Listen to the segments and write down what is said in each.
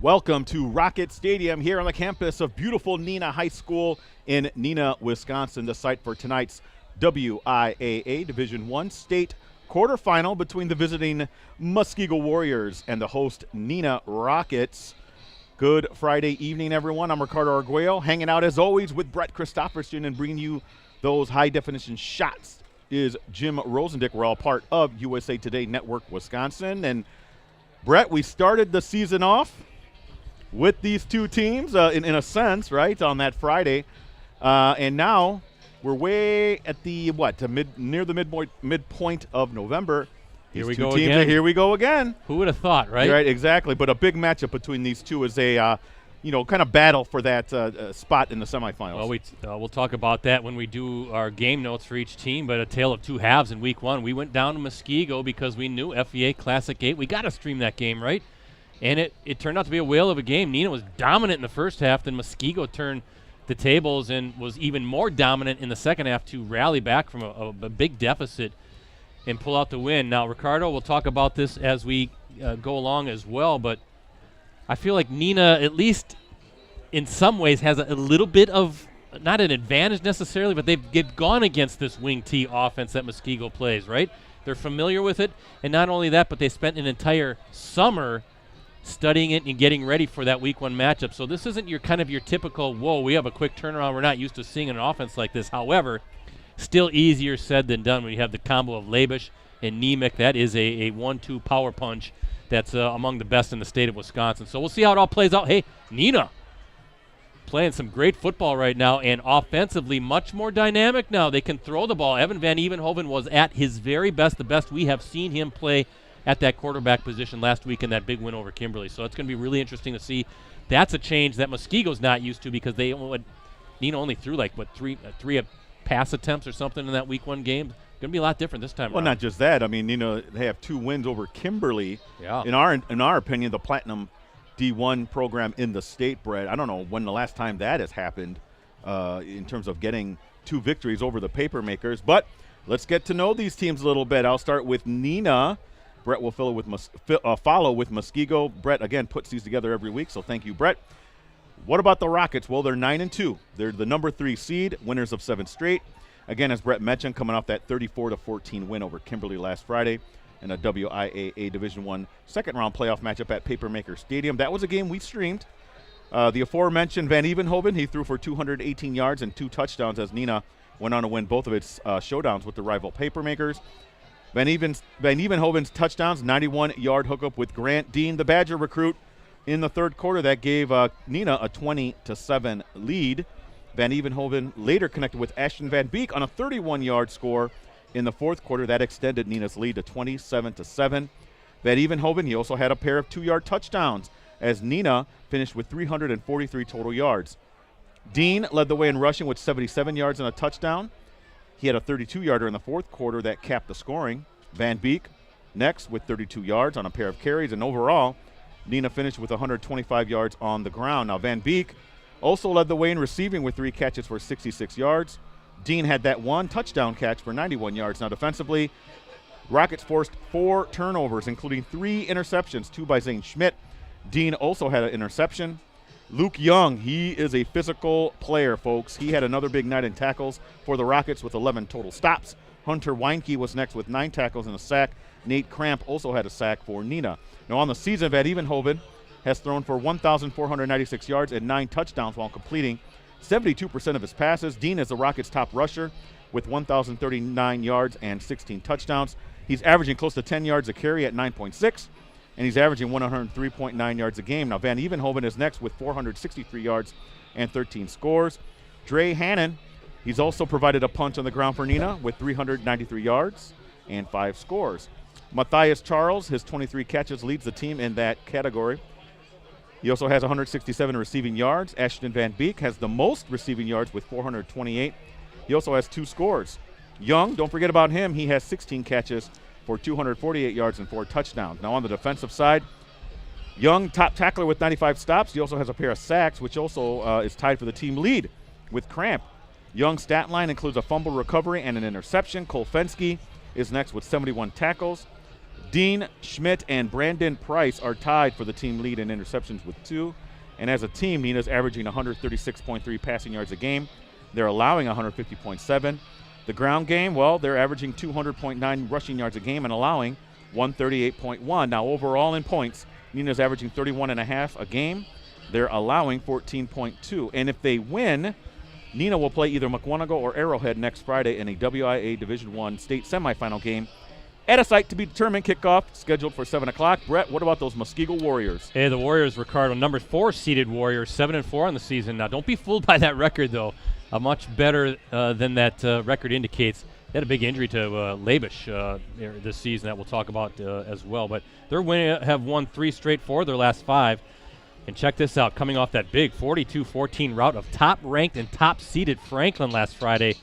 Welcome to Rocket Stadium here on the campus of beautiful Neenah High School in Neenah, Wisconsin, the site for tonight's WIAA Division I state quarterfinal between the visiting Muskego Warriors and the host Neenah Rockets. Good Friday evening, everyone. I'm Ricardo Arguello, hanging out as always with Brett Christopherson and bringing you those high-definition shots is Jim Rosandick. We're all part of USA Today Network Wisconsin. And Brett, we started the season off with these two teams, in a sense, right, on that Friday. And now we're way at the, near the midpoint of November. Here These we two go teams again. Here we go again. Who would have thought, right? Right, exactly. But a big matchup between these two is a, kind of battle for that spot in the semifinals. Well, we'll talk about that when we do our game notes for each team, but a tale of two halves in week one. We went down to Muskego because we knew FVA Classic 8. We got to stream that game, right? And it turned out to be a whale of a game. Neenah was dominant in the first half, then Muskego turned the tables and was even more dominant in the second half to rally back from a big deficit and pull out the win. Now, Ricardo, we'll talk about this as we go along as well, but I feel like Neenah, at least in some ways, has a little bit of, not an advantage necessarily, but they've gone against this wing T offense that Muskego plays, right? They're familiar with it, and not only that, but they spent an entire summer studying it and getting ready for that week one matchup. So this isn't your typical, whoa, we have a quick turnaround. We're not used to seeing an offense like this. However, still easier said than done when you have the combo of Labish and Nemec. That is a 1-2 power punch that's among the best in the state of Wisconsin. So we'll see how it all plays out. Hey, Neenah playing some great football right now and offensively much more dynamic now. They can throw the ball. Evan Van Evenhoven was at his very best, the best we have seen him play at that quarterback position last week in that big win over Kimberly. So it's going to be really interesting to see. That's a change that Muskego's not used to because Neenah only threw three pass attempts or something in that week one game. Going to be a lot different this time Well, around. not just that. I mean, they have 2 wins over Kimberly. Yeah. In our opinion, the Platinum D1 program in the state, Brett. I don't know when the last time that has happened in terms of getting 2 victories over the Papermakers. But let's get to know these teams a little bit. I'll start with Neenah. Brett will follow with Muskego. Brett, again, puts these together every week, so thank you, Brett. What about the Rockets? Well, they're 9-2. They're the number 3 seed, winners of 7 straight. Again, as Brett mentioned, coming off that 34-14 win over Kimberly last Friday in a WIAA Division I second-round playoff matchup at Papermaker Stadium. That was a game we streamed. The aforementioned Van Evenhoven, he threw for 218 yards and 2 touchdowns as Neenah went on to win both of its showdowns with the rival Papermakers. Van Evenhoven's touchdowns, 91-yard hookup with Grant Dean, the Badger recruit, in the third quarter. That gave Neenah a 20-7 lead. Van Evenhoven later connected with Ashton Van Beek on a 31-yard score in the fourth quarter. That extended Neenah's lead to 27-7. Van Evenhoven, he also had a pair of 2-yard touchdowns as Neenah finished with 343 total yards. Dean led the way in rushing with 77 yards and a touchdown. He had a 32-yarder in the fourth quarter that capped the scoring. Van Beek next with 32 yards on a pair of carries. And overall, Neenah finished with 125 yards on the ground. Now, Van Beek also led the way in receiving with 3 catches for 66 yards. Dean had that 1 touchdown catch for 91 yards. Now, defensively, Rockets forced 4 turnovers, including 3 interceptions, 2 by Zane Schmidt. Dean also had an interception. Luke Young, he is a physical player, folks. He had another big night in tackles for the Rockets with 11 total stops. Hunter Weinke was next with 9 tackles and a sack. Nate Cramp also had a sack for Neenah. Now on the season, Van Evenhoven has thrown for 1,496 yards and 9 touchdowns while completing 72% of his passes. Dean is the Rockets' top rusher with 1,039 yards and 16 touchdowns. He's averaging close to 10 yards a carry at 9.6. And he's averaging 103.9 yards a game. Now, Van Evenhoven is next with 463 yards and 13 scores. Dre Hannon, he's also provided a punch on the ground for Neenah with 393 yards and 5 scores. Matthias Charles, his 23 catches, leads the team in that category. He also has 167 receiving yards. Ashton Van Beek has the most receiving yards with 428. He also has 2 scores. Young, don't forget about him. He has 16 catches for 248 yards and 4 touchdowns. Now on the defensive side, Young, top tackler with 95 stops. He also has a pair of sacks, which also is tied for the team lead with Cramp. Young's stat line includes a fumble recovery and an interception. Cole Fensky is next with 71 tackles. Dean Schmidt and Brandon Price are tied for the team lead in interceptions with 2. And as a team, Neenah's averaging 136.3 passing yards a game. They're allowing 150.7. The ground game, well, they're averaging 200.9 rushing yards a game and allowing 138.1. Now, overall in points, Neenah's averaging 31.5 a game. They're allowing 14.2. And if they win, Neenah will play either Muskego or Arrowhead next Friday in a WIAA Division I state semifinal game at a site to be determined. Kickoff scheduled for 7 o'clock. Brett, what about those Muskego Warriors? Hey, the Warriors, Ricardo, number 4 seeded Warriors, 7-4 on the season. Now, don't be fooled by that record, though. Much better than that record indicates. They had a big injury to Labish this season that we'll talk about as well. But have won 3 straight 4 of their last 5. And check this out, coming off that big 42-14 rout of top-ranked and top-seeded Franklin last Friday.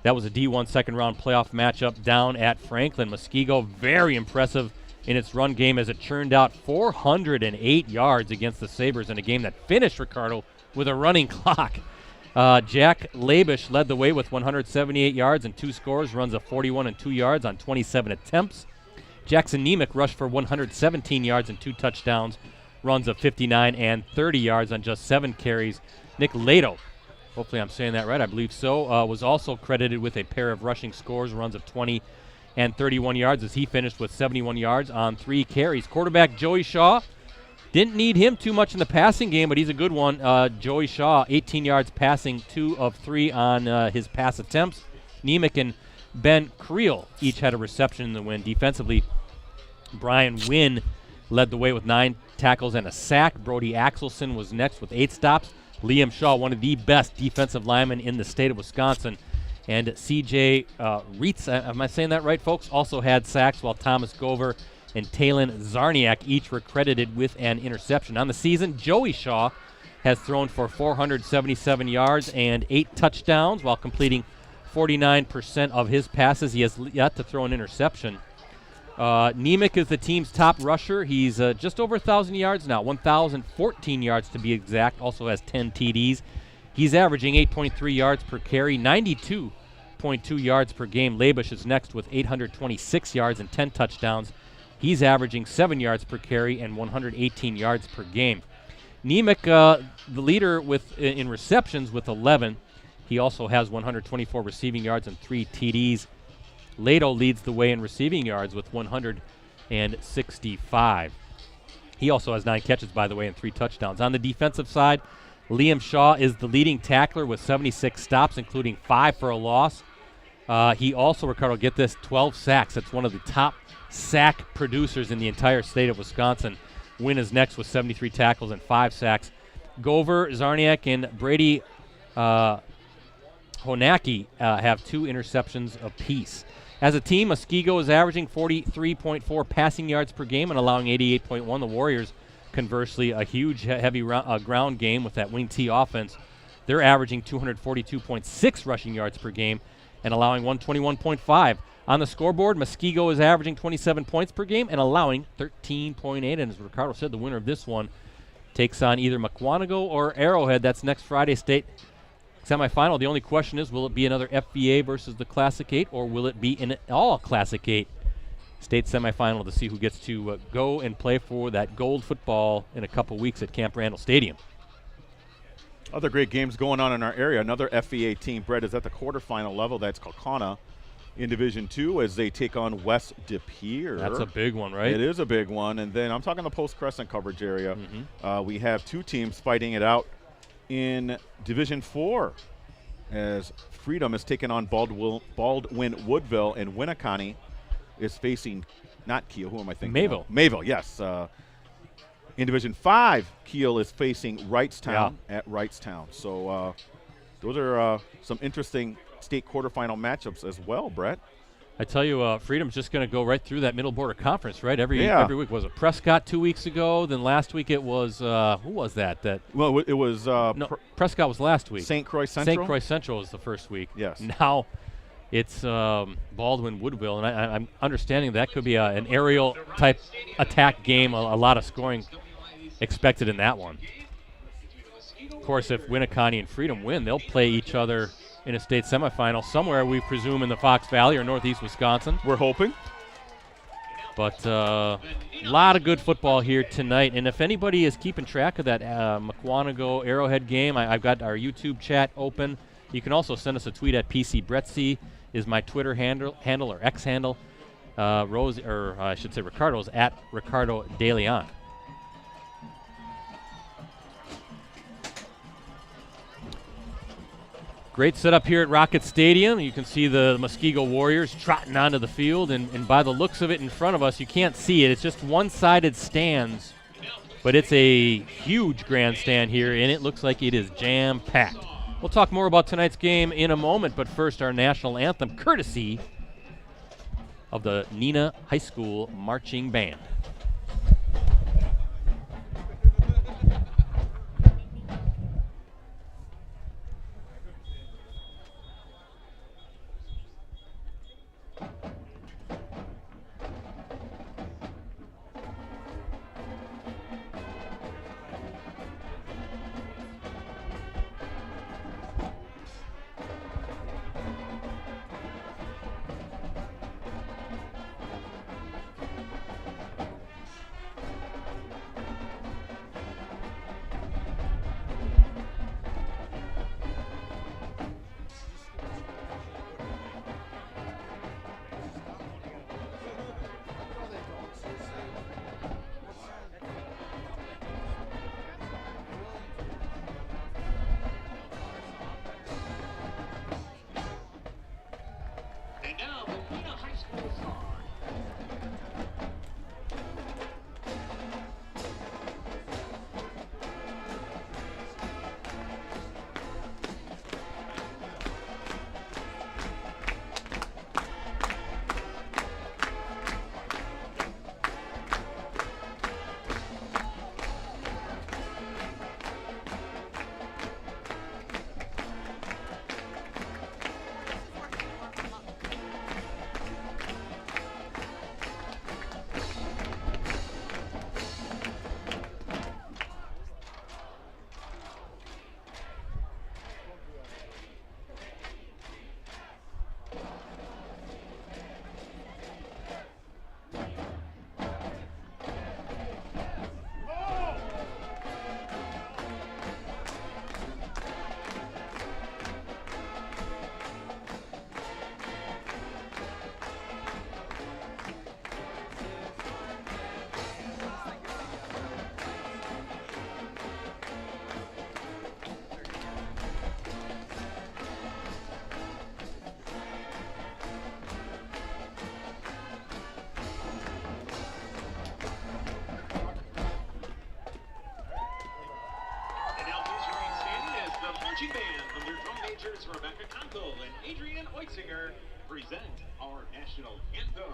That was a D1 second-round playoff matchup down at Franklin. Muskego, very impressive in its run game as it churned out 408 yards against the Sabres in a game that finished, Ricardo, with a running clock. Jack Labish led the way with 178 yards and 2 scores, runs of 41 and 2 yards on 27 attempts. Jackson Nemec rushed for 117 yards and 2 touchdowns, runs of 59 and 30 yards on just 7 carries. Nick Lato, hopefully I'm saying that right, I believe so, was also credited with a pair of rushing scores, runs of 20 and 31 yards as he finished with 71 yards on 3 carries. Quarterback Joey Shaw, didn't need him too much in the passing game, but he's a good one. Joey Shaw, 18 yards passing, 2 of 3 on his pass attempts. Nemec and Ben Creel each had a reception in the win. Defensively, Brian Wynn led the way with 9 tackles and a sack. Brody Axelson was next with 8 stops. Liam Shaw, one of the best defensive linemen in the state of Wisconsin. And C.J. Reitz, am I saying that right, folks, also had sacks, while Thomas Gover and Talon Zarniak each were credited with an interception. On the season, Joey Shaw has thrown for 477 yards and 8 touchdowns while completing 49% of his passes. He has yet to throw an interception. Nemec is the team's top rusher. He's just over 1,000 yards now, 1,014 yards to be exact, also has 10 TDs. He's averaging 8.3 yards per carry, 92.2 yards per game. Labish is next with 826 yards and 10 touchdowns. He's averaging 7 yards per carry and 118 yards per game. Nemec, the leader in receptions with 11. He also has 124 receiving yards and 3 TDs. Lato leads the way in receiving yards with 165. He also has 9 catches, by the way, and 3 touchdowns. On the defensive side, Liam Shaw is the leading tackler with 76 stops, including 5 for a loss. He also, Ricardo, get this, 12 sacks. That's one of the top sack producers in the entire state of Wisconsin. Wynn is next with 73 tackles and 5 sacks. Gover, Zarniak, and Brady Honacki have 2 interceptions apiece. As a team, Muskego is averaging 43.4 passing yards per game and allowing 88.1. The Warriors, conversely, a huge heavy ground game with that wing T offense. They're averaging 242.6 rushing yards per game and allowing 121.5. On the scoreboard, Muskego is averaging 27 points per game and allowing 13.8. And as Ricardo said, the winner of this one takes on either Muskego or Arrowhead. That's next Friday state semifinal. The only question is, will it be another FVA versus the Classic 8, or will it be an all Classic 8 state semifinal to see who gets to go and play for that gold football in a couple weeks at Camp Randall Stadium? Other great games going on in our area. Another FVA team, Brett, is at the quarterfinal level. That's Kaukauna in Division 2 as they take on West De Pere. That's a big one, right? It is a big one. And then I'm talking the post-Crescent coverage area. We have 2 teams fighting it out in Division 4 as Freedom is taking on Baldwin Woodville, and Winneconne is facing, not Kiel, who am I thinking? Mayville, yes. In Division 5, Kiel is facing Wrightstown at Wrightstown. So those are some interesting state quarterfinal matchups as well, Brett. I tell you, Freedom's just going to go right through that Middle Border Conference, right? Every week. Was it Prescott 2 weeks ago? Then last week it was, who was that? Well, it was Prescott was last week. St. Croix Central? St. Croix Central was the first week. Yes. Now it's Baldwin Woodville, and I'm understanding that could be an aerial-type attack game, a lot of scoring expected in that one. Of course, if Winneconne and Freedom win, they'll play each other in a state semifinal somewhere, we presume, in the Fox Valley or northeast Wisconsin. We're hoping. But a lot of good football here tonight. And if anybody is keeping track of that Muskego Arrowhead game, I've got our YouTube chat open. You can also send us a tweet at PCBretzi is my Twitter handle or X handle. Ricardo's at Ricardo De Leon. Great setup here at Rocket Stadium. You can see the Muskego Warriors trotting onto the field, and by the looks of it in front of us, you can't see it. It's just one-sided stands, but it's a huge grandstand here, and it looks like it is jam-packed. We'll talk more about tonight's game in a moment, but first our national anthem, courtesy of the Neenah High School Marching Band. Present our national anthem.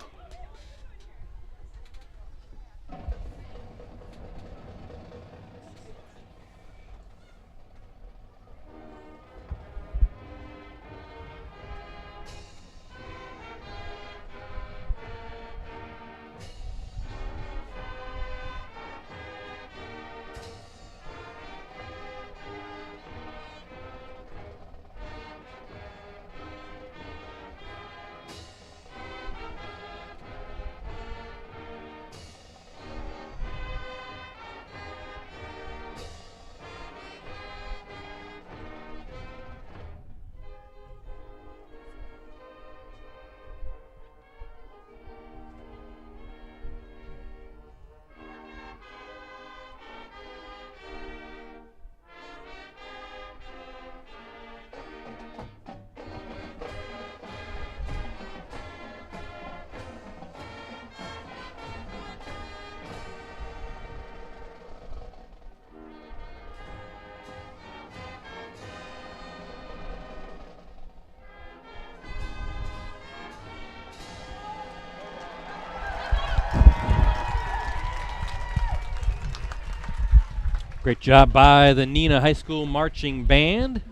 Great job by the Neenah High School Marching Band.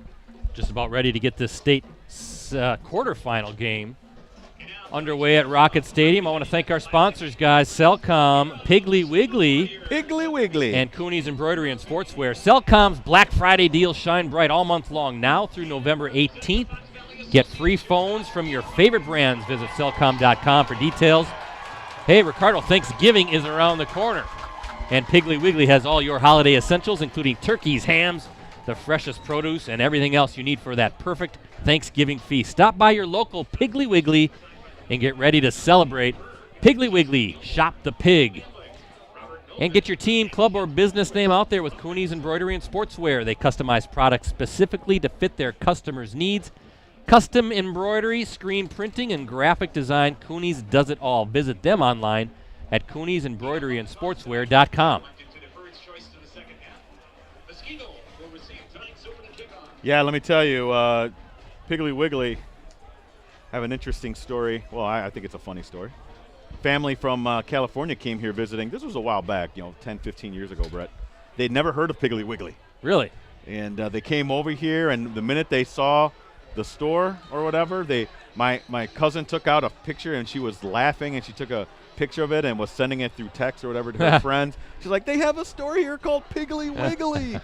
Just about ready to get this state quarterfinal game underway at Rocket Stadium. I want to thank our sponsors, guys. Cellcom, Piggly Wiggly, and Cooney's Embroidery and Sportswear. Cellcom's Black Friday deals shine bright all month long now through November 18th. Get free phones from your favorite brands. Visit Cellcom.com for details. Hey, Ricardo, Thanksgiving is around the corner. And Piggly Wiggly has all your holiday essentials, including turkeys, hams, the freshest produce, and everything else you need for that perfect Thanksgiving feast. Stop by your local Piggly Wiggly and get ready to celebrate. Piggly Wiggly, shop the pig. And get your team, club, or business name out there with Cooney's Embroidery and Sportswear. They customize products specifically to fit their customers' needs. Custom embroidery, screen printing, and graphic design, Cooney's does it all. Visit them online at Cooney'sEmbroideryandSportswear.com. Yeah, let me tell you, Piggly Wiggly have an interesting story. Well, I think it's a funny story. Family from California came here visiting. This was a while back, 10, 15 years ago, Brett. They'd never heard of Piggly Wiggly. Really? And they came over here, and the minute they saw the store or whatever, my cousin took out a picture, and she was laughing, and she took a picture of it and was sending it through text or whatever to her friends. She's like, they have a store here called Piggly Wiggly.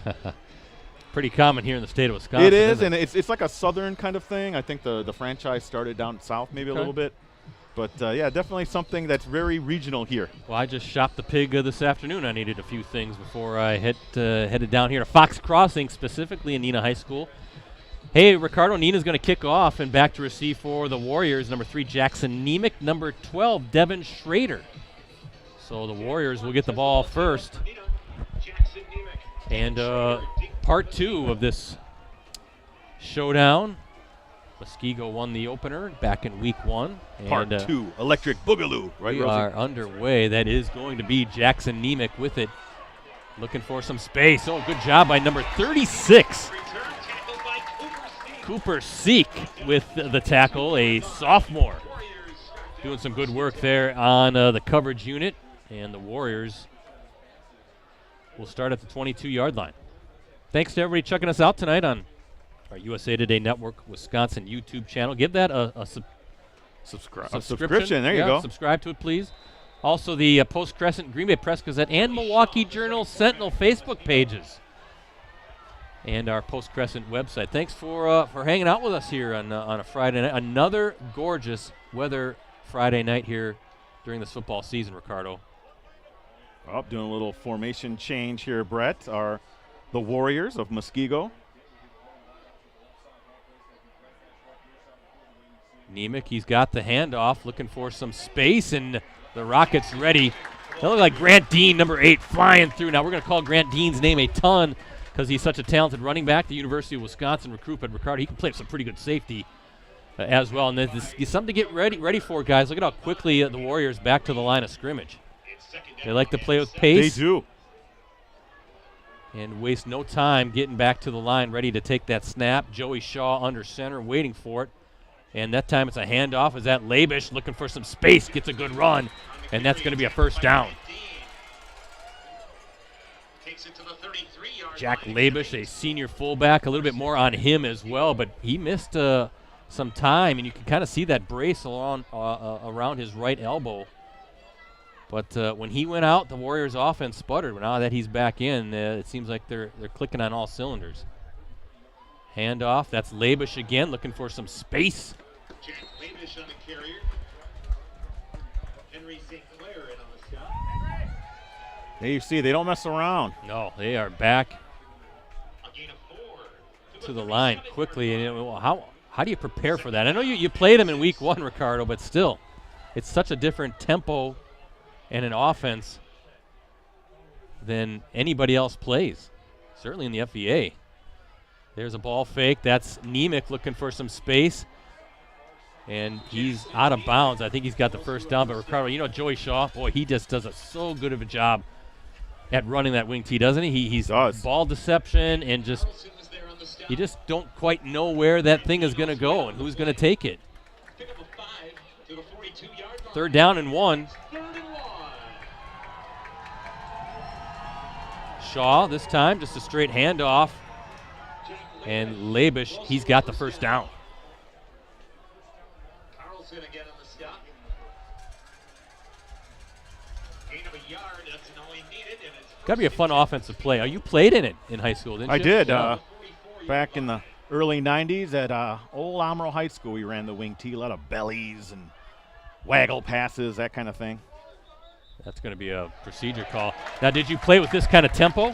Pretty common here in the state of Wisconsin. It is, and it's like a southern kind of thing. I think the franchise started down south maybe a little bit. But, yeah, definitely something that's very regional here. Well, I just shopped the pig this afternoon. I needed a few things before I headed down here to Fox Crossing, specifically in Neenah High School. Hey, Ricardo, Neenah's going to kick off, and back to receive for the Warriors, number 3, Jackson Nemec, number 12, Devin Schrader. So the Warriors will get the ball first. And part 2 of this showdown. Muskego won the opener back in week 1. Part 2, Electric Boogaloo. Right, we are underway. That is going to be Jackson Nemec with it. Looking for some space. Oh, good job by number 36. Cooper Seek with the tackle, a sophomore. Doing some good work there on the coverage unit. And the Warriors will start at the 22-yard line. Thanks to everybody checking us out tonight on our USA Today Network Wisconsin YouTube channel. Give that a subscription. There you go. Subscribe to it, please. Also, the Post-Crescent, Green Bay Press-Gazette, and Milwaukee Journal-Sentinel Facebook pages. And our Post-Crescent website. Thanks for hanging out with us here on a Friday night. Another gorgeous weather Friday night here during this football season, Ricardo. Well, doing a little formation change here, Brett, are the Warriors of Muskego. Nemec, he's got the handoff, looking for some space, and the Rockets ready. They look like Grant Dean, number 8, flying through. Now, we're going to call Grant Dean's name a ton because he's such a talented running back, the University of Wisconsin recruit. But Ricardo, he can play some pretty good safety as well. And this is something to get ready for, guys. Look at how quickly the Warriors back to the line of scrimmage. They like to play with pace. They do. And waste no time getting back to the line, ready to take that snap. Joey Shaw under center, waiting for it. And that time it's a handoff. Is that Labish looking for some space, gets a good run, and that's going to be a first down. Jack Labish, a senior fullback, a little bit more on him as well, but he missed some time, and you can kind of see that brace around his right elbow. But when he went out, the Warriors' offense sputtered. Now that he's back in, it seems like they're clicking on all cylinders. Handoff, that's Labish again, looking for some space. Jack Labish on the carrier. Henry St. Clair in on the stop. There you see, they don't mess around. No, they are back A gain of 4 to the line quickly. And how do you prepare for that? I know you played them in week 1, Ricardo, but still, it's such a different tempo and an offense than anybody else plays, certainly in the FVA. There's a ball fake. That's Nemec looking for some space. And he's out of bounds. I think he's got the first down. But Ricardo, Joey Shaw, boy, he just does so good of a job at running that wing tee, doesn't he? He's ball deception and you just don't quite know where that thing is going to go and who's going to take it. 3rd down and 1. Shaw this time, just a straight handoff. And Labish, he's got the first down. Carlson again on the stop. Gain of a yard, that's all he needed. And it's got to be a fun offensive play. You played in it in high school, didn't you? I did. Back in the early 90s at Old Amro High School, we ran the wing tee, a lot of bellies and waggle passes, that kind of thing. That's going to be a procedure call. Now, did you play with this kind of tempo?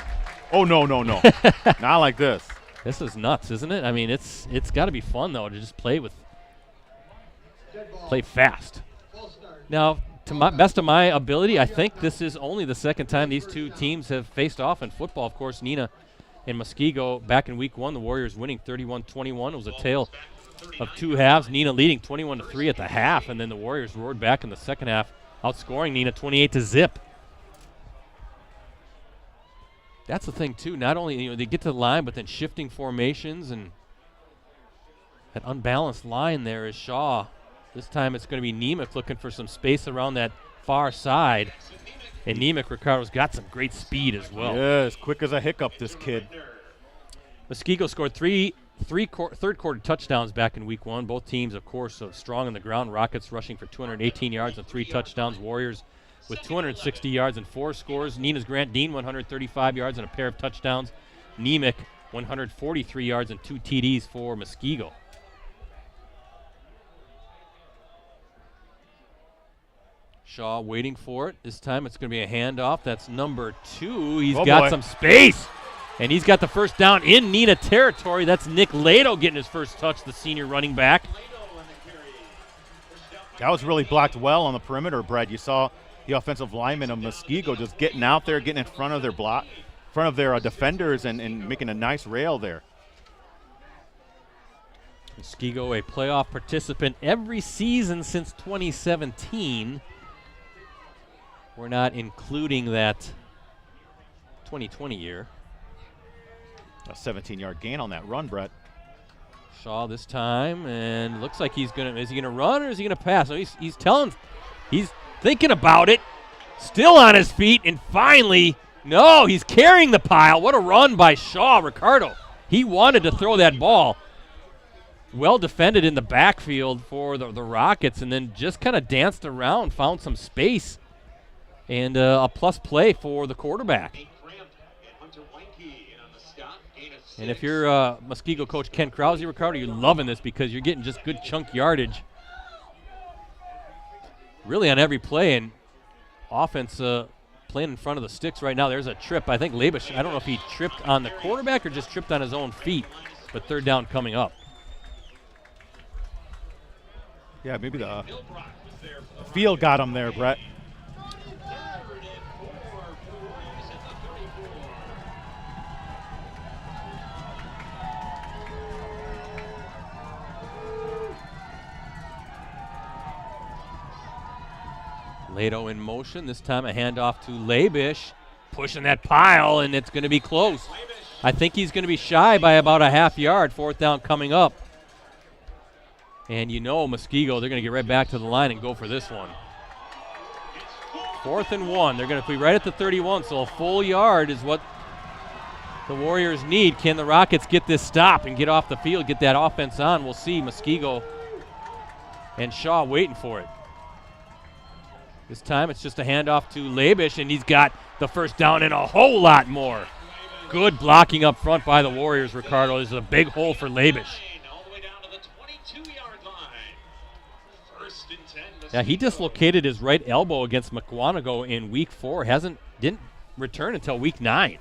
Oh, no. Not like this. This is nuts, isn't it? I mean, it's got to be fun, though, to just play fast. Now, to my best of my ability, I think this is only the second time these two teams have faced off in football. Of course, Neenah and Muskego back in week 1, the Warriors winning 31-21. It was a tale of two halves. Neenah leading 21-3 at the half, and then the Warriors roared back in the second half, outscoring Neenah 28-0. That's the thing too. Not only they get to the line, but then shifting formations and that unbalanced line there is Shaw. This time it's going to be Nemec looking for some space around that far side, and Nemec, Ricardo's got some great speed as well. Yeah, as quick as a hiccup, this kid. Muskego scored third quarter touchdowns back in week 1. Both teams, of course, strong on the ground. Rockets rushing for 218 yards and 3 touchdowns. Warriors with 260 yards and 4 scores. Neenah's Grant Dean, 135 yards and a pair of touchdowns. Nemec, 143 yards and 2 TDs for Muskego. Shaw waiting for it. This time it's going to be a handoff. That's number 2. He's got some space. And he's got the first down in Neenah territory. That's Nick Lato getting his first touch, the senior running back. That was really blocked well on the perimeter, Brad. You saw the offensive lineman of Muskego just getting out there, getting in front of their defenders and making a nice rail there. Muskego, a playoff participant every season since 2017. We're not including that 2020 year. A 17-yard gain on that run, Brett. Shaw this time, and looks like is he gonna run or is he gonna pass? So he's thinking about it, still on his feet, and finally, no, he's carrying the pile. What a run by Shaw, Ricardo. He wanted to throw that ball. Well defended in the backfield for the Rockets, and then just kind of danced around, found some space, and a plus play for the quarterback. And if you're Muskego coach Ken Krause, Ricardo, you're loving this because you're getting just good chunk yardage really on every play, and offense playing in front of the sticks right now. There's a trip. I think Labish, I don't know if he tripped on the quarterback or just tripped on his own feet, but third down coming up. Yeah, maybe the field got him there, Brett. Lato in motion. This time a handoff to Labish, pushing that pile, and it's going to be close. I think he's going to be shy by about a half yard. Fourth down coming up. And Muskego, they're going to get right back to the line and go for this one. 4th and 1. They're going to be right at the 31, so a full yard is what the Warriors need. Can the Rockets get this stop and get off the field, get that offense on? We'll see. Muskego and Shaw waiting for it. This time it's just a handoff to Labish, and he's got the first down and a whole lot more. Good blocking up front by the Warriors, Ricardo. This is a big hole for Labish. Yeah, he dislocated his right elbow against McWanago in week 4. Didn't return until week 9.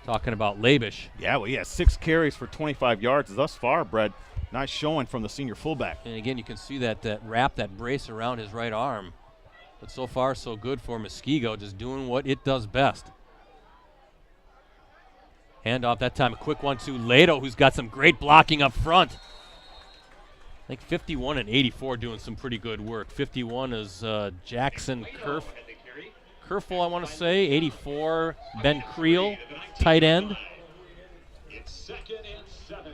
Talking about Labish. Yeah, well, he has 6 carries for 25 yards thus far, Brad. Nice showing from the senior fullback. And again, you can see that wrap, that brace around his right arm. But so far, so good for Muskego, just doing what it does best. Handoff that time, a quick one to Lato, who's got some great blocking up front. I think 51 and 84 doing some pretty good work. 51 is Jackson Kerfel, I want to say. 84, Ben Creel, tight end. It's 2nd and 7.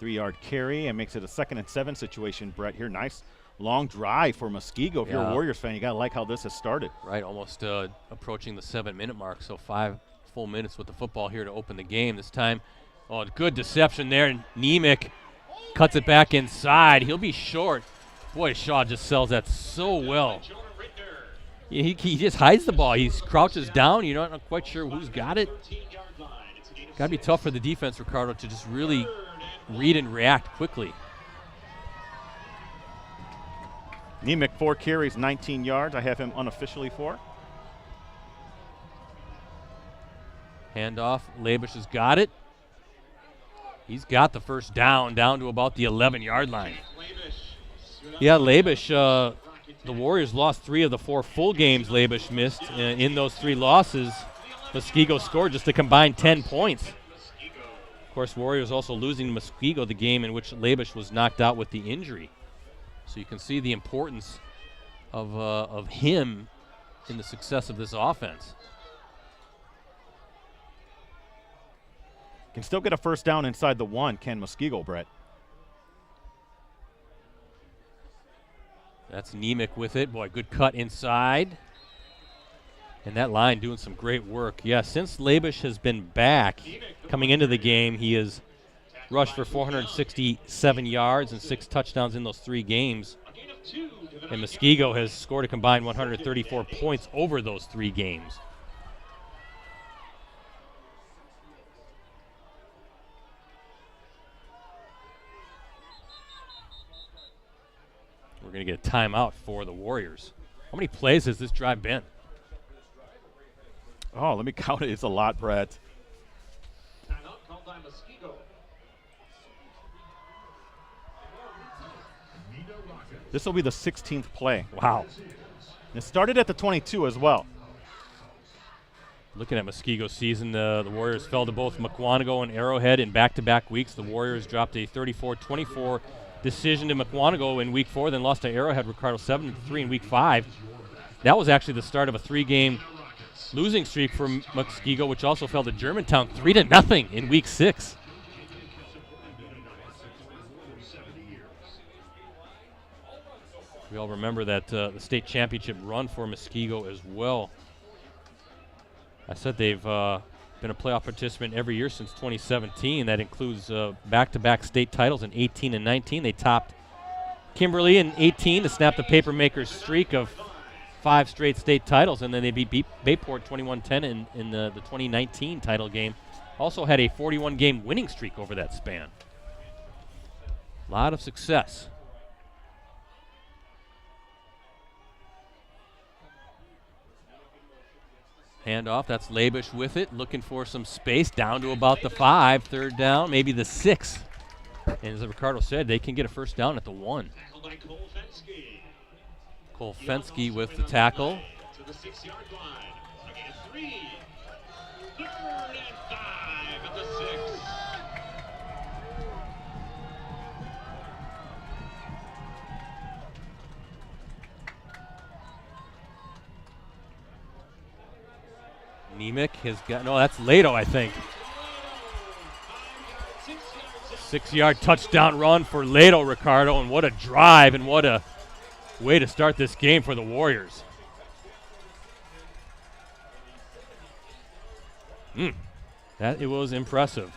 3-yard carry and makes it a 2nd and 7 situation, Brett, here. Nice long drive for Muskego. If you're a Warriors fan, you got to like how this has started. Right, almost approaching the 7-minute mark, so 5 full minutes with the football here to open the game. This time, good deception there, and Nemec cuts it back inside. He'll be short. Boy, Shaw just sells that so well. He just hides the ball. He crouches down. You're not quite sure who's got it. Got to be tough for the defense, Ricardo, to just really read and react quickly. Nemec 4 carries, 19 yards. I have him unofficially for. Handoff. Labish has got it. He's got the first down to about the 11-yard line. Yeah, Labish, the Warriors lost 3 of the 4 full games Labish missed. In those 3 losses, Muskego scored just a combined 10 points. Of course, Warriors also losing to Muskego, the game in which Labish was knocked out with the injury. So you can see the importance of him in the success of this offense. Can still get a first down inside the 1, can Muskego, Brett. That's Nemec with it. Boy, good cut inside. And that line doing some great work. Yeah, since Labish has been back, coming into the game, he has rushed for 467 yards and 6 touchdowns in those 3 games. And Muskego has scored a combined 134 points over those 3 games. We're going to get a timeout for the Warriors. How many plays has this drive been? Oh, let me count it. It's a lot, Brett. Timeout called by Muskego. This will be the 16th play. Wow. It started at the 22 as well. Looking at Muskego's season, the Warriors fell to both Mukwonago and Arrowhead in back-to-back weeks. The Warriors dropped a 34-24 decision to Mukwonago in Week 4, then lost to Arrowhead, Ricardo 7-3 in Week 5. That was actually the start of a 3-game losing streak for Muskego, which also fell to Germantown 3-0 in Week 6. We all remember that the state championship run for Muskego as well. I said they've been a playoff participant every year since 2017. That includes back-to-back state titles in 18 and 19. They topped Kimberly in 18 to snap the Papermakers' streak of 5 straight state titles, and then they beat Bayport 21-10 in the 2019 title game. Also had a 41-game winning streak over that span. A lot of success. Handoff, that's Labish with it, looking for some space, down to about the 5, 3rd down, maybe the 6. And as Ricardo said, they can get a first down at the 1. Cole Fensky with the tackle. To the 6-yard line. Again, 3. 3rd and 5 at the 6. Nemec has got, no, that's Lato, I think. 6-yard touchdown run for Lato, Ricardo, and what a drive and what a way to start this game for the Warriors. That it was impressive.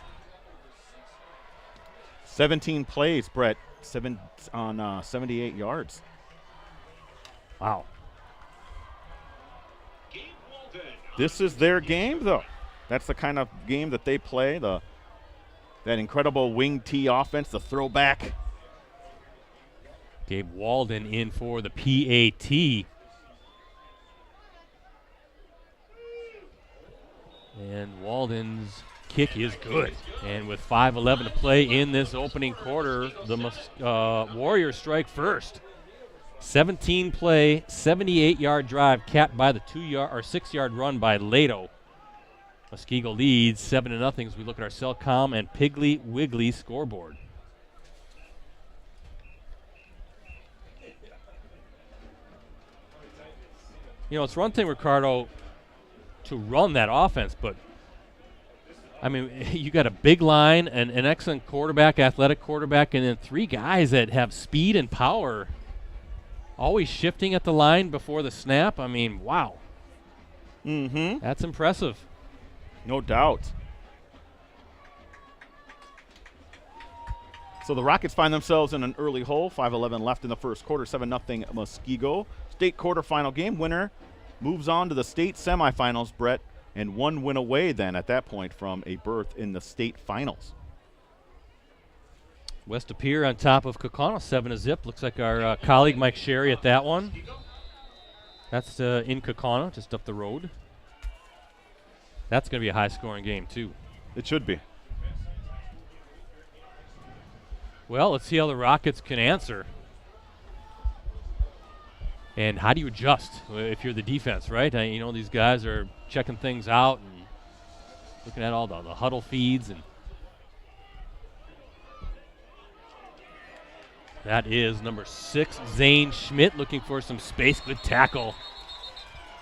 17 plays, Brett, 78 yards. Wow. This is their game, though. That's the kind of game that they play, that incredible wing T offense, the throwback. Gabe Walden in for the PAT. And Walden's kick is good. And with 5:11 to play in this opening quarter, the Warriors strike first. 17-play, 78-yard drive capped by the 6-yard run by Lato. Muskego leads 7-0 as we look at our Cellcom and Piggly Wiggly scoreboard. You know, it's one thing, Ricardo, to run that offense, but I mean, you got a big line, and an excellent quarterback, athletic quarterback, and then 3 guys that have speed and power. Always shifting at the line before the snap. I mean, wow. Mm-hmm. That's impressive. No doubt. So the Rockets find themselves in an early hole. 5:11 left in the first quarter. 7-0 Muskego. State quarterfinal game winner moves on to the state semifinals, Brett, and 1 win away then at that point from a berth in the state finals. West Appear on top of Kokona, 7-0. Looks like our colleague Mike Sherry at that one. That's in Kokona, just up the road. That's going to be a high-scoring game, too. It should be. Well, let's see how the Rockets can answer. And how do you adjust if you're the defense, right? You know, these guys are checking things out and looking at all the huddle feeds. And that is number 6, Zane Schmidt, looking for some space. Good tackle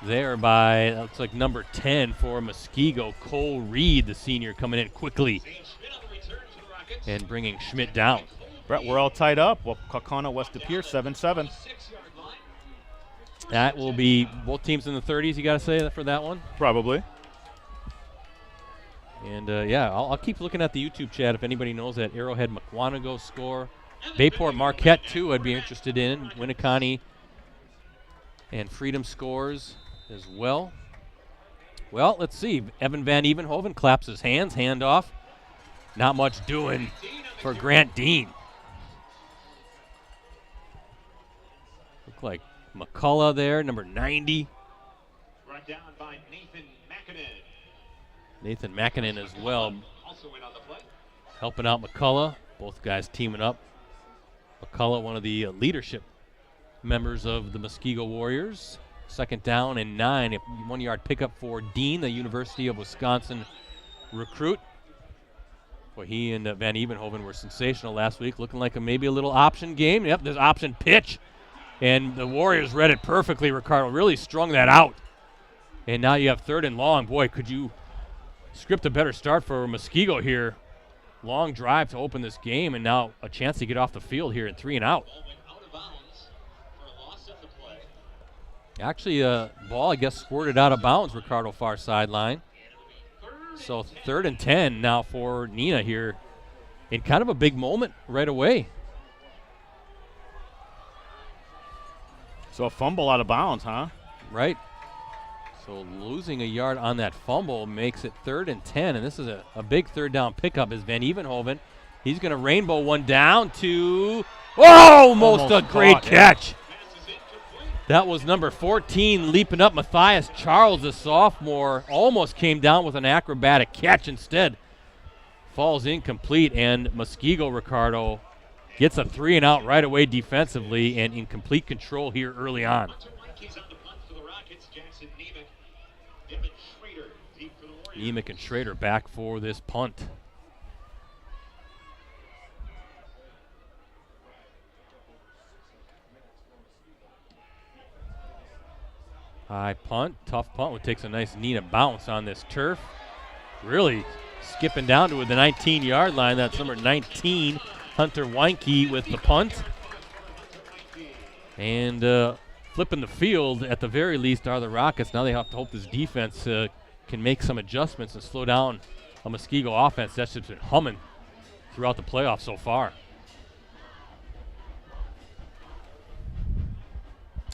there by, looks like number 10 for Muskego. Cole Reed, the senior, coming in quickly and bringing Schmidt down. Brett, we're all tied up. Well, Kokona, West Appear, 7-7. That will be both teams in the 30s, you got to say, for that one? Probably. And, yeah, I'll keep looking at the YouTube chat if anybody knows that Arrowhead McWanago score. Bayport Marquette, too, I'd be interested in. Winneconne and Freedom scores as well. Well, let's see. Evan Van Evenhoven claps his hands, handoff. Not much doing for Grant Dean. Look like McCullough there, number 90. Brought down by Nathan McKinnon. Nathan McKinnon as well, Also in on the play. helping out McCullough. Both guys teaming up. McCullough, one of the leadership members of the Muskego Warriors. 2nd down and 9. A 1-yard pickup for Dean, the University of Wisconsin recruit. Well, he and Van Evenhoven were sensational last week, looking like maybe a little option game. Yep, there's option pitch. And the Warriors read it perfectly, Ricardo. Really strung that out. And now you have 3rd and long. Boy, could you script a better start for Muskego here. Long drive to open this game, and now a chance to get off the field here in 3 and out. Ball went out of bounds for a loss at the play. Actually, ball, I guess, squirted out of bounds, Ricardo, far sideline. So 3rd and 10 now for Neenah here in kind of a big moment right away. So a fumble out of bounds, huh? Right. So losing a yard on that fumble makes it 3rd and 10, and this is a big 3rd down pickup is Van Evenhoven. He's going to rainbow one down to, almost a great caught, catch. Pass is incomplete. That was number 14 leaping up, Matthias Charles, the sophomore. Almost came down with an acrobatic catch instead. Falls incomplete, and Muskego, Ricardo, gets a 3 and out right away defensively and in complete control here early on. Hunter Weinke's on the punt for the Rockets. Jackson Nemick. Devin Schrader deep for the Warriors. Nemick and Schrader back for this punt. High punt, tough punt. It takes a nice Neenah bounce on this turf. Really skipping down to the 19-yard line. That's number 19, Hunter Weinke with the punt. And flipping the field at the very least are the Rockets. Now they have to hope this defense can make some adjustments and slow down a Muskego offense that's just been humming throughout the playoffs so far.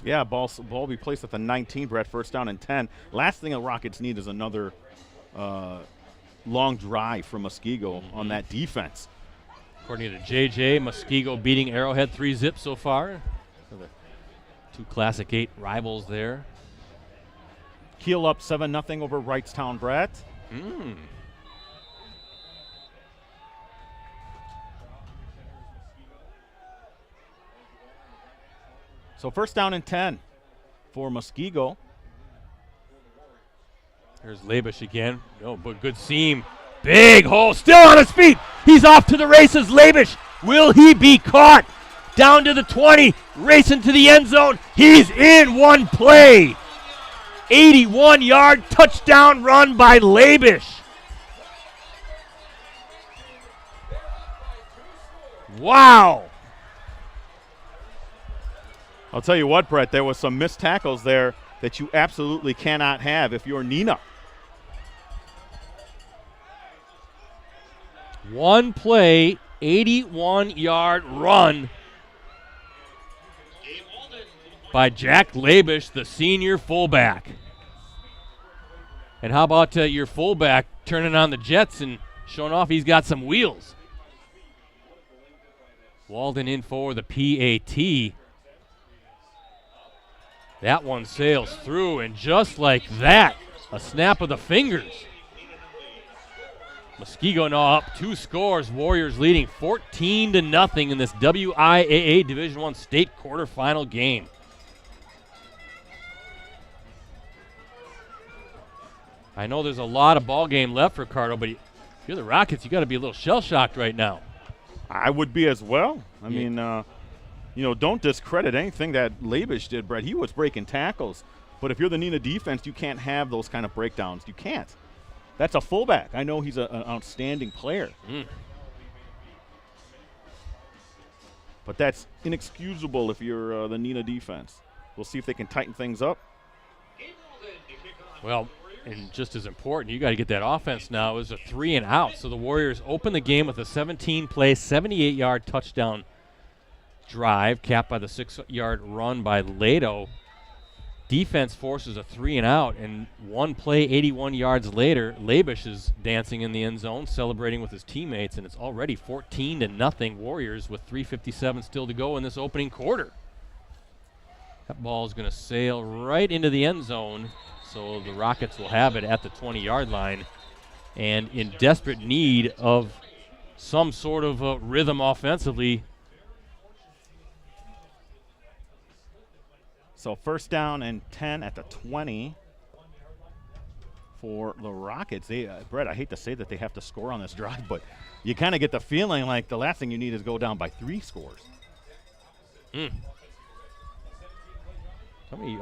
Yeah, ball will be placed at the 19, Brett, 1st down and 10. Last thing the Rockets need is another long drive from Muskego on that defense. According to JJ, Muskego beating Arrowhead 3-0 so far. So the 2 Classic 8 rivals there. Kiel up 7-0 over Wrightstown, Brett. So 1st down and 10 for Muskego. There's Labish again. No, but good seam. Big hole. Still on his feet. He's off to the races. Labish. Will he be caught? Down to the 20. Racing to the end zone. He's in one play. 81-yard touchdown run by Labish. Wow. I'll tell you what, Brett, there was some missed tackles there that you absolutely cannot have if you're Neenah. One play, 81-yard run by Jack Labish, the senior fullback. And how about your fullback turning on the jets and showing off he's got some wheels? Walden in for the PAT. That one sails through, and just like that, a snap of the fingers. Muskego now up 2 scores. Warriors leading 14-0 in this WIAA Division I state quarterfinal game. I know there's a lot of ball game left, Ricardo, but if you're the Rockets, you got to be a little shell-shocked right now. I would be as well. I mean, don't discredit anything that Labish did, Brett. He was breaking tackles. But if you're the Neenah defense, you can't have those kind of breakdowns. You can't. That's a fullback. I know he's an outstanding player. But that's inexcusable if you're the Neenah defense. We'll see if they can tighten things up. Well, and just as important, you got to get that offense now. It was a 3 and out. So the Warriors open the game with a 17-play, 78-yard touchdown drive, capped by the 6-yard run by Lato. Defense forces a 3 and out, and one play 81 yards later, Labish is dancing in the end zone, celebrating with his teammates, and it's already 14-0 Warriors with 3:57 still to go in this opening quarter. That ball is going to sail right into the end zone, so the Rockets will have it at the 20-yard line, and in desperate need of some sort of rhythm offensively. So 1st down and 10 at the 20 for the Rockets. Brett, I hate to say that they have to score on this drive, but you kind of get the feeling like the last thing you need is go down by 3 scores. I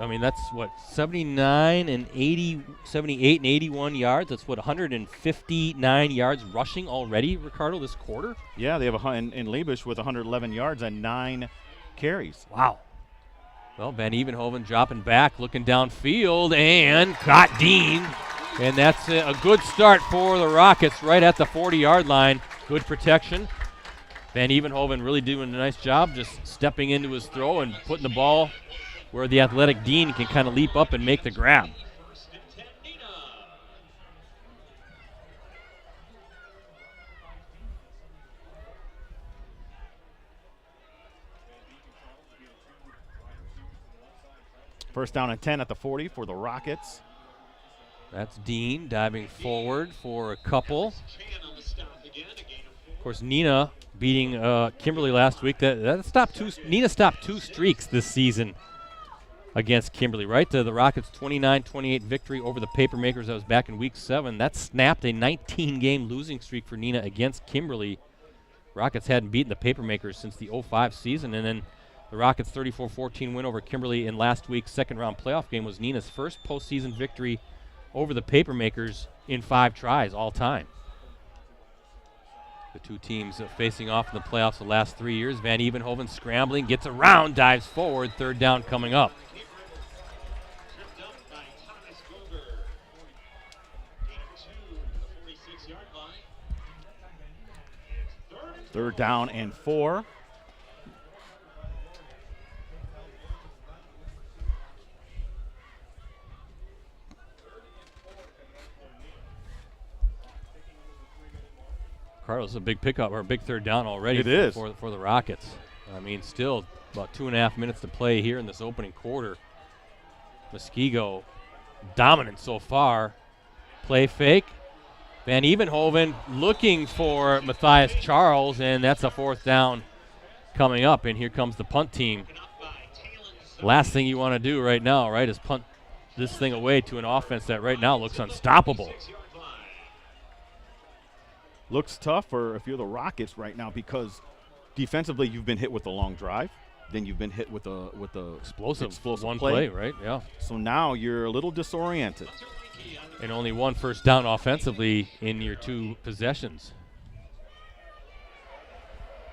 mean, that's what, 78 and 81 yards. That's what, 159 yards rushing already, Ricardo, this quarter? Yeah, they have in Labish with 111 yards and 9 carries. Wow. Well, Van Evenhoven dropping back, looking downfield, and caught Dean. And that's a good start for the Rockets right at the 40-yard line. Good protection. Van Evenhoven really doing a nice job just stepping into his throw and putting the ball where the athletic Dean can kind of leap up and make the grab. First down and 10 at the 40 for the Rockets. That's Dean diving forward for a couple. Of course, Neenah beating Kimberly last week. Neenah stopped 2 streaks this season against Kimberly, right? The Rockets' 29-28 victory over the Papermakers. That was back in Week 7. That snapped a 19-game losing streak for Neenah against Kimberly. Rockets hadn't beaten the Papermakers since the 05 season, and then the Rockets' 34-14 win over Kimberly in last week's second-round playoff game was Neenah's first postseason victory over the Papermakers in 5 tries all time. The two teams facing off in the playoffs the last 3 years. Van Evenhoven scrambling, gets around, dives forward. 3rd down coming up. Third down and 4. Carlos, a big pickup or a big 3rd down already for the Rockets. I mean, still about 2.5 minutes to play here in this opening quarter. Muskego dominant so far. Play fake. Van Evenhoven looking for Matthias Charles, and that's a 4th down coming up. And here comes the punt team. Last thing you want to do right now, right, is punt this thing away to an offense that right now looks unstoppable. Looks tougher if you're the Rockets right now because defensively you've been hit with a long drive, then you've been hit with a explosive one play, right? Yeah. So now you're a little disoriented. And only 1 first down offensively in your 2 possessions.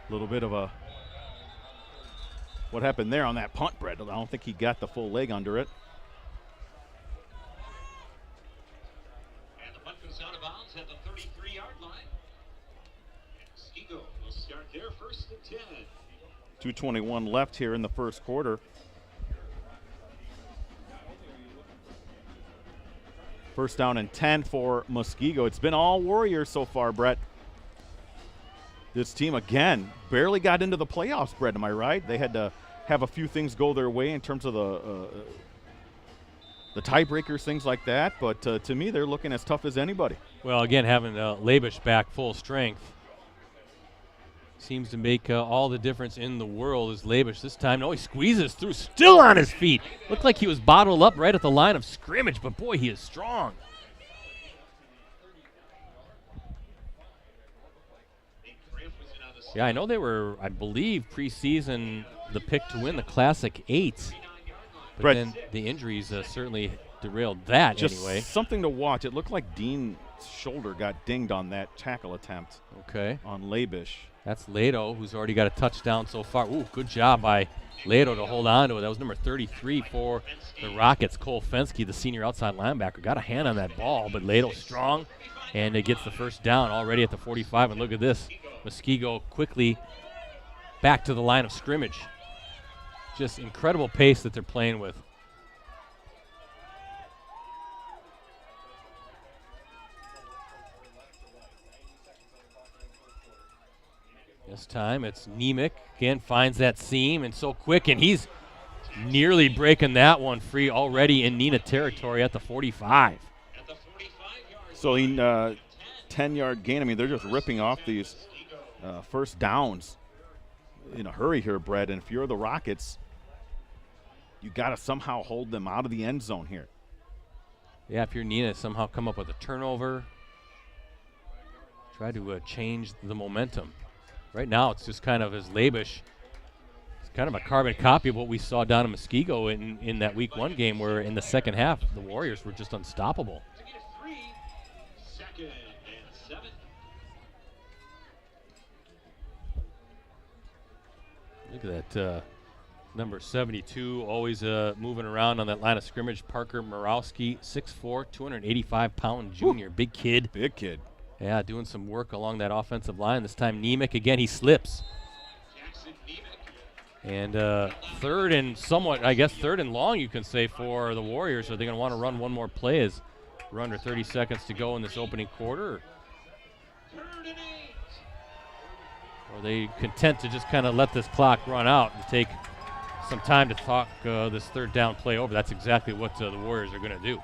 A little bit of what happened there on that punt, Brett? I don't think he got the full leg under it. And the punt goes out of bounds at the 33-yard line. Muskego will start there, 1st and 10. 2:21 left here in the first quarter. First down and 10 for Muskego. It's been all Warriors so far, Brett. This team, again, barely got into the playoffs, Brett, am I right? They had to have a few things go their way in terms of the tiebreakers, things like that. But to me, they're looking as tough as anybody. Well, again, having Labish back full strength seems to make all the difference in the world. As Labish this time, no, he squeezes through, still on his feet. Looked like he was bottled up right at the line of scrimmage, but boy, he is strong. Yeah, I know they were, I believe, preseason the pick to win the Classic 8. But then the injuries certainly derailed that anyway. Just something to watch. It looked like Dean's shoulder got dinged on that tackle attempt. Okay. On Labish. That's Lado, who's already got a touchdown so far. Ooh, good job by Lado to hold on to it. That was number 33 for the Rockets. Cole Fensky, the senior outside linebacker, got a hand on that ball, but Lado strong, and it gets the first down already at the 45. And look at this. Muskego quickly back to the line of scrimmage. Just incredible pace that they're playing with. This time it's Neenah, again finds that seam and so quick, and he's nearly breaking that one free already in Neenah territory at the 45. So in 10-yard gain, I mean, they're just ripping off these first downs in a hurry here, Brett. And if you're the Rockets, you got to somehow hold them out of the end zone here. Yeah, if you're Neenah, somehow come up with a turnover. Try to change the momentum. Right now, it's just kind of as Labish. It's kind of a carbon copy of what we saw down in Muskego in that Week 1 game, where in the second half, the Warriors were just unstoppable. Second and 7. Look at that number 72, always moving around on that line of scrimmage. Parker Morawski, 6'4", 285-pound junior. Big kid. Big kid. Yeah, doing some work along that offensive line. This time Neenah, again, he slips. And third and somewhat, I guess, third and long, you can say, for the Warriors. Are they going to want to run one more play as we're under 30 seconds to go in this opening quarter? Or are they content to just kind of let this clock run out and take some time to talk this third down play over? That's exactly what the Warriors are going to do.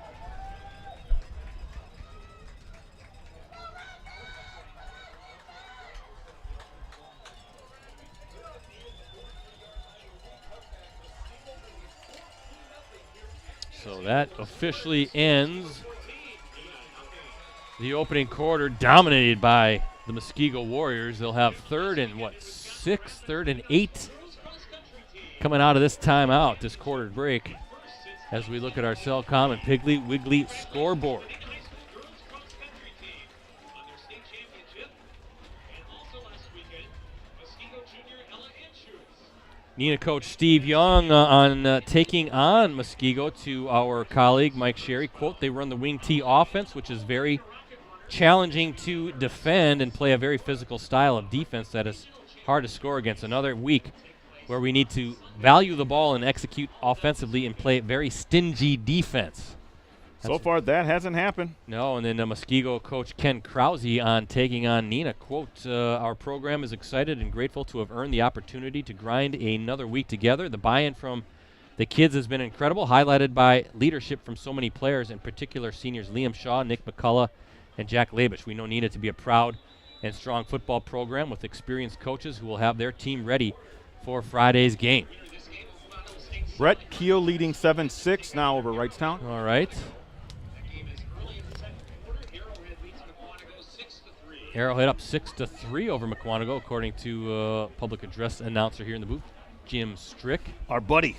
So that officially ends the opening quarter, dominated by the Muskego Warriors. They'll have third and 8 coming out of this timeout, this quarter break, as we look at our Cellcom and Piggly Wiggly scoreboard. Neenah coach Steve Young on taking on Muskego to our colleague Mike Sherry. Quote, they run the wing T offense, which is very challenging to defend and play a very physical style of defense that is hard to score against. Another week where we need to value the ball and execute offensively and play very stingy defense. So far, that hasn't happened. No, and then Muskego coach Ken Krause on taking on Neenah. Quote, our program is excited and grateful to have earned the opportunity to grind another week together. The buy-in from the kids has been incredible, highlighted by leadership from so many players, in particular seniors Liam Shaw, Nick McCullough, and Jack Labish. We know Neenah to be a proud and strong football program with experienced coaches who will have their team ready for Friday's game. Brett, Keogh leading 7-6 now over Wrightstown. All right. Arrowhead up 6-3 over Mukwonago, according to public address announcer here in the booth, Jim Strick. Our buddy.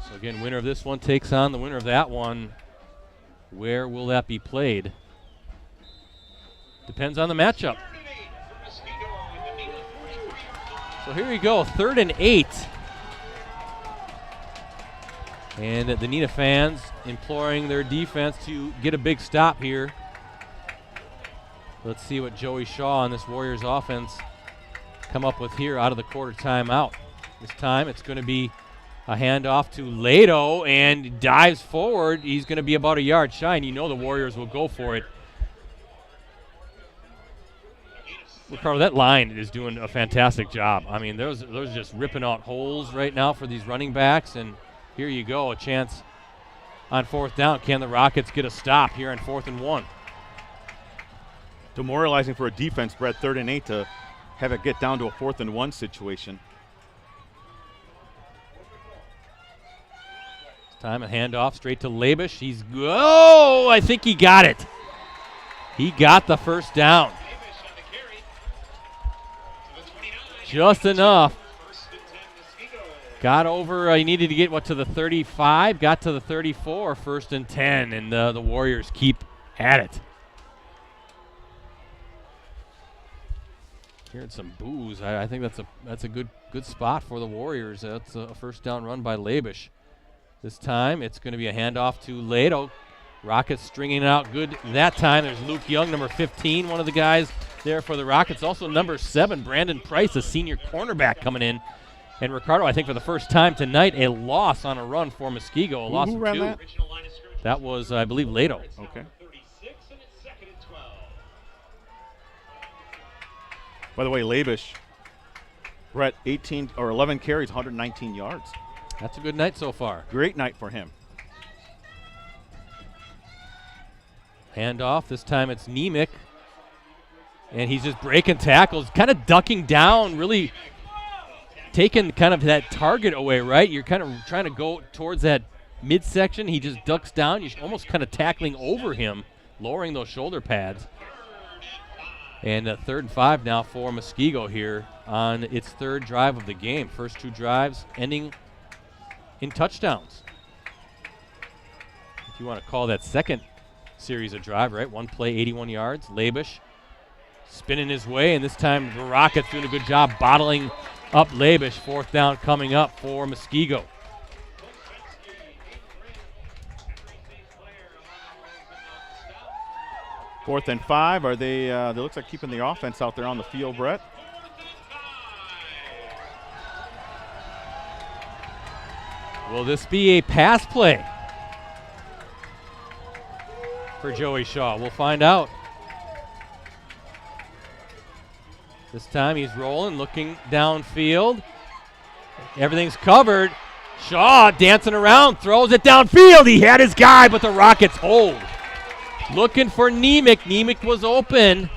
So again, winner of this one takes on the winner of that one. Where will that be played? Depends on the matchup. So here we go, 3rd and 8. And the Neenah fans imploring their defense to get a big stop here. Let's see what Joey Shaw and this Warriors offense come up with here out of the quarter timeout. This time it's going to be a handoff to Lado, and dives forward. He's going to be about a yard shy, and you know the Warriors will go for it. Ricardo, that line is doing a fantastic job. I mean, those just ripping out holes right now for these running backs, and here you go, a chance on 4th down. Can the Rockets get a stop here on 4th and 1? Demoralizing for a defense, Brett, 3rd and 8 to have it get down to a 4th and 1 situation. This time a handoff straight to Labish. He's oh, I think he got it. He got the first down. Just enough. Got over, he needed to get, to the 35, got to the 34, 1st and 10, and the Warriors keep at it. Hearing some boos. I think that's a good spot for the Warriors. That's a first down run by Labish. This time it's going to be a handoff to Lato. Rockets stringing it out good that time. There's Luke Young, number 15, one of the guys there for the Rockets. Also number 7, Brandon Price, a senior cornerback coming in. And Ricardo, I think for the first time tonight, a loss on a run for Muskego, a loss of 2. That was, I believe, Lato. Okay. By the way, Labish, Brett, 11 carries, 119 yards. That's a good night so far. Great night for him. Handoff. This time it's Nemick. And he's just breaking tackles, kind of ducking down, really taking kind of that target away, right? You're kind of trying to go towards that midsection. He just ducks down. You're almost kind of tackling over him, lowering those shoulder pads. And 3rd and 5 now for Muskego here on its 3rd drive of the game. First 2 drives ending in touchdowns. If you want to call that second series a drive, right? 1 play, 81 yards. Labish spinning his way, and this time the Rockets doing a good job bottling up Labish. 4th down coming up for Muskego. Fourth and 5. Are they looks like keeping the offense out there on the field, Brett? Will this be a pass play for Joey Shaw? We'll find out. This time he's rolling, looking downfield. Everything's covered. Shaw dancing around, throws it downfield. He had his guy, but the Rockets hold. Looking for Nemick. Nemick was open.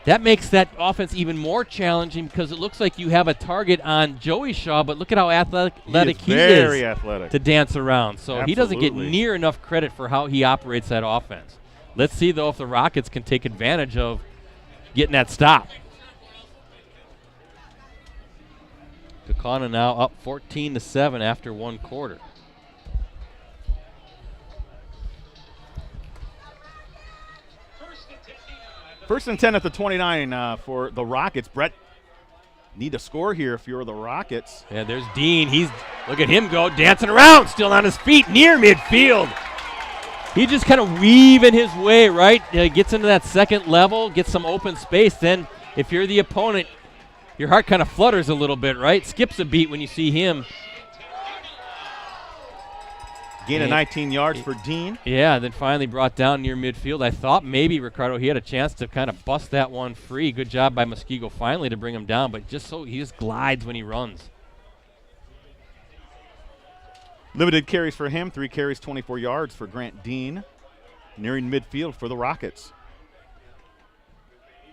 That makes that offense even more challenging because it looks like you have a target on Joey Shaw, but look at how athletic he is very athletic to dance around. So Absolutely. He doesn't get near enough credit for how he operates that offense. Let's see, though, if the Rockets can take advantage of getting that stop. Kakana now up 14-7 after 1 quarter. First and 10 at the 29 for the Rockets. Brett, need to score here if you're the Rockets. Yeah, there's Dean. Look at him go, dancing around, still on his feet, near midfield. He just kind of weaving his way, right? Gets into that second level, gets some open space. Then if you're the opponent, your heart kind of flutters a little bit, right? Skips a beat when you see him. Gain of 19 yards for Dean. Yeah, then finally brought down near midfield. I thought maybe, Ricardo, he had a chance to kind of bust that one free. Good job by Muskego finally to bring him down, but he just glides when he runs. Limited carries for him, 3 carries, 24 yards for Grant Dean. Nearing midfield for the Rockets.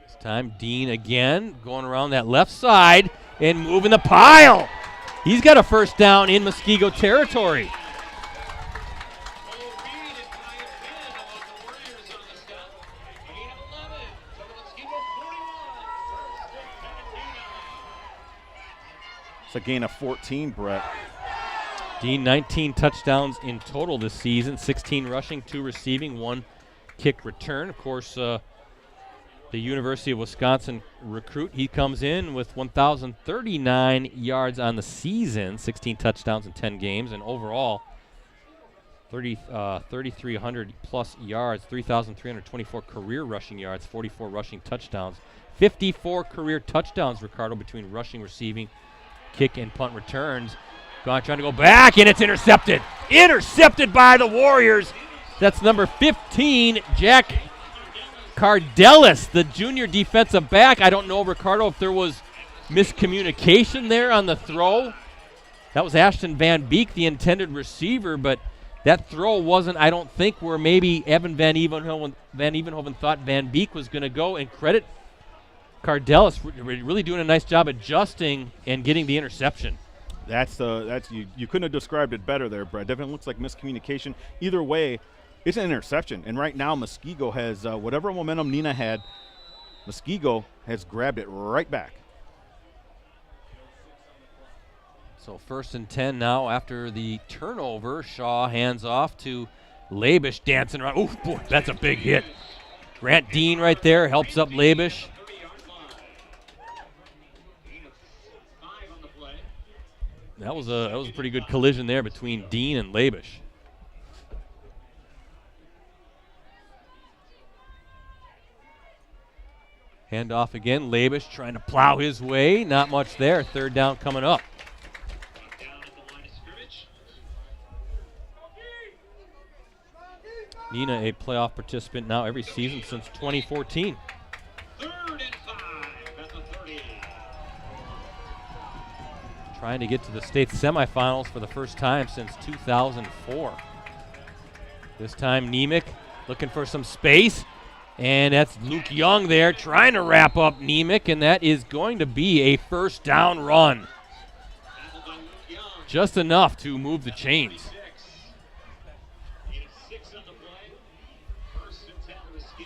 This time Dean again going around that left side and moving the pile. He's got a first down in Muskego territory. It's a gain of 14, Brett. Dean, 19 touchdowns in total this season, 16 rushing, 2 receiving, 1 kick return. Of course, the University of Wisconsin recruit, he comes in with 1,039 yards on the season, 16 touchdowns in 10 games, and overall 3,300 plus yards, 3,324 career rushing yards, 44 rushing touchdowns, 54 career touchdowns, Ricardo, between rushing, receiving, kick, and punt returns. Trying to go back, and it's intercepted. Intercepted by the Warriors. That's number 15, Jack Cardellis, the junior defensive back. I don't know, Ricardo, if there was miscommunication there on the throw. That was Ashton Van Beek, the intended receiver, but that throw wasn't, I don't think, where maybe Evan Van Evenhoven thought Van Beek was going to go. And credit Cardellis really doing a nice job adjusting and getting the interception. That's you couldn't have described it better there, Brett. Definitely looks like miscommunication. Either way, it's an interception. And right now, Muskego has whatever momentum Neenah had, Muskego has grabbed it right back. So 1st and 10 now after the turnover. Shaw hands off to Labish dancing around. Oh, boy, that's a big hit. Grant Dean right there helps up Labish. That was a pretty good collision there between Dean and Labish. Hand off again. Labish trying to plow his way. Not much there. 3rd down coming up. Neenah, a playoff participant now every season since 2014. 3rd and 5 at the 30. Trying to get to the state semifinals for the first time since 2004. This time Nemec looking for some space, and that's Luke Young there trying to wrap up Nemec, and that is going to be a 1st down run. Just enough to move the chains.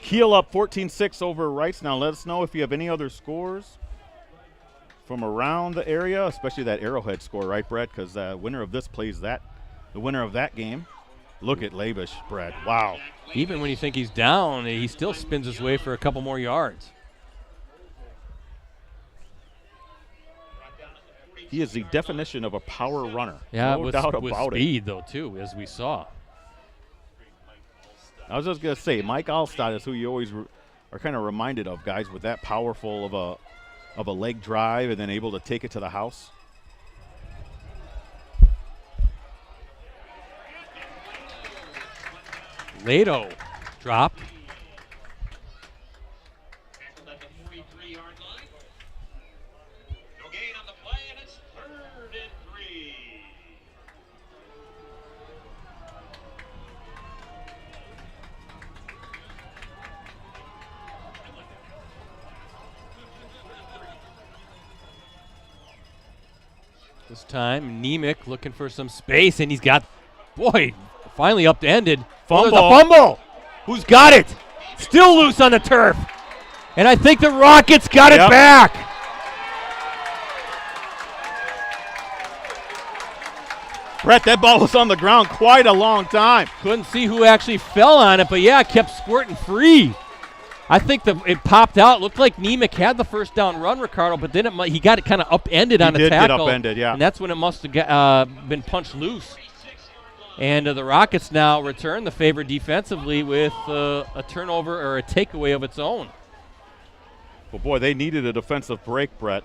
Kiel up 14-6 over Rice. Now let us know if you have any other scores from around the area, especially that Arrowhead score, right, Brett? Because the winner of this plays the winner of that game. Look at Labish, Brett. Wow. Even when you think he's down, he still spins his way for a couple more yards. He is the definition of a power runner. Yeah, no doubt about with speed, though, too, as we saw. I was just going to say, Mike Alstad is who you always are kind of reminded of, guys, with that powerful of a leg drive and then able to take it to the house. Lato dropped. Tackled at the 43-yard line. No gain on the play, and it's 3rd and 3. This time, Nemec looking for some space, and he's got, boy, finally upended. Fumble. Oh, there's a fumble. Who's got it? Still loose on the turf. And I think the Rockets got it back. Brett, that ball was on the ground quite a long time. Couldn't see who actually fell on it, but yeah, it kept squirting free. I think it popped out. Looked like Nemec had the 1st down run, Ricardo, but then he got it kind of upended on a tackle. He did get upended, yeah. And that's when it must have been punched loose. And the Rockets now return the favor defensively with a turnover or a takeaway of its own. Well, boy, they needed a defensive break, Brett.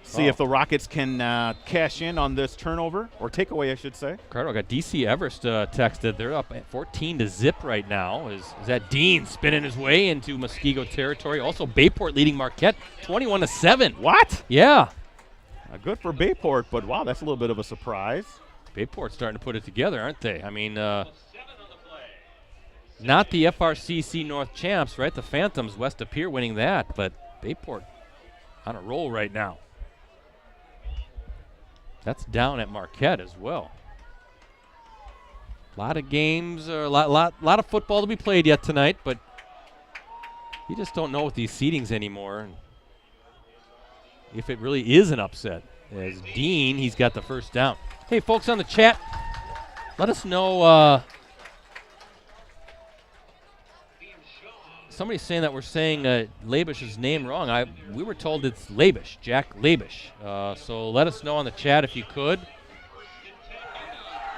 See if the Rockets can cash in on this turnover, or takeaway, I should say. Ricardo, I got DC Everest texted. They're up at 14-0 right now. Is that Dean spinning his way into Muskego territory? Also, Bayport leading Marquette 21-7. What? Yeah. Good for Bayport, but wow, that's a little bit of a surprise. Bayport's starting to put it together, aren't they? I mean, not the FRCC North champs, right? The Phantoms, West of Pier winning that, but Bayport on a roll right now. That's down at Marquette as well. A lot of games, a lot of football to be played yet tonight, but you just don't know with these seedings anymore if it really is an upset. As Dean, he's got the 1st down. Hey, folks on the chat, let us know. Somebody's saying that we're saying Labish's name wrong. We were told it's Labish, Jack Labish. So let us know on the chat if you could.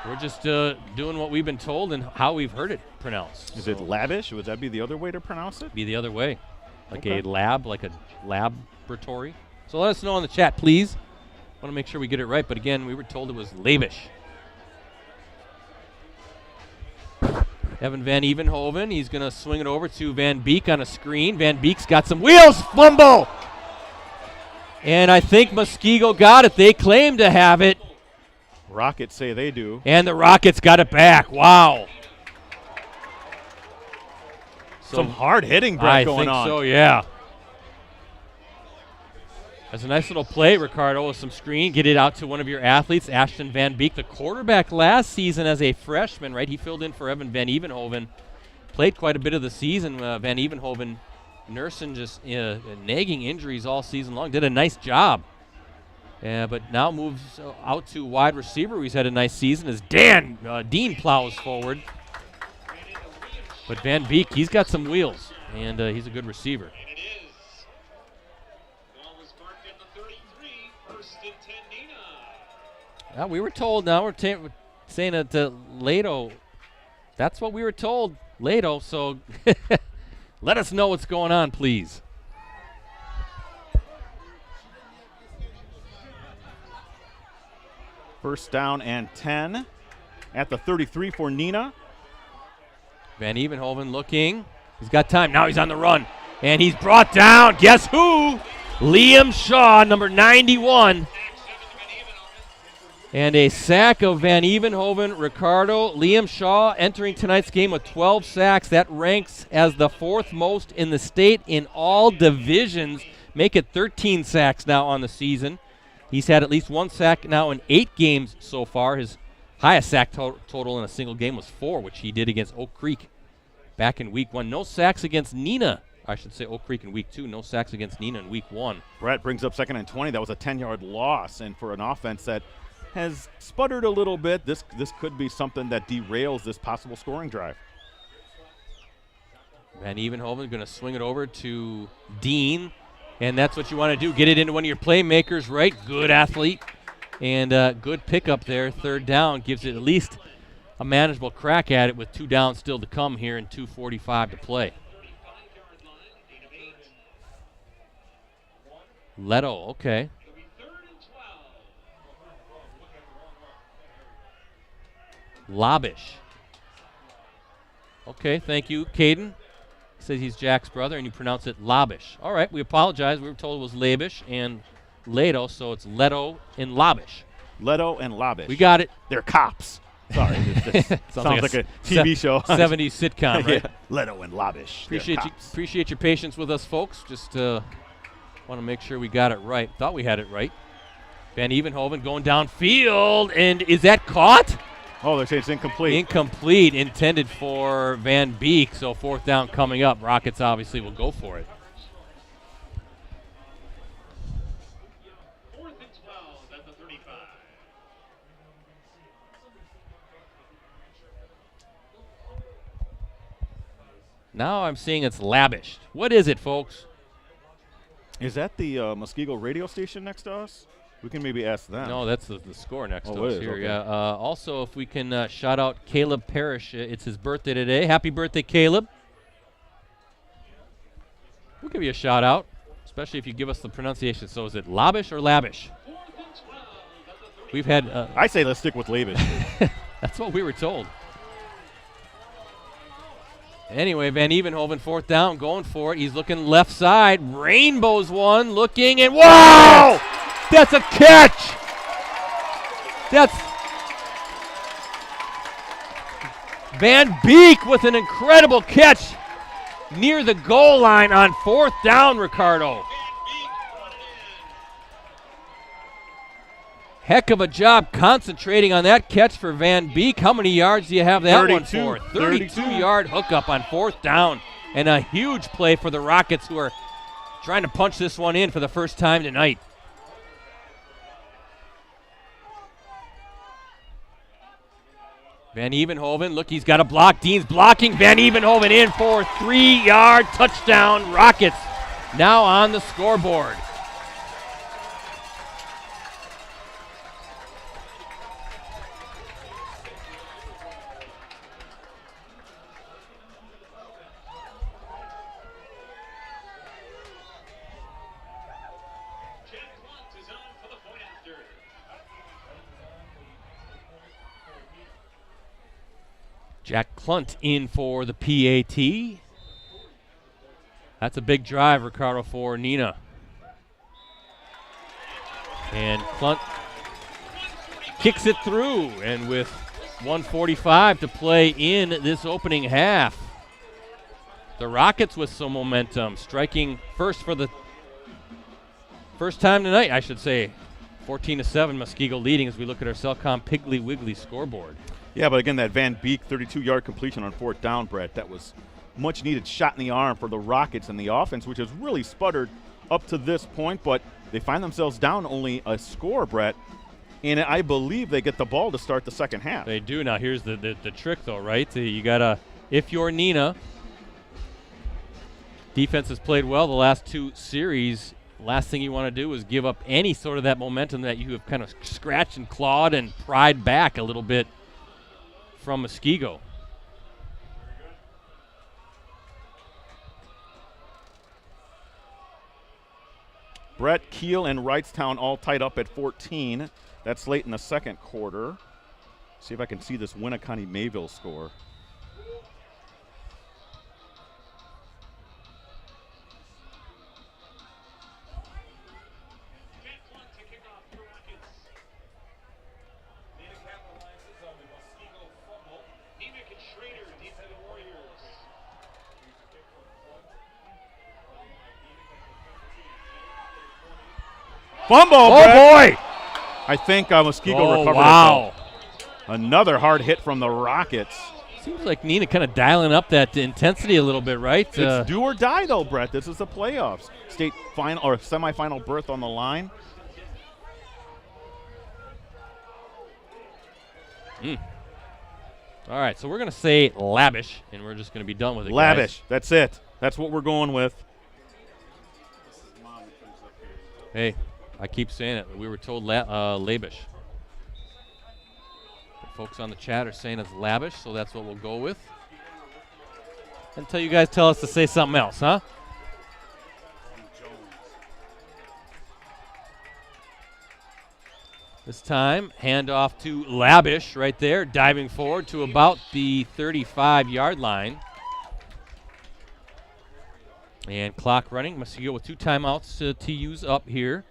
We're just doing what we've been told and how we've heard it pronounced. Is it lavish? Would that be the other way to pronounce it? Be the other way. Like a lab, like a laboratory. So let us know on the chat, please. Want to make sure we get it right. But again, we were told it was Labish. Evan Van Evenhoven, he's going to swing it over to Van Beek on a screen. Van Beek's got some wheels, fumble! And I think Muskego got it. They claim to have it. Rockets say they do. And the Rockets got it back. Wow. Some hard hitting, Brett, going on. I think so, yeah. That's a nice little play, Ricardo, with some screen. Get it out to one of your athletes, Ashton Van Beek, the quarterback last season as a freshman, right? He filled in for Evan Van Evenhoven. Played quite a bit of the season. Van Evenhoven nursing just nagging injuries all season long. Did a nice job. But now moves out to wide receiver. He's had a nice season as Dean plows forward. But Van Beek, he's got some wheels, and he's a good receiver. We were told now, we're saying that Lato, that's what we were told, Lato, so let us know what's going on, please. First down and 10 at the 33 for Neenah. Van Evenhoven looking. He's got time. Now he's on the run. And he's brought down. Guess who? Liam Shaw, number 91. And a sack of Van Evenhoven. Ricardo, Liam Shaw entering tonight's game with 12 sacks. That ranks as the 4th most in the state in all divisions. Make it 13 sacks now on the season. He's had at least 1 sack now in 8 games so far. His highest sack total in a single game was 4, which he did against Oak Creek back in week 1. No sacks against Neenah. I should say Oak Creek in week 2. No sacks against Neenah in week 1. Brett brings up 2nd and 20. That was a 10-yard loss. And for an offense that has sputtered a little bit, this could be something that derails this possible scoring drive. Van Evenhoven going to swing it over to Dean. And that's what you want to do. Get it into one of your playmakers, right? Good athlete. And good pickup there. 3rd down gives it at least a manageable crack at it with 2 downs still to come here and 2:45 to play. Leto, okay. Labish. Okay, thank you, Caden. He says he's Jack's brother, and you pronounce it Labish. All right, we apologize. We were told it was Labish and Leto, so it's Leto and Labish. Leto and Labish. We got it. They're cops. Sorry, this sounds like a TV show. 70s sitcom, right? Yeah. Leto and Labish. Appreciate your patience with us, folks. Just want to make sure we got it right. Thought we had it right. Van Evenhoven going downfield, and is that caught? Oh, they're saying it's incomplete. Incomplete, intended for Van Beek, so 4th down coming up. Rockets obviously will go for it. 4th and 12 at the 35. Now I'm seeing it's Labish. What is it, folks? Is that the Muskego radio station next to us? We can maybe ask them. No, that's the score next to it us is, here. okay. Yeah. Also, if we can shout out Caleb Parrish. It's his birthday today. Happy birthday, Caleb. We'll give you a shout out, especially if you give us the pronunciation. So is it Labish or Labish? We've had... I say let's stick with Labish. That's what we were told. Anyway, Van Evenhoven, 4th down, going for it. He's looking left side. Rainbow's one, looking, and wow! That's a catch! That's Van Beek with an incredible catch near the goal line on 4th down, Ricardo. Heck of a job concentrating on that catch for Van Beek. How many yards do you have that 32, one for? 32-yard hookup on 4th down. And a huge play for the Rockets, who are trying to punch this one in for the first time tonight. Van Evenhoven, look, he's got a block. Dean's blocking. Van Evenhoven in for 3-yard touchdown. Rockets now on the scoreboard. Jack Clunt in for the PAT. That's a big drive, Ricardo, for Neenah. And Clunt kicks it through, and with 1:45 to play in this opening half, the Rockets with some momentum, striking first for the first time tonight, I should say. 14-7, Muskego leading as we look at our Cellcom Piggly Wiggly scoreboard. Yeah, but again, that Van Beek 32-yard completion on 4th down, Brett, that was much needed shot in the arm for the Rockets and the offense, which has really sputtered up to this point, but they find themselves down only a score, Brett, and I believe they get the ball to start the second half. They do. Now here's the trick, though, right? You gotta, if you're Neenah, defense has played well the last 2 series. Last thing you want to do is give up any sort of that momentum that you have kind of scratched and clawed and pried back a little bit from Muskego. Brett, Kiel, and Wrightstown all tied up at 14. That's late in the second quarter. See if I can see this Winneconne Mayville score. Fumble, Oh, Brett. boy! I think Muskego recovered wow. it, though. Another hard hit from the Rockets. Seems like Neenah kind of dialing up that intensity a little bit, right? It's do or die, though, Brett. This is the playoffs. State final or semifinal berth on the line. All right, so we're going to say lavish, and we're just going to be done with it, Lavish. guys. That's it. That's what we're going with. Hey, I keep saying it. We were told lavish. The folks on the chat are saying it's lavish, so that's what we'll go with. Until you guys tell us to say something else, huh? This time, handoff to Labish right there, diving forward to about the 35-yard line. And clock running. Muskego with 2 timeouts to use up here.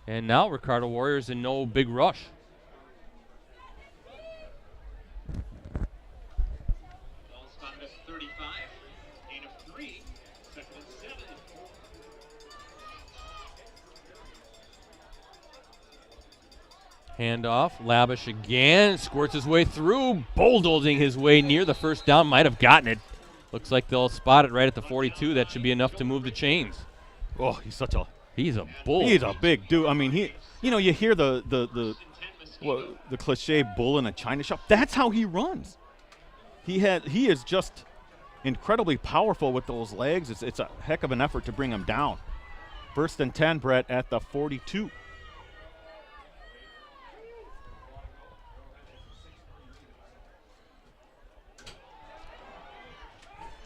And now Ricardo Warriors in no big rush. Ball spotted at 35. Gain of 3. Second and 7. Handoff, Labish again, squirts his way through, bulldozing his way near the first down, might have gotten it. Looks like they'll spot it right at the 42. That should be enough to move the chains. Oh, he's a bull. He's a big dude. I mean, you hear the cliche bull in a china shop. That's how he runs. He is just incredibly powerful with those legs. It's a heck of an effort to bring him down. 1st and 10, Brett, at the 42.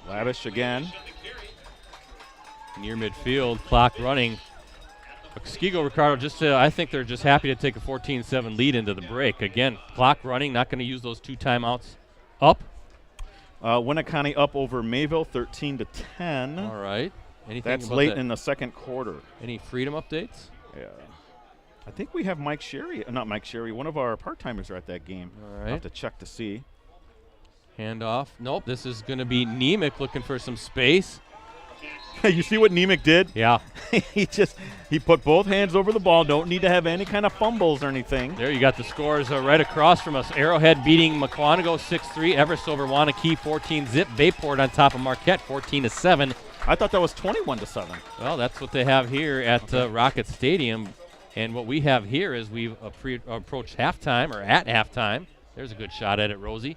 Lavish again. Near midfield, clock running. Muskego, Ricardo, I think they're just happy to take a 14-7 lead into the break. Again, clock running, not going to use those 2 timeouts. Up. Winneconne up over Mayville, 13-10. All right. Anything That's about late that? in the second quarter. Any freedom updates? Yeah. I think we have Mike Sherry. Not Mike Sherry. One of our part-timers are at that game. All right. I'll have to check to see. Handoff. Nope, this is going to be Nemec looking for some space. You see what Nemec did? Yeah. he put both hands over the ball. Don't need to have any kind of fumbles or anything. There you got the scores right across from us. Arrowhead beating Mukwonago 6-3. Everest over Wanakee 14-zip. Bayport on top of Marquette 14-7. I thought that was 21-7. Well, that's what they have here at Rocket Stadium. And what we have here is we've approached halftime, or at halftime. There's a good shot at it, Rosie.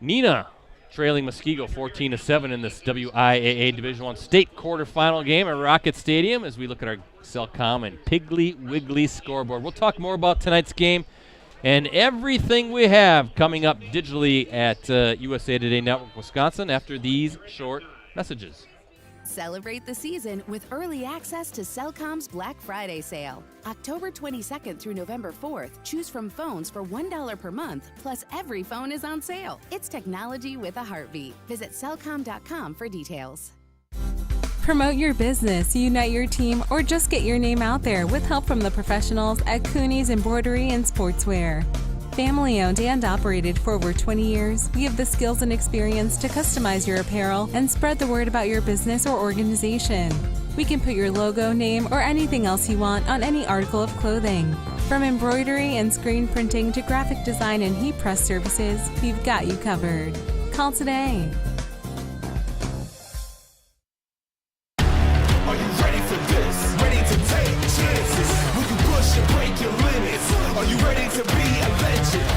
Neenah trailing Muskego 14-7 in this WIAA Division I state quarterfinal game at Rocket Stadium as we look at our Cellcom and Piggly Wiggly scoreboard. We'll talk more about tonight's game and everything we have coming up digitally at USA Today Network Wisconsin after these short messages. Celebrate the season with early access to Cellcom's Black Friday sale. October 22nd through November 4th, choose from phones for $1 per month, plus every phone is on sale. It's technology with a heartbeat. Visit cellcom.com for details. Promote your business, unite your team, or just get your name out there with help from the professionals at Cooney's Embroidery and Sportswear. Family owned and operated for over 20 years, we have the skills and experience to customize your apparel and spread the word about your business or organization. We can put your logo, name, or anything else you want on any article of clothing. From embroidery and screen printing to graphic design and heat press services, we've got you covered. Call today. Are you ready for this? Ready to take chances? We can push and break your limits. Are you ready to be a legend?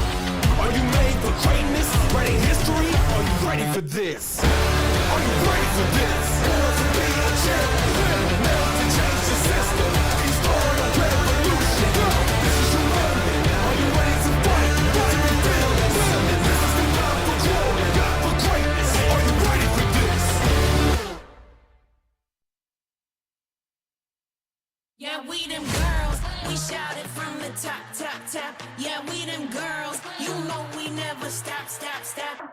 Are you made for greatness? Writing history? Are you ready for this? Are you ready for this? Born to be a champion. Never to change the system. We start a revolution. This is your moment. Are you ready to fight? Want to reveal yourself? This is the time for glory, for greatness. Are you ready for this? Yeah, we them girls, we shout it from the top, top, top. Yeah, we them girls, you know we never stop, stop, stop.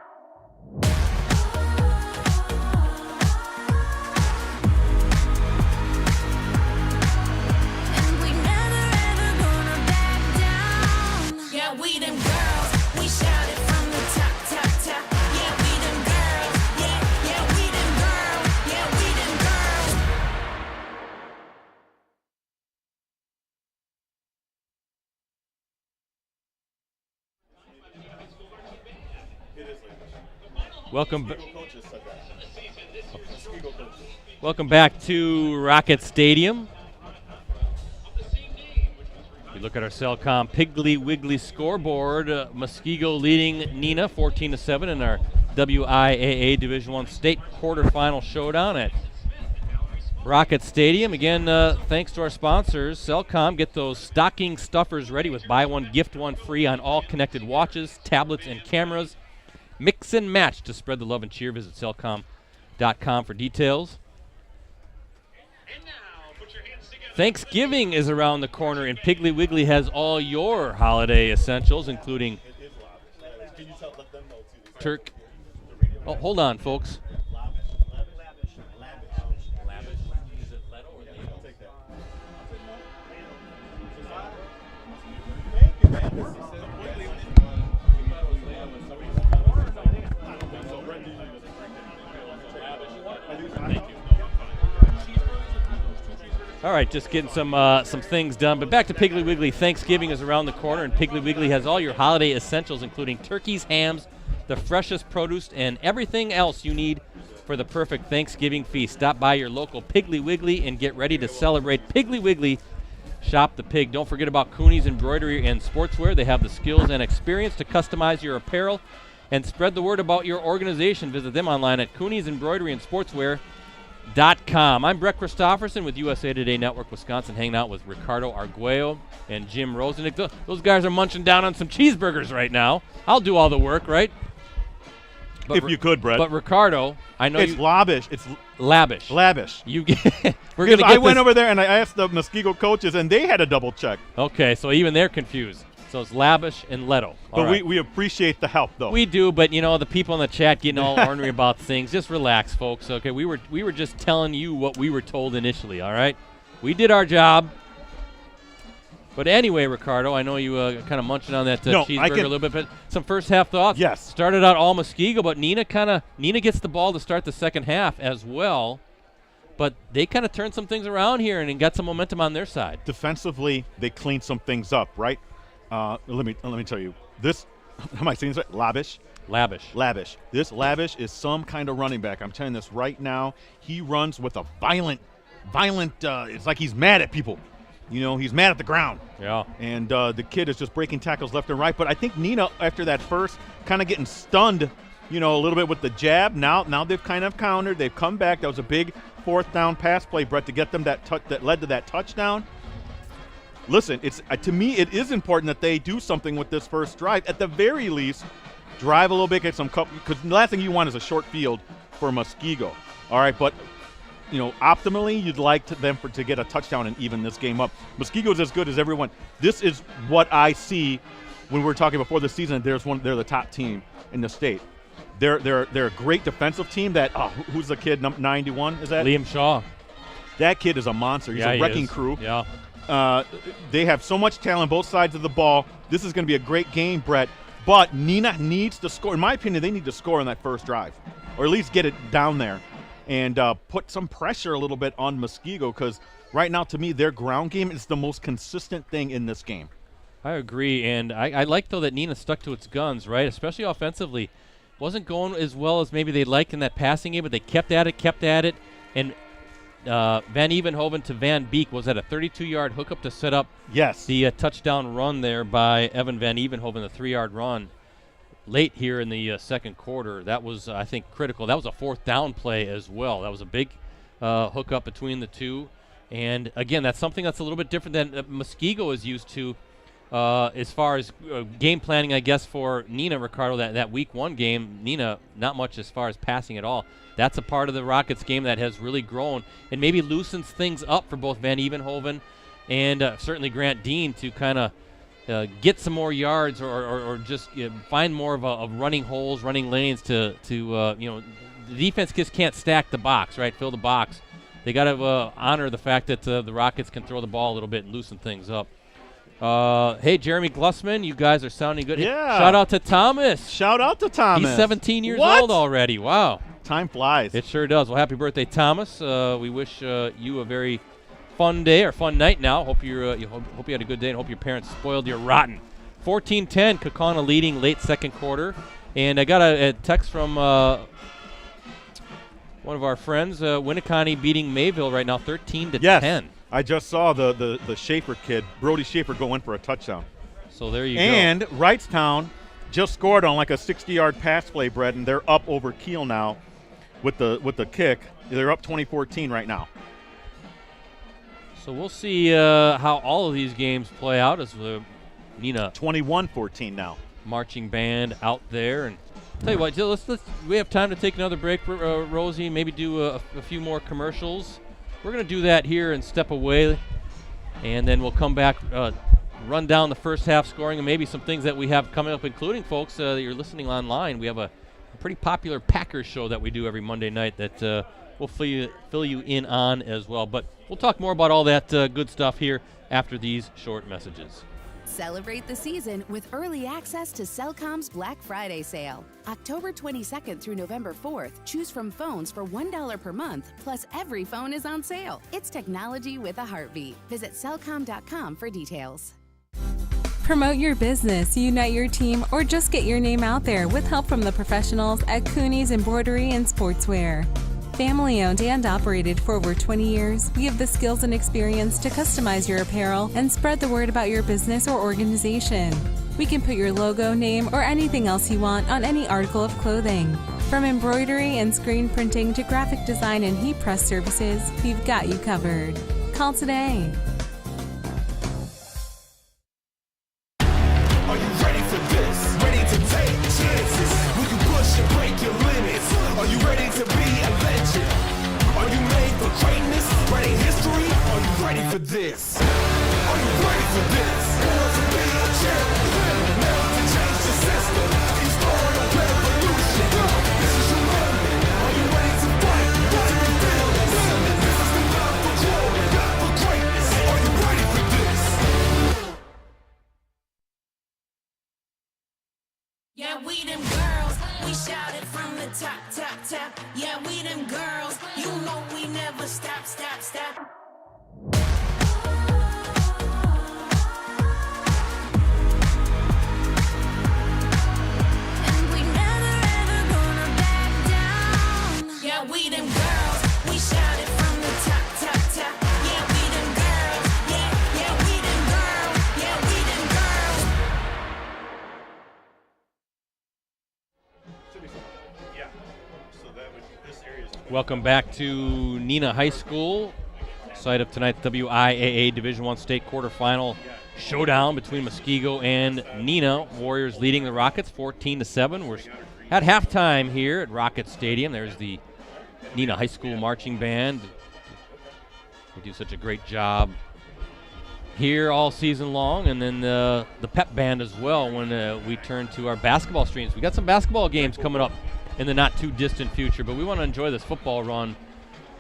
And we never ever gonna back down. Yeah, we them girls, we shout it from the top, top, top. Yeah, we them girls, yeah, we them girls, yeah, we them girls. Welcome back to Rocket Stadium. We look at our Cellcom Piggly Wiggly scoreboard. Muskego leading Neenah 14-7 in our WIAA Division I state quarterfinal showdown at Rocket Stadium. Again, thanks to our sponsors, Cellcom. Get those stocking stuffers ready with buy one, gift one free on all connected watches, tablets, and cameras. Mix and match to spread the love and cheer. Visit cellcom.com for details. Thanksgiving is around the corner, and Piggly Wiggly has all your holiday essentials, including turkey. Oh, hold on, folks. All right, just getting some things done. But back to Piggly Wiggly. Thanksgiving is around the corner, and Piggly Wiggly has all your holiday essentials, including turkeys, hams, the freshest produce, and everything else you need for the perfect Thanksgiving feast. Stop by your local Piggly Wiggly and get ready to celebrate. Piggly Wiggly, shop the pig. Don't forget about Cooney's Embroidery and Sportswear. They have the skills and experience to customize your apparel and spread the word about your organization. Visit them online at Cooney's Embroidery and Sportswear.com. I'm Brett Christopherson with USA Today Network Wisconsin, hanging out with Ricardo Arguello and Jim Rosandick. Those guys are munching down on some cheeseburgers right now. I'll do all the work, right? But if you could, Brett. But Ricardo, I know it's lavish. It's lavish. Lavish. You get, we're gonna get I went over there and I asked the Muskego coaches, and they had a double check. Okay, so even they're confused. So it's lavish and Leto. But we appreciate the help, though. We do, but, you know, the people in the chat getting all ornery about things, just relax, folks, okay? We were just telling you what we were told initially, all right? We did our job. But anyway, Ricardo, I know you kind of munching on that cheeseburger a little bit, but some first half thoughts. Yes. Started out all Muskego, but Neenah gets the ball to start the second half as well. But they kind of turned some things around here and got some momentum on their side. Defensively, they cleaned some things up, right? Let me tell you, this, am I saying this right? Lavish. This Lavish is some kind of running back. I'm telling you this right now. He runs with a violent, it's like he's mad at people. You know, he's mad at the ground. Yeah. And the kid is just breaking tackles left and right. But I think Neenah, after that first, kind of getting stunned, you know, a little bit with the jab. Now they've kind of countered. They've come back. That was a big fourth down pass play, Brett, to get them that led to that touchdown. Listen, it's to me it is important that they do something with this first drive. At the very least, drive a little bit, get some cup, because the last thing you want is a short field for Muskego. All right, but optimally, you'd like them to get a touchdown and even this game up. Muskego's as good as everyone. This is what I see when we were talking before the season. They're the top team in the state. They're a great defensive team. Who's the kid? 91 is that? Liam Shaw. That kid is a monster. He's a wrecking crew. Yeah. They have so much talent both sides of the ball. This is going to be a great game, Brett. But Neenah needs to score. In my opinion, they need to score on that first drive, or at least get it down there and put some pressure a little bit on Muskego, because right now, to me, their ground game is the most consistent thing in this game. I agree, and I like, though, that Neenah stuck to its guns, right, especially offensively. Wasn't going as well as maybe they'd like in that passing game, but they kept at it, and Van Evenhoven to Van Beek was at a 32-yard hookup to set up the touchdown run there by Evan Van Evenhoven, the 3-yard run late here in the second quarter. That was, I think, critical. That was a fourth down play as well. That was a big hookup between the two. And, again, that's something that's a little bit different than Muskego is used to as far as game planning, I guess, for Neenah, Ricardo. That week one game, Neenah, not much as far as passing at all. That's a part of the Rockets game that has really grown and maybe loosens things up for both Van Evenhoven and certainly Grant Dean to kind of get some more yards or just find more of running holes, running lanes to the defense just can't stack the box, right? Fill the box. They got to honor the fact that the Rockets can throw the ball a little bit and loosen things up. Hey, Jeremy Glussman, you guys are sounding good. Yeah. Shout out to Thomas. Shout out to Thomas. He's 17 years old already. Wow. Time flies. It sure does. Well, happy birthday, Thomas. We wish you a very fun day or fun night now. Hope you had a good day and hope your parents spoiled you rotten. 14-10, Kaukauna leading late second quarter. And I got a text from one of our friends, Winneconne beating Mayville right now 13-10. I just saw the Schaefer kid, Brody Schaefer, go in for a touchdown. So there you go. And Wrightstown just scored on like a 60-yard pass play, Brett, and they're up over Kiel now with the kick. They're up 20-14 right now. So we'll see how all of these games play out as Neenah 21-14 now. Marching band out there. And tell you what, we have time to take another break, Rosie, maybe do a few more commercials. We're going to do that here and step away, and then we'll come back, run down the first half scoring and maybe some things that we have coming up, including, folks, that you're listening online. We have a pretty popular Packers show that we do every Monday night that we'll fill you in on as well. But we'll talk more about all that good stuff here after these short messages. Celebrate the season with early access to Cellcom's Black Friday sale. October 22nd through November 4th, choose from phones for $1 per month, plus every phone is on sale. It's technology with a heartbeat. Visit cellcom.com for details. Promote your business, unite your team, or just get your name out there with help from the professionals at Cooney's Embroidery and Sportswear. Family owned and operated for over 20 years, we have the skills and experience to customize your apparel and spread the word about your business or organization. We can put your logo, name, or anything else you want on any article of clothing. From embroidery and screen printing to graphic design and heat press services, we've got you covered. Call today. Are you ready for this? Ready to take chances? We can push and break your limits. Are you ready to be a legend? Are you made for greatness? Writing history? Are you ready for this? Are you ready for this? Born to be a champion. Never to change the system. You start a revolution. This is your moment. Are you ready to fight? To reveal yourself? This is the love for glory, love for greatness. Are you ready for this? Yeah, we them girls, we shout it from the top, top, top. Yeah, we them girls, you know we never stop, stop, stop. And we never ever gonna back down. Yeah, we them girls, we shout it from the top, top, top. Yeah, we them girls, yeah, we them girls, yeah, we them girls. Welcome back to Neenah High School, site of tonight's WIAA Division I state quarterfinal showdown between Muskego and Neenah. Warriors leading the Rockets 14-7. We're at halftime here at Rocket Stadium. There's the Neenah High School Marching Band. We do such a great job here all season long, and then the pep band as well when we turn to our basketball streams. We got some basketball games coming up in the not too distant future, but we want to enjoy this football run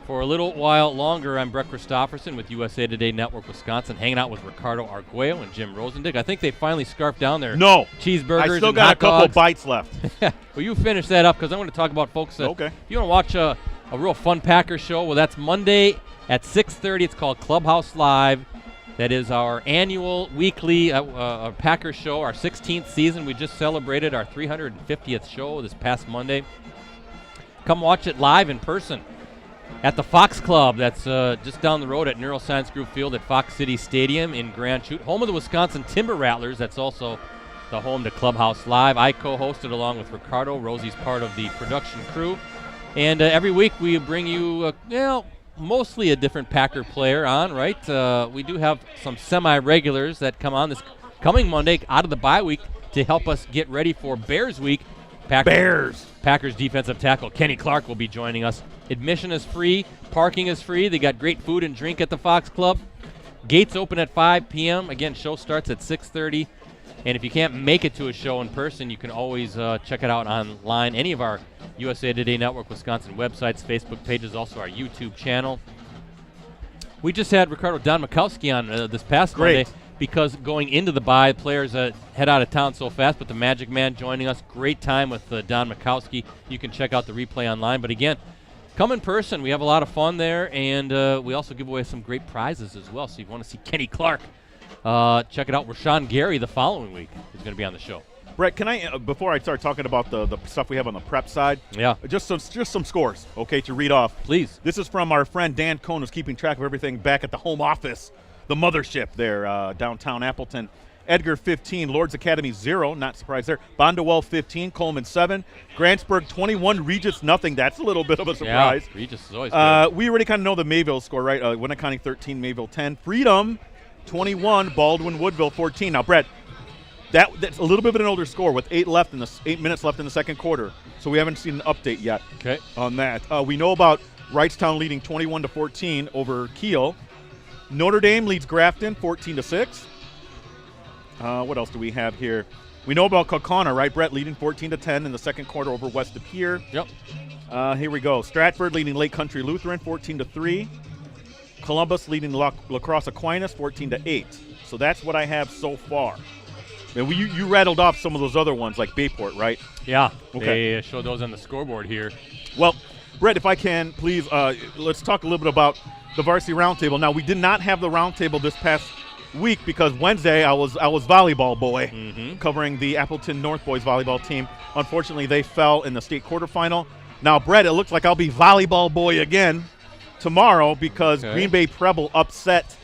for a little while longer. I'm Brett Christopherson with USA Today Network Wisconsin, hanging out with Ricardo Arguello and Jim Rosandick. I think they finally scarfed down their cheeseburgers. I still and got hot a couple dogs. bites left. Well, you finish that up because I want to talk about folks that Okay. if you want to watch a real fun Packers show, well, that's Monday at 6:30. It's called Clubhouse Live. That is our annual weekly Packers show, our 16th season. We just celebrated our 350th show this past Monday. Come watch it live in person at the Fox Club. That's just down the road at Neuroscience Group Field at Fox City Stadium in Grand Chute, home of the Wisconsin Timber Rattlers. That's also the home to Clubhouse Live. I co-hosted along with Ricardo. Rosie's part of the production crew. And every week we bring you, mostly a different Packer player on, right? We do have some semi-regulars that come on this coming Monday out of the bye week to help us get ready for Bears week. Packers defensive tackle Kenny Clark will be joining us. Admission is free. Parking is free. They got great food and drink at the Fox Club. Gates open at 5 p.m. Again, show starts at 6:30. And if you can't make it to a show in person, you can always check it out online. Any of our USA Today Network Wisconsin websites, Facebook pages, also our YouTube channel. We just had Ricardo Don Mikowski on this past Monday because going into the bye, players head out of town so fast, but the Magic Man joining us. Great time with Don Mikowski. You can check out the replay online. But again, come in person. We have a lot of fun there, and we also give away some great prizes as well. So if you want to see Kenny Clark, check it out. Rashawn Gary the following week is going to be on the show. Brett, can I, before I start talking about the stuff we have on the prep side, just some scores, okay, to read off. Please. This is from our friend Dan Cohn, who's keeping track of everything back at the home office, the mothership there, downtown Appleton. Edgar 15, Lords Academy 0, not surprised there. Bondwell 15, Coleman 7, Grantsburg 21, Regis nothing. That's a little bit of a surprise. Yeah, Regis is always good. We already kind of know the Mayville score, right? Winnicott 13, Mayville 10, Freedom 21, Baldwin Woodville 14. Now, Brett, that's a little bit of an older score with 8 minutes left in the second quarter. So we haven't seen an update yet on that. We know about Wrightstown leading 21-14 over Kiel. Notre Dame leads Grafton 14-6. What else do we have here? We know about Kaukauna, right, Brett, leading 14-10 in the second quarter over West of Pier. Yep. Here we go. Stratford leading Lake Country Lutheran 14-3. Columbus leading La Crosse Aquinas 14-8. So that's what I have so far. And you rattled off some of those other ones like Bayport, right? Yeah. Okay. They show those on the scoreboard here. Well, Brett, if I can, please, let's talk a little bit about the varsity roundtable. Now, we did not have the roundtable this past week because Wednesday I was volleyball boy covering the Appleton North boys volleyball team. Unfortunately, they fell in the state quarterfinal. Now, Brett, it looks like I'll be volleyball boy again tomorrow because Green Bay Preble upset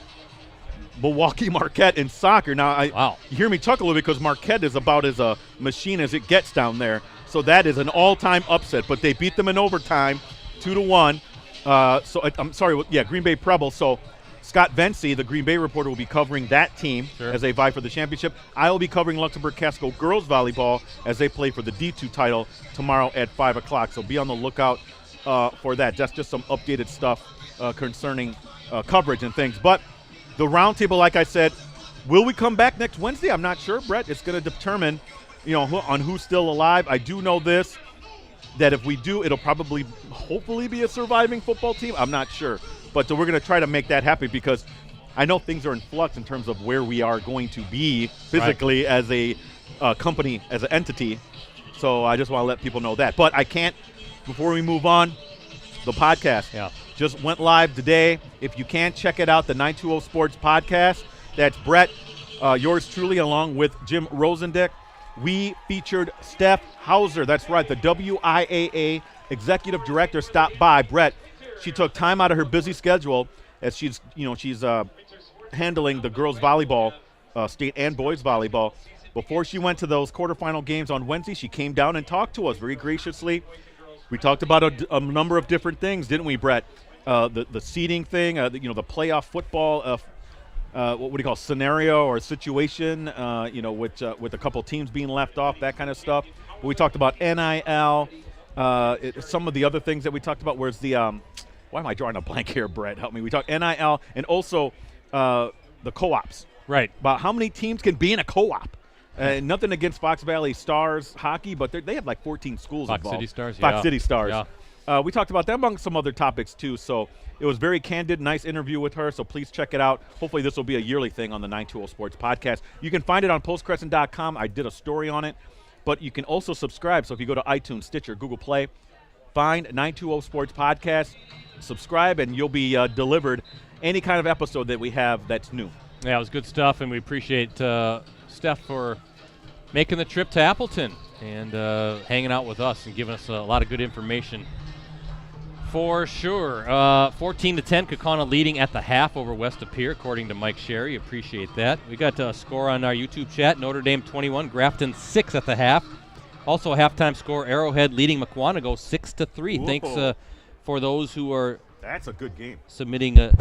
Milwaukee Marquette in soccer. Now, you hear me chuckle a little bit because Marquette is about as a machine as it gets down there. So that is an all-time upset. But they beat them in overtime, 2-1. I'm sorry, Green Bay Preble. So Scott Vency, the Green Bay reporter, will be covering that team as they vie for the championship. I will be covering Luxembourg Casco girls volleyball as they play for the D2 title tomorrow at 5 o'clock. So be on the lookout for that. That's just some updated stuff concerning coverage and things. But the roundtable, like I said, will we come back next Wednesday? I'm not sure, Brett. It's going to determine, on who's still alive. I do know this, that if we do, it'll probably, hopefully, be a surviving football team. I'm not sure. But we're going to try to make that happen because I know things are in flux in terms of where we are going to be physically as a company, as an entity. So I just want to let people know that. But I can't, before we move on, the podcast just went live today. If you can't check it out, the 920 Sports Podcast. That's Brett, yours truly, along with Jim Rosandick. We featured Steph Hauser. That's right, the WIAA Executive Director stopped by. Brett, she took time out of her busy schedule as she's handling the girls volleyball, state and boys volleyball. Before she went to those quarterfinal games on Wednesday, she came down and talked to us very graciously. We talked about a number of different things, didn't we, Brett? The seeding thing, the playoff football, what would you call scenario or situation, with a couple teams being left off, that kind of stuff. But we talked about NIL, some of the other things that we talked about. Where's the why am I drawing a blank here, Brett? Help me. We talked NIL and also the co-ops. Right. About how many teams can be in a co-op. Nothing against Fox Valley Stars hockey, but they have like 14 schools Fox involved. City Stars, Fox yeah. City Stars. Yeah. We talked about that among some other topics too. So it was very candid, nice interview with her. So please check it out. Hopefully this will be a yearly thing on the 920 Sports Podcast. You can find it on postcrescent.com. I did a story on it, but you can also subscribe. So if you go to iTunes, Stitcher, Google Play, find 920 Sports Podcast, subscribe, and you'll be delivered any kind of episode that we have that's new. Yeah, it was good stuff, and we appreciate Steph for making the trip to Appleton and hanging out with us and giving us a lot of good information for sure. 14-10, Kaukauna leading at the half over West of Pier, according to Mike Sherry. Appreciate that. We got a score on our YouTube chat. Notre Dame 21, Grafton 6 at the half. Also a halftime score, Arrowhead leading Mukwonago 6-3. Whoa. Thanks for those who are That's a good game. submitting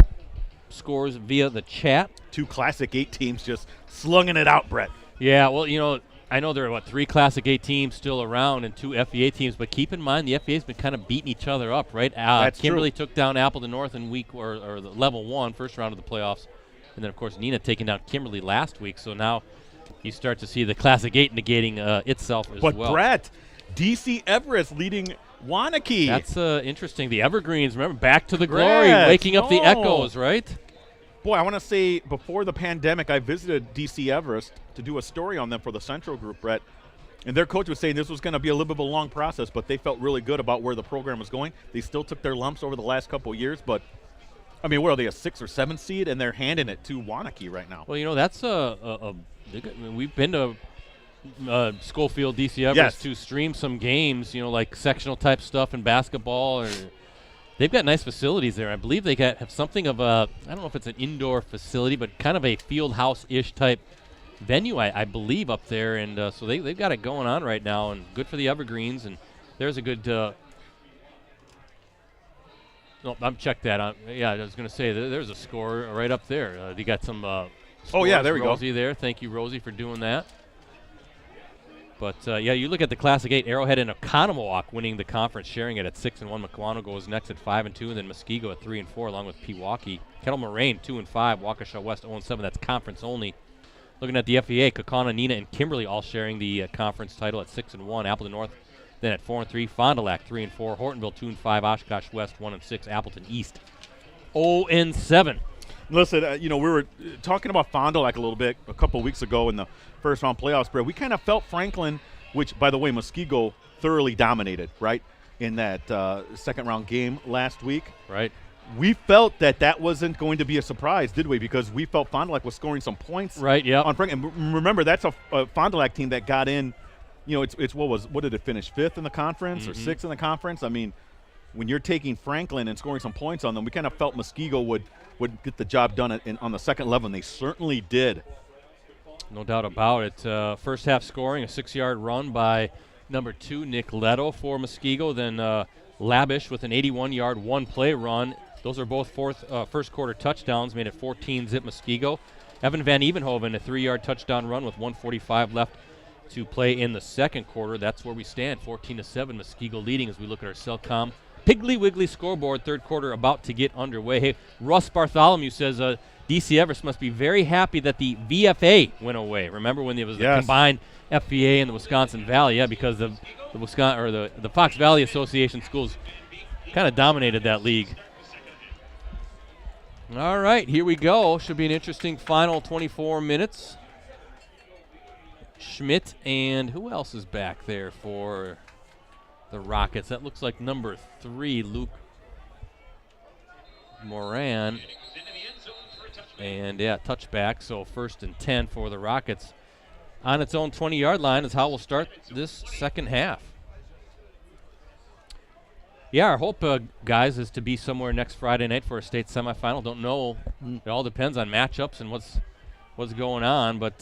scores via the chat. Two Classic 8 teams just slunging it out, Brett. Yeah, well, I know there are, 3 Classic 8 teams still around and 2 FEA teams, but keep in mind the FEA's been kind of beating each other up, right? That's Kimberly true. took down Appleton North in or the level 1, first round of the playoffs. And then, of course, Neenah taking down Kimberly last week. So now you start to see the Classic 8 negating itself as well. But Brett, DC Everest leading Wanakee. That's interesting. The Evergreens, remember, back to the glory, Brett, waking up the no. echoes, right? Boy, I want to say before the pandemic, I visited DC Everest to do a story on them for the Central Group, Brett. And their coach was saying this was going to be a little bit of a long process, but they felt really good about where the program was going. They still took their lumps over the last couple of years, but, I mean, what are they, a 6 or 7 seed? And they're handing it to Wanakee right now. Well, that's we've been to Schofield, DC Everest to stream some games, like sectional type stuff in basketball. Or they've got nice facilities there. I believe they have something of I don't know if it's an indoor facility, but kind of a field house-ish type venue, I believe, up there. And so they've got it going on right now, and good for the Evergreens. And there's a good I'm checked that out. Yeah, I was going to say there's a score right up there. You got some Oh, yeah, there we go. Rosie there. Thank you, Rosie, for doing that. But, yeah, you look at the Classic 8, Arrowhead and Oconomowoc winning the conference, sharing it at 6-1. Mukwonago is next at 5-2, and then Muskego at 3-4, along with Pewaukee. Kettle Moraine 2-5, Waukesha West 0-7. That's conference only. Looking at the FEA, Kaukauna, Neenah, and Kimberly all sharing the conference title at 6-1. Appleton North then at 4-3. Fond du Lac 3-4. Hortonville 2-5. Oshkosh West 1-6. Appleton East 0-7. Listen, we were talking about Fond du Lac a little bit a couple weeks ago in the first round playoffs, Brett. We kind of felt Franklin, which, by the way, Muskego thoroughly dominated, right, in that second round game last week. Right. We felt that wasn't going to be a surprise, did we? Because we felt Fond du Lac was scoring some points right, yeah. on Franklin. And remember, that's a Fond du Lac team that got in, it's what did it finish, 5th in the conference or 6th in the conference? I mean, when you're taking Franklin and scoring some points on them, we kind of felt Muskego would get the job done on the second level, and they certainly did. No doubt about it. First half scoring, a 6-yard run by number 2, Nick Leto for Muskego. Then Labish with an 81-yard one-play run. Those are both first quarter touchdowns, made it 14-zip Muskego. Evan Van Evenhoven, a 3-yard touchdown run with 1:45 left to play in the second quarter. That's where we stand, 14-7, Muskego leading as we look at our Cellcom Piggly Wiggly scoreboard. Third quarter about to get underway. Hey, Russ Bartholomew says DC Everest must be very happy that the VFA went away. Remember when there was the combined FBA and the Wisconsin Valley? Yeah, because the Fox Valley Association schools kind of dominated that league. All right, here we go. Should be an interesting final 24 minutes. Schmidt and who else is back there for the Rockets? That looks like number 3, Luke Moran. And, yeah, touchback, so 1st and 10 for the Rockets. On its own 20-yard line is how we'll start this second half. Yeah, our hope, guys, is to be somewhere next Friday night for a state semifinal. Don't know. It all depends on matchups and what's going on. But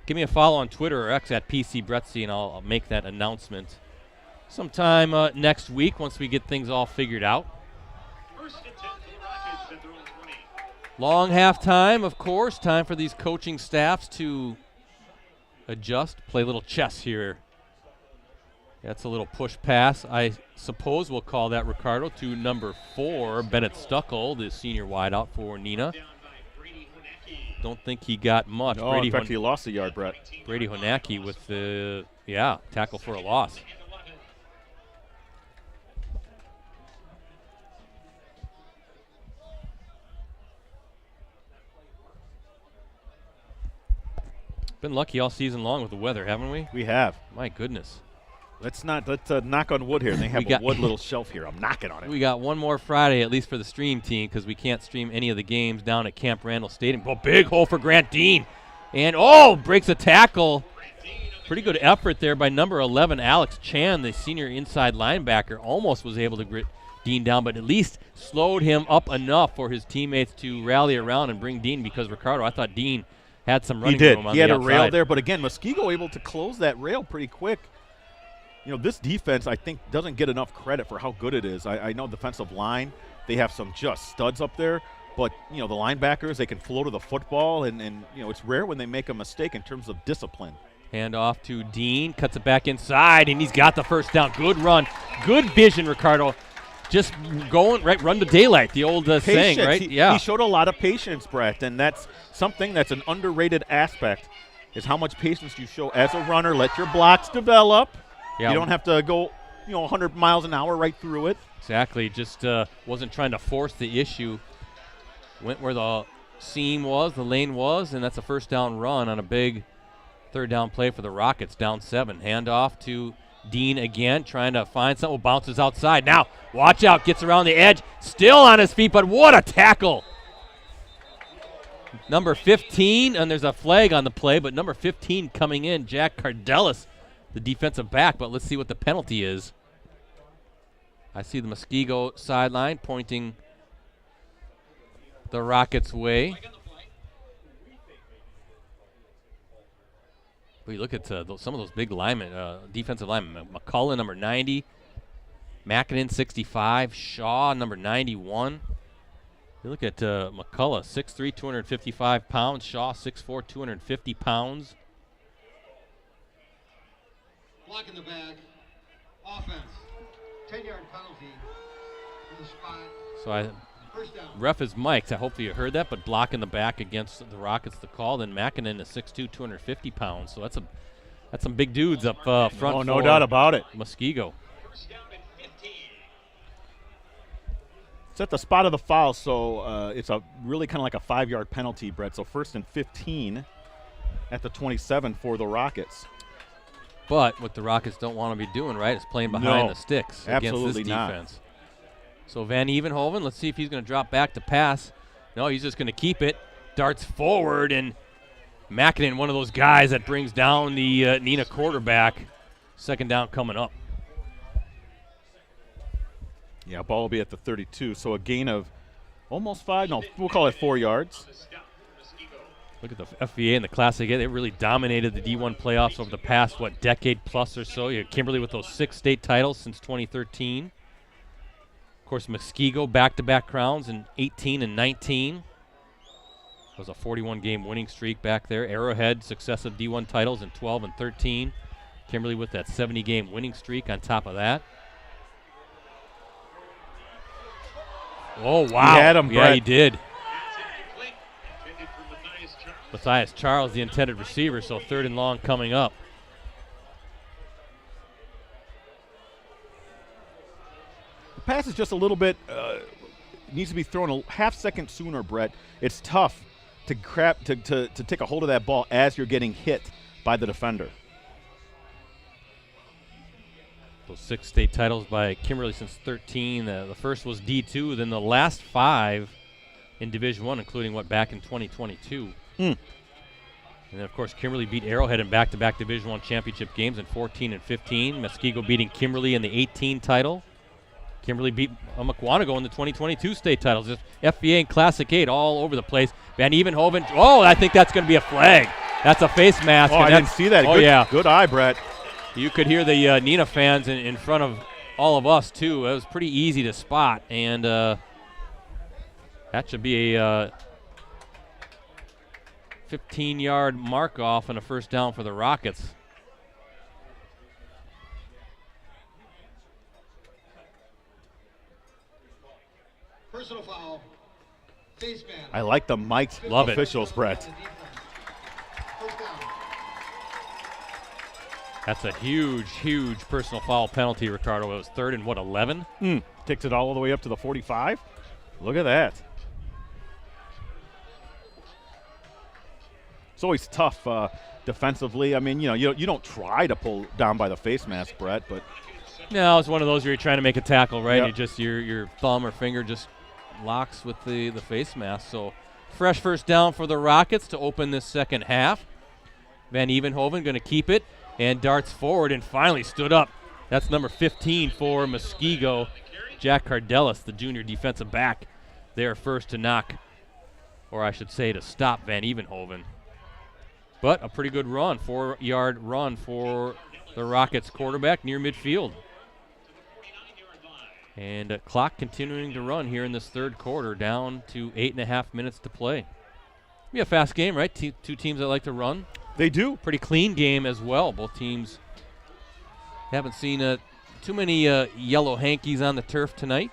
give me a follow on Twitter or X at PC Brettsy, and I'll make that announcement sometime next week once we get things all figured out. First and 10 for the Rockets at their own 20. Long halftime, of course. Time for these coaching staffs to adjust, play a little chess here That's a little push pass. I suppose we'll call that, Ricardo, to number 4, Bennett Stuckel, the senior wideout for Neenah. Don't think he got much. No, in fact, he lost a yard, Brett. Brady Honacki with the, tackle for a loss. Been lucky all season long with the weather, haven't we? We have. My goodness. Let's knock on wood here. They have a wood little shelf here. I'm knocking on it. We got one more Friday, at least for the stream team, because we can't stream any of the games down at Camp Randall Stadium. Oh, big hole for Grant Dean. And, breaks a tackle. Pretty good effort there by number 11, Alex Chan, the senior inside linebacker. Almost was able to grit Dean down, but at least slowed him up enough for his teammates to rally around and bring Dean, because, Ricardo, I thought Dean had some running room on the outside. He had a rail there, but again, Muskego able to close that rail pretty quick. You know, this defense, I think, doesn't get enough credit for how good it is. I know defensive line, they have some just studs up there, but, you know, the linebackers, they can flow to the football, and you know, it's rare when they make a mistake in terms of discipline. Hand off to Dean, cuts it back inside, and he's got the first down. Good run, good vision, Ricardo. Just going, right, run to daylight, the old saying, right? He showed a lot of patience, Brett, and that's something that's an underrated aspect, is how much patience you show as a runner. Let your blocks develop. Yeah. You don't have to go, 100 miles an hour right through it. Exactly. Just wasn't trying to force the issue. Went where the seam was, the lane was, and that's a first down run on a big third down play for the Rockets, down 7. Hand off to Dean again, trying to find something. Bounces outside. Now, watch out. Gets around the edge. Still on his feet, but what a tackle. Number 15, and there's a flag on the play, but number 15 coming in, Jack Cardelis, the defensive back, but let's see what the penalty is. I see the Muskego sideline pointing the Rockets' way. We look at some of those big linemen, defensive linemen. McCullough, number 90. Mackinnon, 65. Shaw, number 91. You look at McCullough, 6'3", 255 pounds. Shaw, 6'4", 250 pounds. Block in the bag. Offense. 10-yard penalty. In the spot. So First down. ref is Mike. So hopefully you heard that, but block in the back against the Rockets the call. Then Mackinnon is 6'2", 250 pounds. So that's some big dudes up front. Oh, no doubt about it. Muskego. First down and 15. It's at the spot of the foul, so it's a really kind of like a 5-yard penalty, Brett. So 1st and 15 at the 27 for the Rockets. But what the Rockets don't want to be doing, right, is playing behind the sticks against this not. defense. So Van Evenhoven, let's see if he's going to drop back to pass. No, he's just going to keep it. Darts forward, and Mackinnon, one of those guys that brings down the Neenah quarterback. Second down coming up. Yeah, ball will be at the 32, so a gain of almost 5. No, we'll call it 4 yards. Look at the FVA and the Classic A. They really dominated the D1 playoffs over the past, decade plus or so. You had Kimberly with those 6 state titles since 2013. Of course, Muskego back-to-back crowns in 18 and 19. It was a 41-game winning streak back there. Arrowhead, successive D1 titles in 12 and 13. Kimberly with that 70-game winning streak on top of that. Oh, wow. He had him, yeah, Brett. he did. Incomplete. Intended for Matthias Charles. Matthias Charles, the intended receiver, so 3rd and long coming up. The pass is just a little bit needs to be thrown a half-second sooner, Brett. It's tough to take a hold of that ball as you're getting hit by the defender. Those 6 state titles by Kimberly since 13. The first was D2, then the last 5 in Division I, including back in 2022. And then, of course, Kimberly beat Arrowhead in back-to-back Division I championship games in 14 and 15. Muskego beating Kimberly in the 18 title. Kimberly beat Muskego in the 2022 state titles. Just FBA and Classic 8 all over the place. Van Evenhoven. Oh, I think that's going to be a flag. That's a face mask. Oh, I didn't see that. Oh, good, yeah. Good eye, Brett. You could hear the Neenah fans in front of all of us, too. It was pretty easy to spot, and that should be a 15-yard mark-off and a first down for the Rockets. I like the mic'd Love it. officials, Brett. First down. That's a huge, huge personal foul penalty, Ricardo. It was 3rd and 11? Takes it all the way up to the 45. Look at that. It's always tough defensively. I mean, you don't try to pull down by the face mask, Brett, but No, it's one of those where you're trying to make a tackle, right? Yep. And it just your thumb or finger just locks with the face mask. So fresh first down for the Rockets to open this second half. Van Evenhoven going to keep it and darts forward and finally stood up. That's number 15 for Muskego. Jack Cardelis, the junior defensive back, there first to knock, or I should say to stop Van Evenhoven. But a pretty good run, 4-yard run for the Rockets quarterback near midfield. And clock continuing to run here in this third quarter, down to 8.5 minutes to play. Be a fast game, right? Two teams that like to run. they do. Pretty clean game as well. Both teams haven't seen too many yellow hankies on the turf tonight.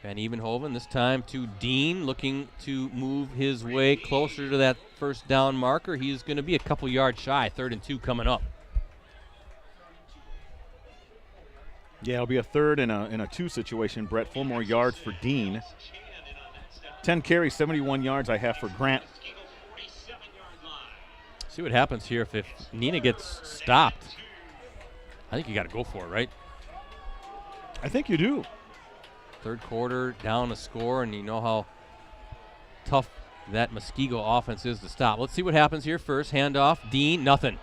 Van Evenhoven this time to Dean, looking to move his way closer to that first down marker. He's going to be a couple yards shy, 3rd and 2 coming up. Yeah, it'll be a 3rd and a 2 situation, Brett. 4 more yards for Dean. 10 carries, 71 yards I have for Grant. See what happens here if Neenah gets stopped. I think you got to go for it, right? I think you do. Third quarter, down a score, and you know how tough that Muskego offense is to stop. Let's see what happens here first. Handoff, Dean, nothing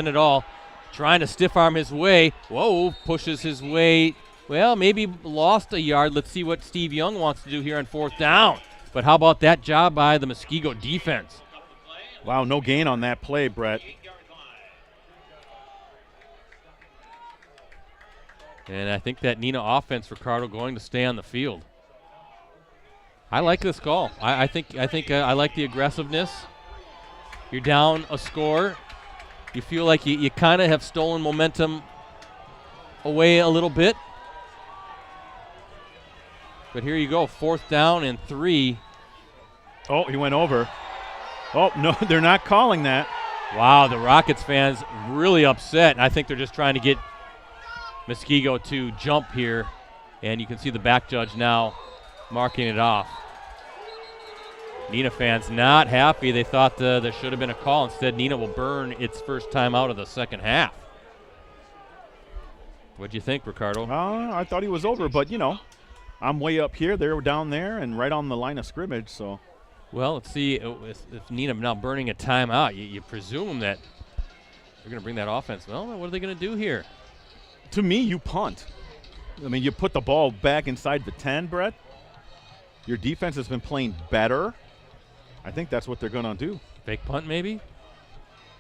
at all. Trying to stiff arm his way. Whoa, pushes his way. Well, maybe lost a yard. Let's see what Steve Young wants to do here on 4th down. But how about that job by the Muskego defense? Wow, no gain on that play, Brett. And I think that Neenah offense, Ricardo, going to stay on the field. I like this call. I think I like the aggressiveness. You're down a score. You feel like you kind of have stolen momentum away a little bit. But here you go, 4th down and 3. Oh, he went over. Oh, no, they're not calling that. Wow, the Rockets fans really upset. I think they're just trying to get Muskego to jump here. And you can see the back judge now marking it off. Neenah fans not happy. They thought there should have been a call. Instead, Neenah will burn its first time out of the second half. What do you think, Ricardo? I thought he was over, but, I'm way up here. They're down there and right on the line of scrimmage, so. Well, let's see if Neenah now burning a timeout. You presume that they're going to bring that offense. Well, what are they going to do here? To me, you punt. I mean, you put the ball back inside the 10, Brett. Your defense has been playing better. I think that's what they're going to do. Fake punt, maybe?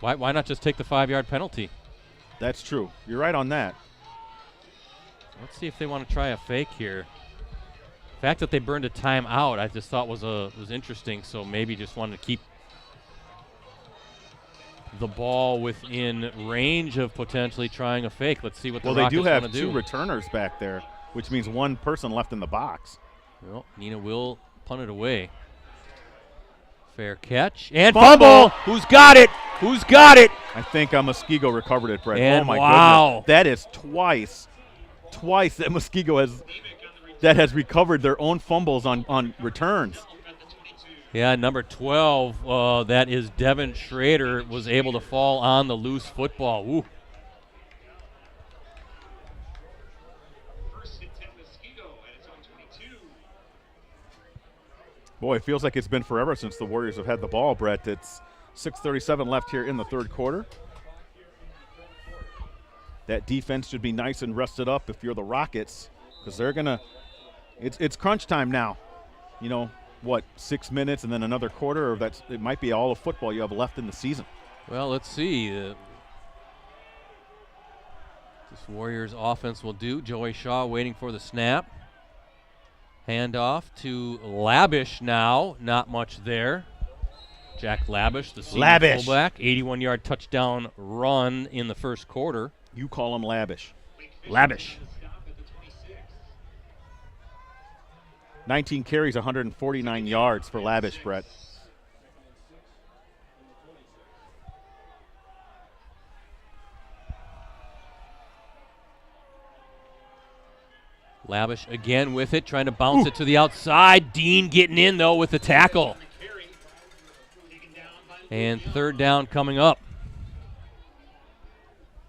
Why not just take the 5-yard penalty? That's true. You're right on that. Let's see if they want to try a fake here. The fact that they burned a timeout, I just thought was interesting. So maybe just wanted to keep the ball within range of potentially trying a fake. Let's see what the Rockets Well, they do want have to 2 do. returners back there, which means 1 person left in the box. Well, Neenah will punt it away. Fair catch. And fumble! Who's got it? Who's got it? I think Muskego recovered it, Brett. And oh, my wow. goodness. That is twice that Muskego has recovered their own fumbles on returns. Yeah, number 12, that is Devin Schrader, was able to fall on the loose football. Woo. First and 10 Muskego at its own 22. Boy, it feels like it's been forever since the Warriors have had the ball, Brett. It's 6:37 left here in the third quarter. That defense should be nice and rested up if you're the Rockets, because they're going to – it's crunch time now. 6 minutes and then another quarter, or it might be all of football you have left in the season. Well, let's see. This Warriors offense will do. Joey Shaw waiting for the snap. Handoff to Labish now. Not much there. Jack Labish, the senior fullback. 81-yard touchdown run in the first quarter. You call him Labish. Labish. 19 carries, 149 yards for Labish, Brett. Labish again with it, trying to bounce it to the outside. Dean getting in, though, with the tackle. And third down coming up.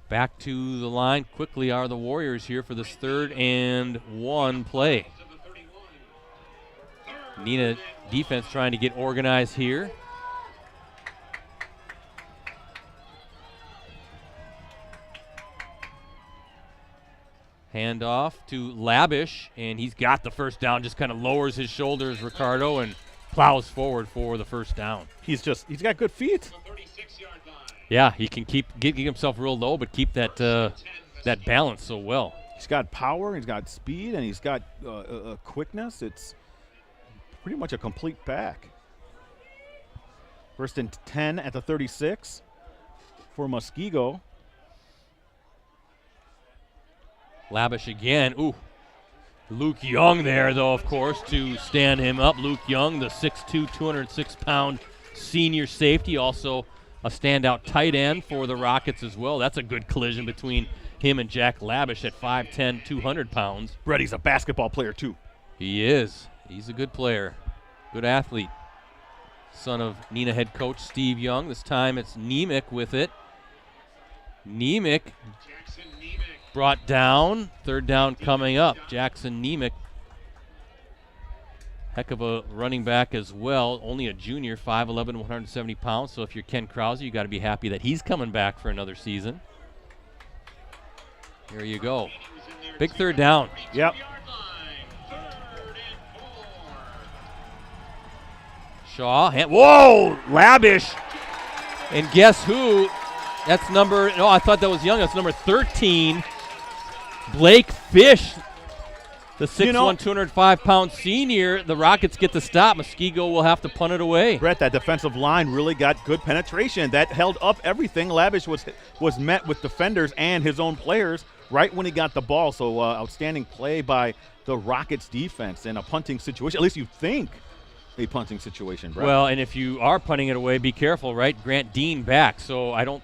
Back to the line quickly are the Warriors here for this 3rd and 1 play. Neenah defense trying to get organized here. Handoff to Labish, and he's got the first down, just kind of lowers his shoulders, Ricardo, and plows forward for the first down. He's got good feet. Yeah, he can get himself real low, but keep that that balance so well. He's got power, he's got speed, and he's got quickness. It's pretty much a complete back. 1st and 10 at the 36 for Muskego. Labish again. Ooh. Luke Young there, though, of course, to stand him up. Luke Young, the 6'2", 206-pound senior safety, also a standout tight end for the Rockets as well. That's a good collision between him and Jack Labish at 5'10", 200 pounds. Brett, he's a basketball player, too. He is. He's a good player, good athlete. Son of Neenah head coach Steve Young. This time it's Nemec with it. Nemec brought down. 3rd down coming up. Jackson Nemec, heck of a running back as well. Only a junior, 5'11", 170 pounds. So if you're Ken Krause, you got to be happy that he's coming back for another season. Here you go. Big 3rd down. Yep. Shaw. Whoa! Labish. And guess who? That's number, no, I thought that was Young. That's number 13. Blake Fish, the 6'1", 205-pound senior. The Rockets get the stop. Muskego will have to punt it away. Brett, that defensive line really got good penetration. That held up everything. Labish was met with defenders and his own players right when he got the ball. So outstanding play by the Rockets defense in a punting situation. At least you think a punting situation, Brett. Well, and if you are punting it away, be careful, right? Grant Dean back. So I don't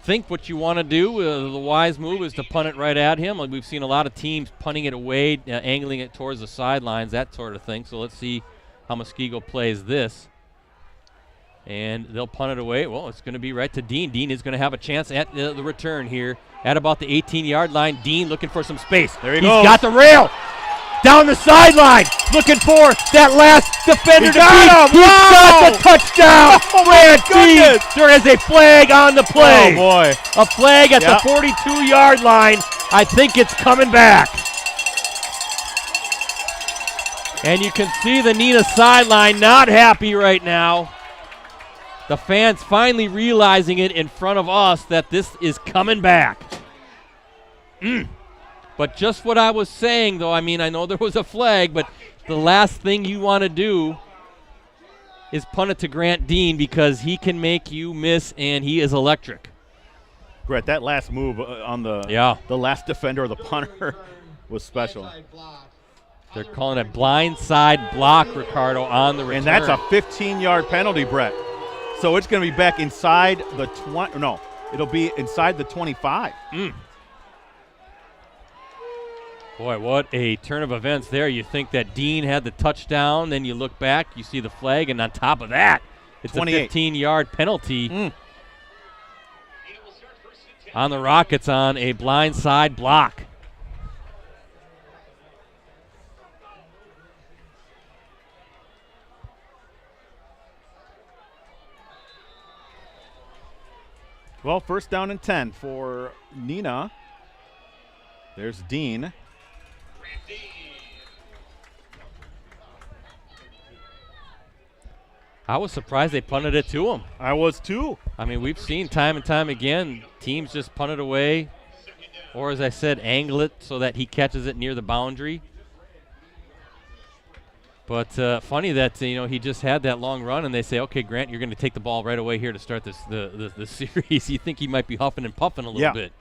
think what you want to do, the wise move is to punt it right at him. Like we've seen a lot of teams punting it away, angling it towards the sidelines, that sort of thing. So let's see how Muskego plays this. And they'll punt it away. Well, it's going to be right to Dean. Dean is going to have a chance at the return here at about the 18-yard line. Dean looking for some space. There he goes. He's got the rail. Down the sideline, looking for that last defender to beat. He's got the touchdown. Grant Dean. There is a flag on the play. Oh, boy. A flag at the 42-yard line. I think it's coming back. And you can see the Neenah sideline not happy right now. The fans finally realizing it in front of us that this is coming back. But just what I was saying, though, I mean, I know there was a flag, but the last thing you want to do is punt it to Grant Dean because he can make you miss, and he is electric. Brett, that last move on the last defender or the punter was special. They're calling it blindside block, Ricardo, on the return. And that's a 15-yard penalty, Brett. So it's going to be back inside the 20. No, it'll be inside the 25. Boy, what a turn of events there. You think that Dean had the touchdown, then you look back, you see the flag, and on top of that, it's 28. a 15-yard penalty on the Rockets on a blindside block. Well, 1st down and 10 for Neenah. There's Dean. I was surprised they punted it to him. I was too. I mean, we've seen time and time again teams just punt it away, or as I said, angle it so that he catches it near the boundary. But funny that he just had that long run, and they say, "Okay, Grant, you're going to take the ball right away here to start the series." You think he might be huffing and puffing a little bit.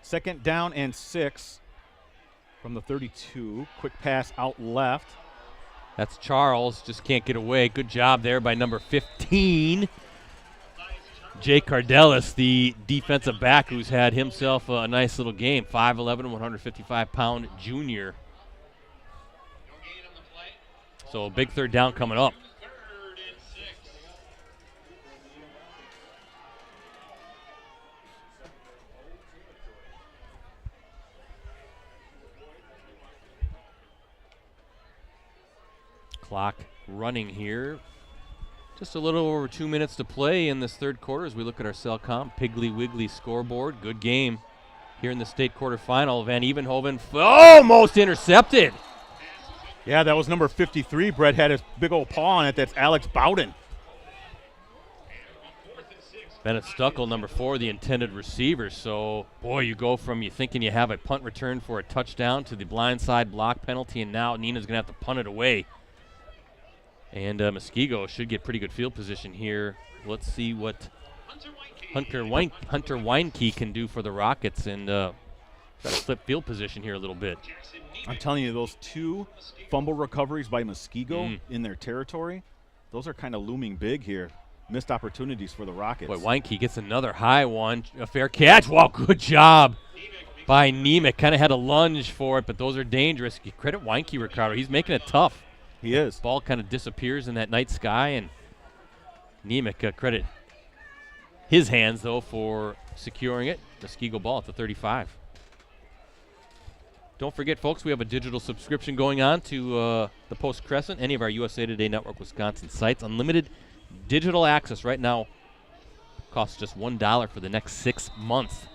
2nd down and 6 from the 32. Quick pass out left. That's Charles, just can't get away. Good job there by number 15. Jake Cardelis, the defensive back who's had himself a nice little game. 5'11", 155-pound junior. So big third down coming up. Clock running here. Just a little over 2 minutes to play in this third quarter as we look at our Cellcom Piggly Wiggly scoreboard. Good game here in the state quarterfinal. Van Evenhoven almost intercepted. Yeah, that was number 53. Brett had his big old paw on it. That's Alex Bowden. Bennett Stuckel, number 4, the intended receiver. So, boy, you go from you thinking you have a punt return for a touchdown to the blindside block penalty, and now Neenah's going to have to punt it away. And Muskego should get pretty good field position here. Let's see what Hunter Weinke can do for the Rockets and try to flip field position here a little bit. I'm telling you, those 2 fumble recoveries by Muskego in their territory, those are kind of looming big here. Missed opportunities for the Rockets. Boy, Weinke gets another high one. A fair catch. Wow, good job by Nemec. Kind of had a lunge for it, but those are dangerous. You credit Weinke, Ricardo. He's making it tough. He is. Ball kind of disappears in that night sky, and Nemec credit his hands, though, for securing it. Muskego ball at the 35. Don't forget, folks, we have a digital subscription going on to the Post Crescent, any of our USA Today Network Wisconsin sites. Unlimited digital access right now costs just $1 for the next 6 months.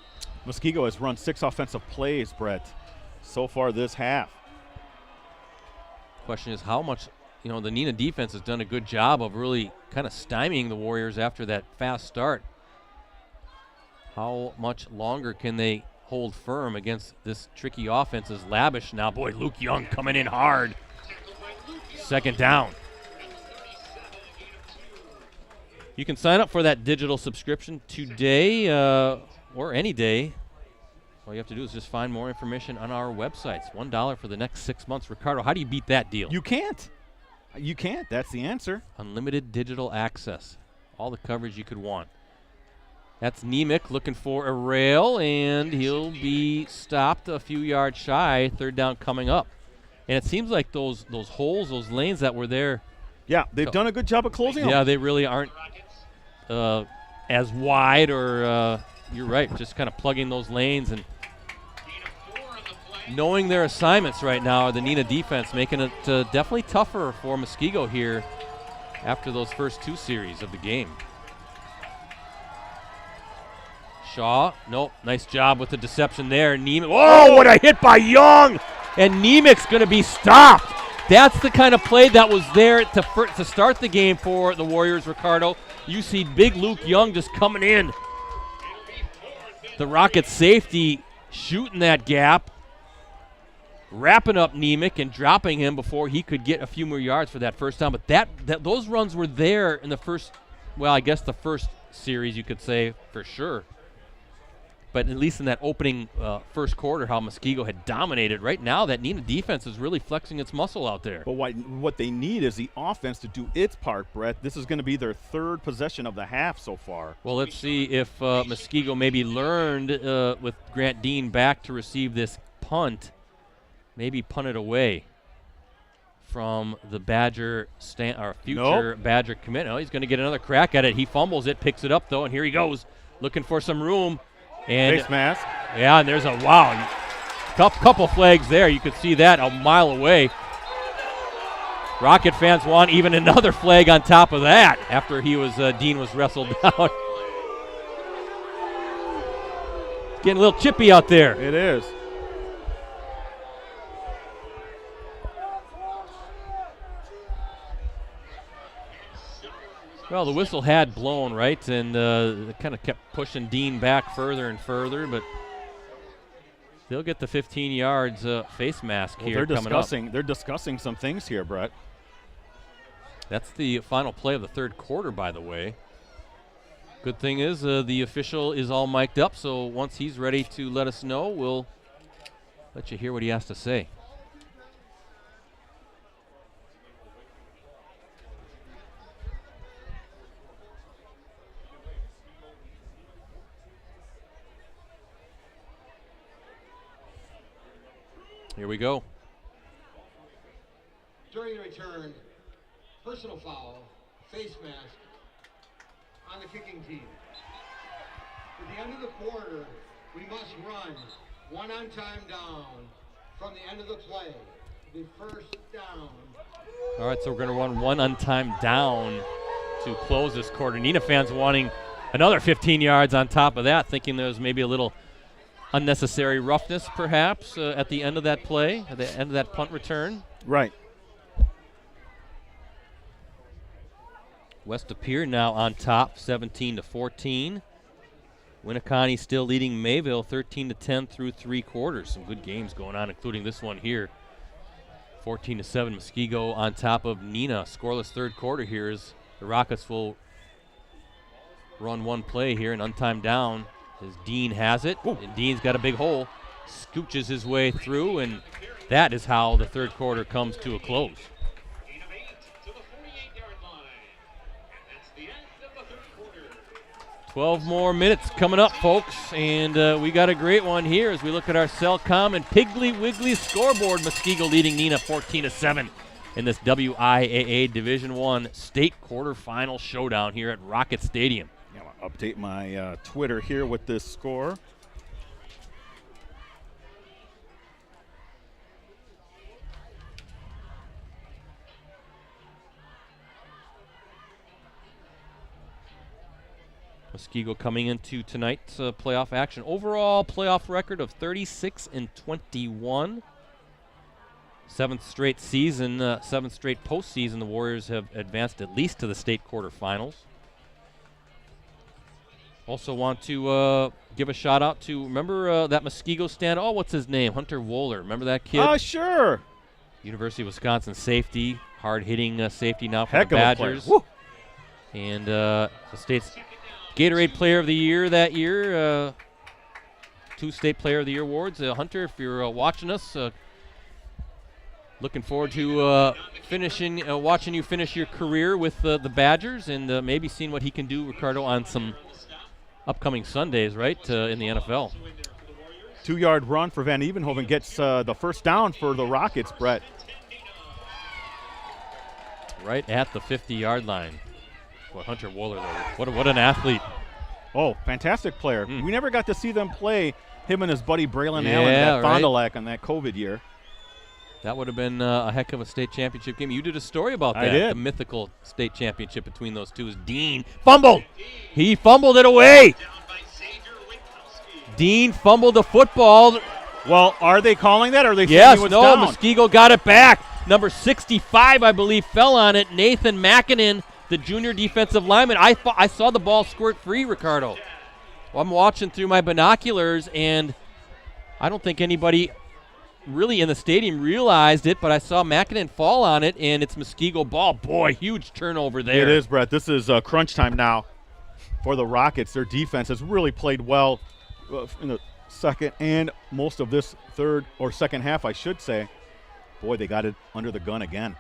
Muskego has run 6 offensive plays, Brett, so far this half. Question is how much, the Neenah defense has done a good job of really kind of stymieing the Warriors after that fast start. How much longer can they hold firm against this tricky offense is Labish now. Boy, Luke Young coming in hard. Second down. You can sign up for that digital subscription today or any day. All you have to do is just find more information on our websites. $1 for the next 6 months. Ricardo, how do you beat that deal? You can't. You can't. That's the answer. Unlimited digital access. All the coverage you could want. That's Nemec looking for a rail, and he'll be stopped a few yards shy. Third down coming up. And it seems like those holes, those lanes that were there. Yeah, they've done a good job of closing them. Yeah, they really aren't as wide or you're right, just kind of plugging those lanes and knowing their assignments right now, the Neenah defense making it definitely tougher for Muskego here after those first 2 series of the game. Shaw, nope, nice job with the deception there. Nemec, oh, what a hit by Young! And Nemec's going to be stopped. That's the kind of play that was there to start the game for the Warriors, Ricardo. You see big Luke Young just coming in. The Rockets safety shooting that gap, wrapping up Nemec and dropping him before he could get a few more yards for that first down. But those runs were there in the first, well, I guess the first series you could say for sure. But at least in that opening first quarter, how Muskego had dominated. Right now, that Neenah defense is really flexing its muscle out there. But what they need is the offense to do its part, Brett. This is going to be their 3rd possession of the half so far. Well, let's see if Muskego maybe learned with Grant Dean back to receive this punt. Maybe punt it away from the Badger future Badger commit. Oh, he's going to get another crack at it. He fumbles it, picks it up, though, and here he goes looking for some room. And face mask. Yeah, and there's a couple flags there. You could see that a mile away. Rocket fans want even another flag on top of that after Dean was wrestled down. Getting a little chippy out there. It is. Well, the whistle had blown, right, and it kind of kept pushing Dean back further and further, but they'll get the 15 yards face mask here coming up. They're discussing some things here, Brett. That's the final play of the third quarter, by the way. Good thing is the official is all mic'd up, so once he's ready to let us know, we'll let you hear what he has to say. Here we go. During the return, personal foul, face mask on the kicking team. At the end of the quarter, we must run one on time down from the end of the play. The first down. All right, so we're going to run one on time down to close this quarter. Neenah fans wanting another 15 yards on top of that, thinking there's maybe a little unnecessary roughness perhaps at the end of that play, at the end of that punt return. Right. West Appear now on top, 17-14. Winneconne still leading Mayville 13-10 through 3 quarters. Some good games going on, including this one here. 14-7, Muskego on top of Neenah. Scoreless third quarter here as the Rockets will run one play here, an untimed down as Dean has it. Ooh. And Dean's got a big hole, scooches his way through, and that is how the third quarter comes to a close. 8 of 8 to the 48-yard line. And that's the end of the third quarter. 12 more minutes coming up, folks, and we got a great one here as we look at our Cellcom and Piggly Wiggly scoreboard. Muskego leading Neenah 14-7 in this WIAA Division I state quarterfinal showdown here at Rocket Stadium. Yeah, I'll update my Twitter here with this score. Muskego coming into tonight's playoff action. Overall playoff record of 36-21. Seventh straight season, seventh straight postseason, the Warriors have advanced at least to the state quarterfinals. Also want to give a shout out to, remember that Muskego stand? Oh, what's his name? Hunter Wohler. Remember that kid? Sure. University of Wisconsin safety, hard-hitting safety now for Heck the of a player. Badgers. Woo. And the state's Gatorade Player of the Year that year. 2 State Player of the Year awards. Hunter, if you're watching us, looking forward to watching you finish your career with the Badgers and maybe seeing what he can do, Ricardo, on some upcoming Sundays, right, in the NFL. 2-yard run for Van Evenhoven gets the first down for the Rockets, Brett. Right at the 50-yard line. Boy, Hunter Wohler, though. What an athlete. Oh, fantastic player. Mm. We never got to see them play, him and his buddy Braylon Allen at right. Fond du Lac on that COVID year. That would have been a heck of a state championship game. You did a story about that. I did. The mythical state championship between those two. Is Dean fumbled. He fumbled it away. Down by Xavier Witkowski. Dean fumbled the football. Well, are they calling that, or are they saying Yes, he was no, down? Muskego got it back. Number 65, I believe, fell on it. Nathan Mackinnon, the junior defensive lineman. I saw the ball squirt free, Ricardo. Well, I'm watching through my binoculars, and I don't think anybody really in the stadium realized it, but I saw Mackinnon fall on it, and it's Muskego ball. Boy, huge turnover there. It is, Brett. This is crunch time now for the Rockets. Their defense has really played well in the second and most of this third or second half, I should say. Boy, they got it under the gun again.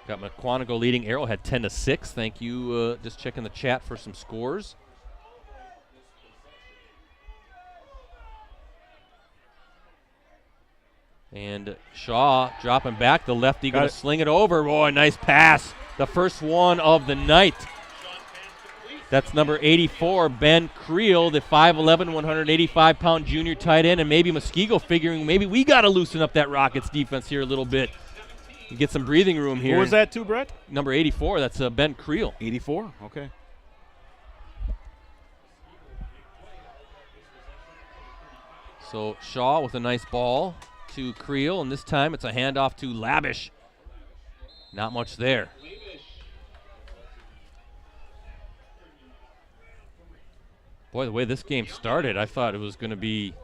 Got McQuantico leading Arrowhead 10-6. Thank you. Just checking the chat for some scores. And Shaw dropping back. The lefty going to sling it over. Boy, nice pass. The first one of the night. That's number 84, Ben Creel, the 5'11", 185-pound junior tight end. And maybe Muskego figuring maybe we got to loosen up that Rockets defense here a little bit. And get some breathing room here. Who was that too, Brett? Number 84, that's Ben Creel. 84, okay. So Shaw with a nice ball to Creel, and this time it's a handoff to Labish. Not much there. Boy, the way this game started, I thought it was going to be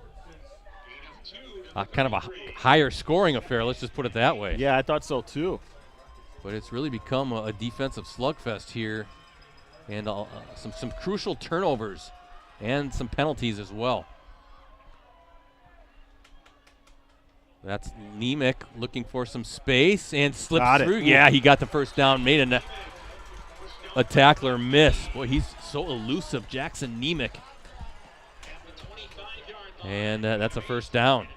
kind of a higher scoring affair. Let's just put it that way. Yeah, I thought so too. But it's really become a defensive slugfest here, and some crucial turnovers and some penalties as well. That's Nemec looking for some space and slips through. Yeah, he got the first down, made a tackler miss. Boy, he's so elusive, Jackson Nemec. And that's a first down.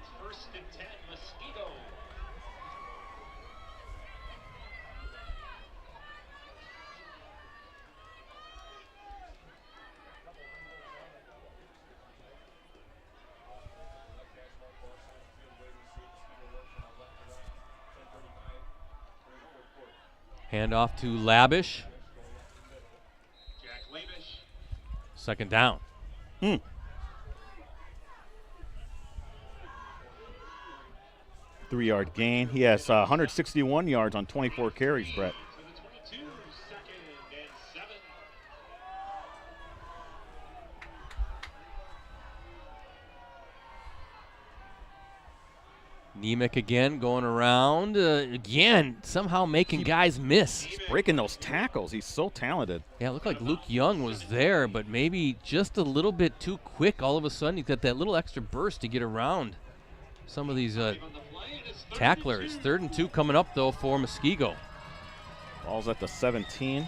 Hand off to Labish. Jack Labish. Second down. 3-yard gain. He has 161 yards on 24 carries, Brett. To the 22, 2nd and 7. Nemec again going around. Again, somehow making guys miss. He's breaking those tackles. He's so talented. Yeah, it looked like Luke Young was there, but maybe just a little bit too quick. All of a sudden, he's got that little extra burst to get around some of these On the play, and it's 3rd and tacklers. 2. 3rd and 2 coming up, though, for Muskego. Ball's at the 17.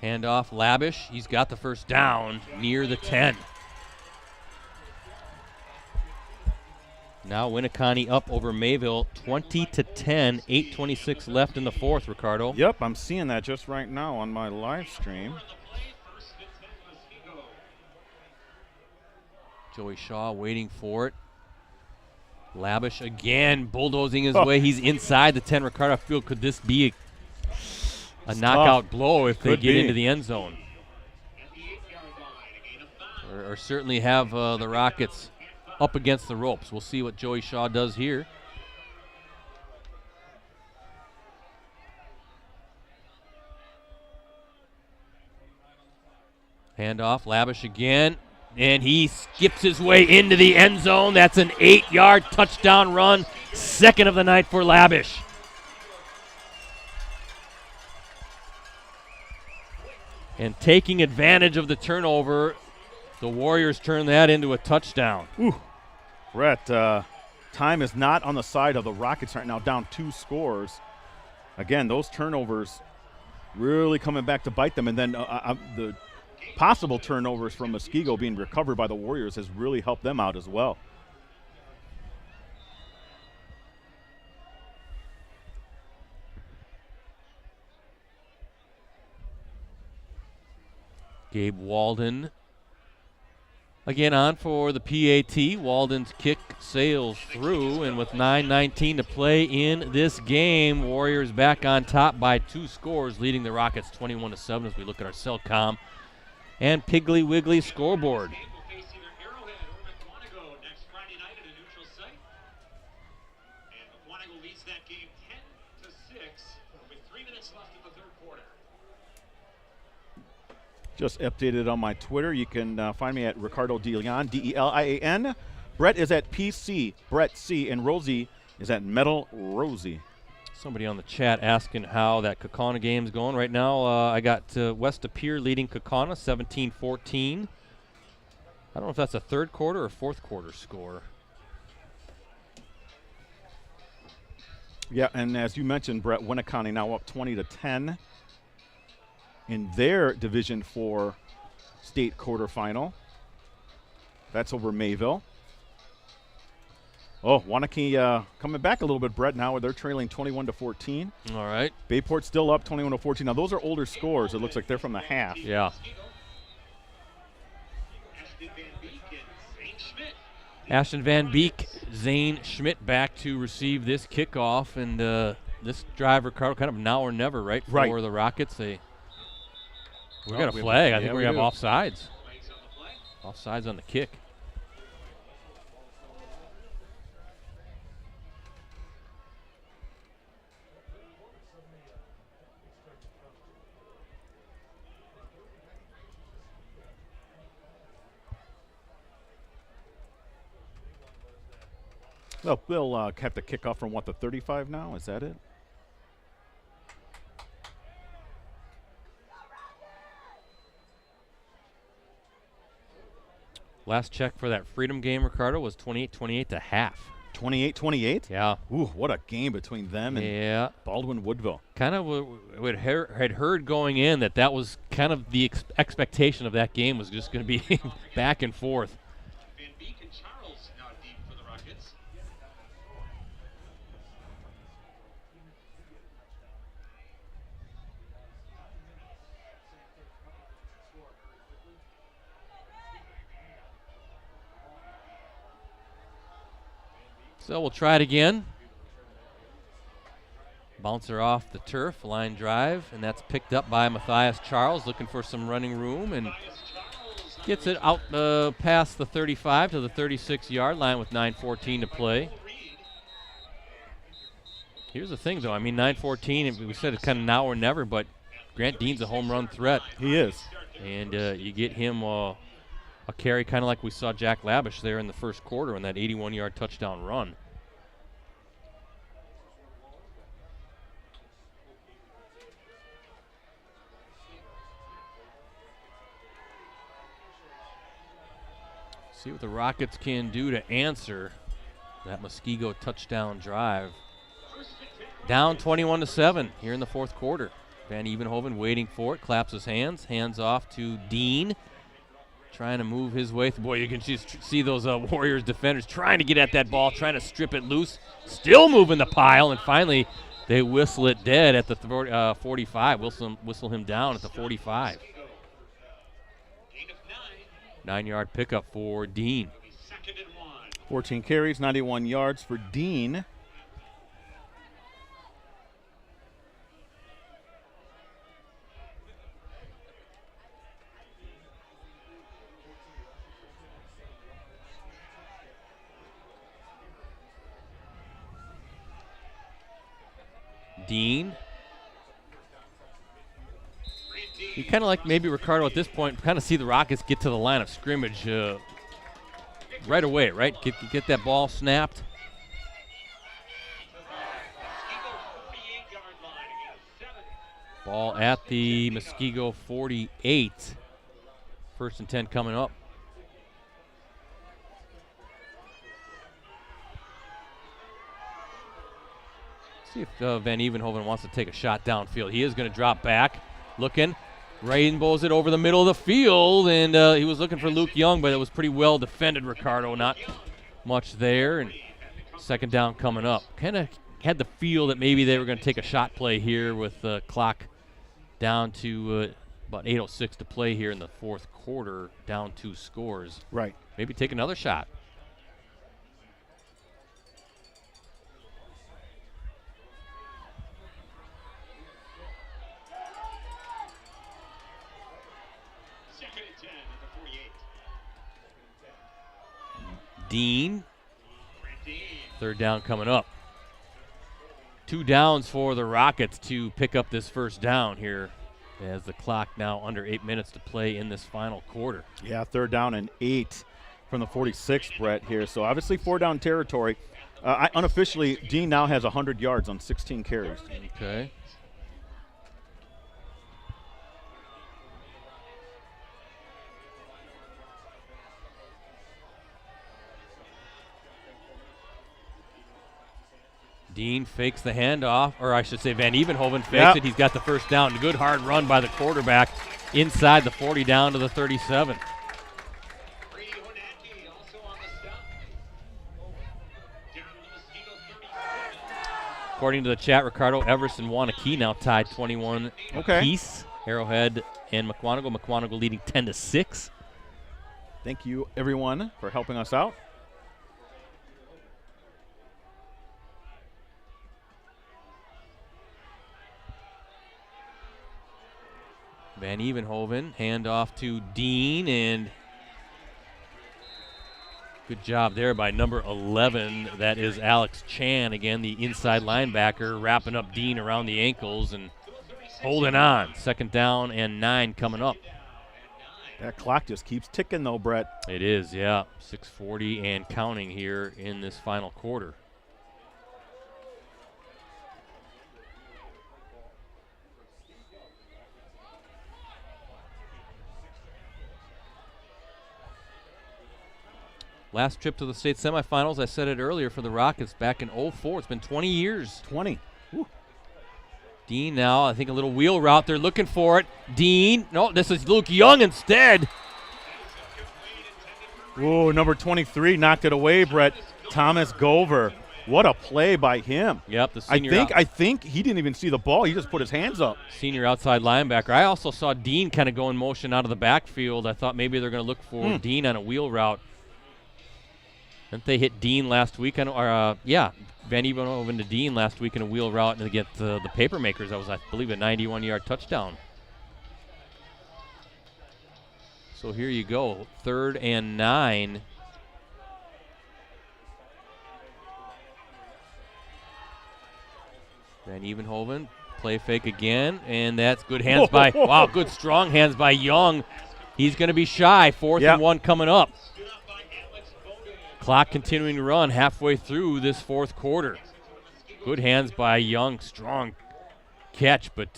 Hand off Labish. He's got the first down near the 10. Now Winneconne up over Mayville 20-10. 8:26 left in the fourth, Ricardo. Yep, I'm seeing that just right now on my live stream. On the play, 1st and 10, Muskego. Joey Shaw waiting for it. Labish again bulldozing his way. He's inside the 10. Ricardo, I feel could this be a knockout blow if they Could get be. into the end zone? At the 8-yard line, a gain of 5. Or certainly have the Rockets up against the ropes. We'll see what Joey Shaw does here. Handoff, Labish again, and he skips his way into the end zone. That's an 8-yard touchdown run, 2nd of the night for Labish. And taking advantage of the turnover, the Warriors turn that into a touchdown. Brett, time is not on the side of the Rockets right now, down 2 scores. Again, those turnovers really coming back to bite them, and then the possible turnovers from Muskego being recovered by the Warriors has really helped them out as well. Gabe Walden again on for the PAT. Walden's kick sails through, and with 9:19 to play in this game, Warriors back on top by 2 scores, leading the Rockets 21-7 as we look at our Cellcom and Piggly Wiggly scoreboard. Game will face either Arrowhead or McWanago next Friday night at a neutral site. And McWanago leads that game 10-6 with 3 minutes left in the 3rd quarter. Just updated on my Twitter. You can find me at Ricardo DeLian, D-E-L-I-A-N. Brett is at PC, Brett C, and Rosie is at Metal Rosie. Somebody on the chat asking how that Kaukauna game's going. Right now, I got West Appear leading Kaukauna 17-14. I don't know if that's a 3rd quarter or 4th quarter score. Yeah, and as you mentioned, Brett, Winneconne now up 20-10 in their Division 4 state quarterfinal. That's over Mayville. Oh, Wanakee coming back a little bit, Brett. Now they're trailing 21-14. All right. Bayport still up 21-14. Now those are older scores. It looks like they're from the half. Yeah. Ashton Van Beek and Zane Schmidt. Ashton Van Beek, Zane Schmidt back to receive this kickoff, and this drive, Ricardo, kind of now or never, right? Right. For the Rockets, we Well, got a we- flag. I yeah, think we we have do. offsides. Flags on the play. Offsides on the kick. Well, they'll have to kick off from, what, the 35 now? Is that it? Last check for that Freedom game, Ricardo, was 28-28 to half. 28-28? Yeah. Ooh, what a game between them and Yeah. Baldwin Woodville. Kind of had heard going in that was kind of the expectation of that game was just going to be back and forth. Van Beek and Charles now deep for the Rockets. So we'll try it again. Bouncer off the turf, line drive, and that's picked up by Matthias Charles, looking for some running room, and gets it out past the 35 to the 36-yard line with 9:14 to play. Here's the thing, though. I mean, 9:14, we said it's kind of now or never, but Grant Dean's a home run threat. He is. And you get him a carry kind of like we saw Jack Labish there in the first quarter on that 81-yard touchdown run. See what the Rockets can do to answer that Muskego touchdown drive. Down 21-7 here in the fourth quarter. Van Evenhoven waiting for it, claps his hands off to Dean. Trying to move his way. Boy, you can just see those Warriors defenders trying to get at that ball, trying to strip it loose. Still moving the pile, and finally they whistle it dead at the 45. Whistle him down at the 45. 9-yard pickup for Dean. 14 carries, 91 yards for Dean. Dean. You kind of like maybe Ricardo at this point, kind of see the Rockets get to the line of scrimmage right away, right? Get that ball snapped. Ball at the Muskego 48. 1st and 10 coming up. See if Van Evenhoven wants to take a shot downfield. He is going to drop back, looking. Rainbows it over the middle of the field, and he was looking for Luke Young, but it was pretty well defended, Ricardo. Not much there, and 2nd down coming up. Kind of had the feel that maybe they were going to take a shot play here with the clock down to about 8:06 to play here in the fourth quarter, down 2 scores. Right. Maybe take another shot. Dean. 3rd down coming up. 2 downs for the Rockets to pick up this 1st down here as the clock now under 8 minutes to play in this final quarter. Yeah, 3rd down and 8 from the 46, Brett, here. So obviously 4-down territory. Unofficially, Dean now has 100 yards on 16 carries. Okay. Dean fakes the handoff, or I should say Van Evenhoven fakes it. He's got the 1st down. Good hard run by the quarterback inside the 40 down to the 37. According to the chat, Ricardo, Everson, Wanakee now tied 21 apiece. Arrowhead and McQuanigo. McQuanigo leading 10-6. Thank you, everyone, for helping us out. Van Evenhoven, handoff to Dean, and good job there by number 11. That is Alex Chan, again, the inside linebacker, wrapping up Dean around the ankles and holding on. 2nd down and 9 coming up. That clock just keeps ticking, though, Brett. It is, yeah. 6:40 and counting here in this final quarter. Last trip to the state semifinals, I said it earlier, for the Rockets back in 04. It's been 20 years. 20. Woo. Dean now, I think a little wheel route. They're looking for it. Dean. No, this is Luke Young instead. Whoa, number 23 knocked it away, Brett. Thomas Gover. What a play by him. Yep, the senior. I think he didn't even see the ball. He just put his hands up. Senior outside linebacker. I also saw Dean kind of go in motion out of the backfield. I thought maybe they're going to look for Dean on a wheel route. Didn't they hit Dean last week? Van Evenhoven to Dean last week in a wheel route and to get the Papermakers. That was, I believe, a 91-yard touchdown. So here you go, 3rd and 9. Van Evenhoven, play fake again, and that's good hands good strong hands by Young. He's going to be shy, 4th and 1 coming up. Clock continuing to run halfway through this 4th quarter. Good hands by Young, strong catch, but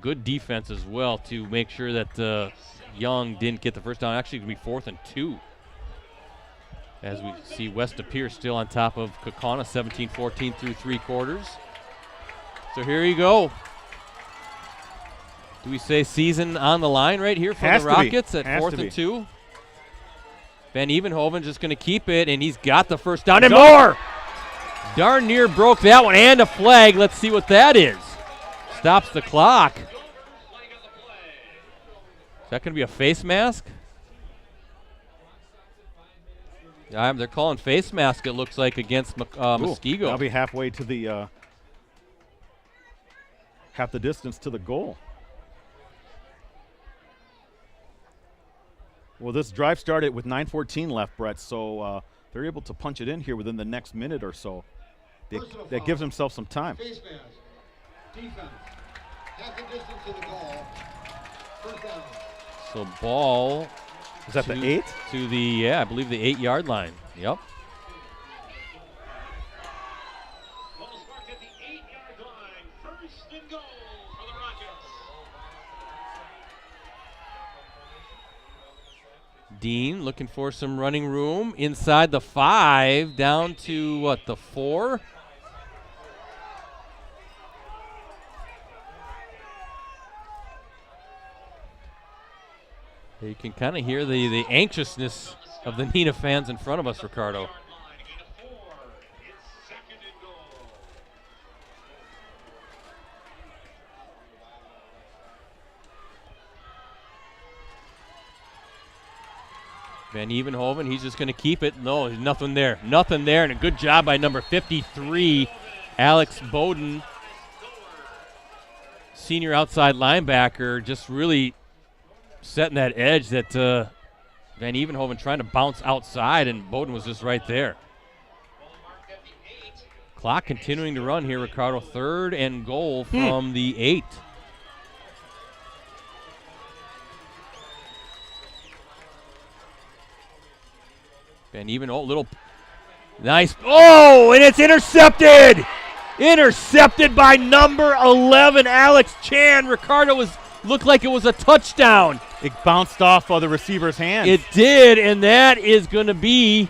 good defense as well to make sure that Young didn't get the first down. Actually, it's going to be 4th and 2. As we see West Appear still on top of Kaukauna, 17-14 through 3 quarters. So here you go. Do we say season on the line right here for the Rockets at 4th and 2? Van Evenhoven just going to keep it, and he's got the first down and more. Darn near broke that one, and a flag. Let's see what that is. Stops the clock. Is that going to be a face mask? They're calling face mask, it looks like, against Muskego. That'll be halfway to the half the distance to the goal. Well, this drive started with 9:14 left, Brett, so they're able to punch it in here within the next minute or so. That gives themselves some time. Face mask. Defense. Half the distance to the goal. First down. So ball. Is that the 8? To the, I believe the 8-yard line. Yep. Ball's marked at the 8-yard line. First and goal for the Rockets. Dean looking for some running room inside the 5, down to the 4. You can kind of hear the anxiousness of the Neenah fans in front of us, Ricardo. Van Evenhoven, he's just going to keep it. No, there's nothing there. Nothing there, and a good job by number 53, Alex Bowden. Senior outside linebacker, just really setting that edge that Van Evenhoven trying to bounce outside, and Bowden was just right there. Clock continuing to run here, Ricardo. 3rd and goal from the 8. Van Evenhoven, little nice. Oh, and it's intercepted! Intercepted by number 11, Alex Chan. Ricardo looked like it was a touchdown. It bounced off of the receiver's hand. It did, and that is going to be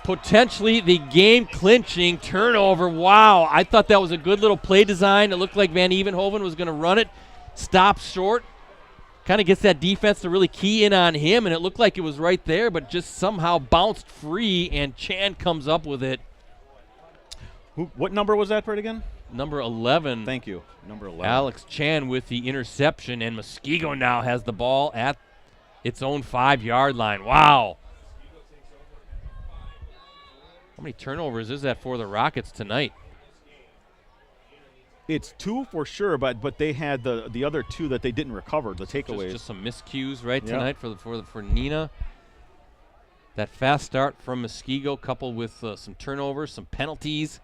potentially the game-clinching turnover. Wow, I thought that was a good little play design. It looked like Van Evenhoven was going to run it. Stops short. Kind of gets that defense to really key in on him, and it looked like it was right there, but just somehow bounced free, and Chan comes up with it. What number was that, Brett, again? Number 11. Thank you. Number 11. Alex Chan with the interception, and Muskego now has the ball at its own 5-yard line. Wow. How many turnovers is that for the Rockets tonight? It's 2 for sure, but they had the other 2 that they didn't recover, the takeaways. Just some miscues tonight for Neenah. That fast start from Muskego coupled with some turnovers, some penalties.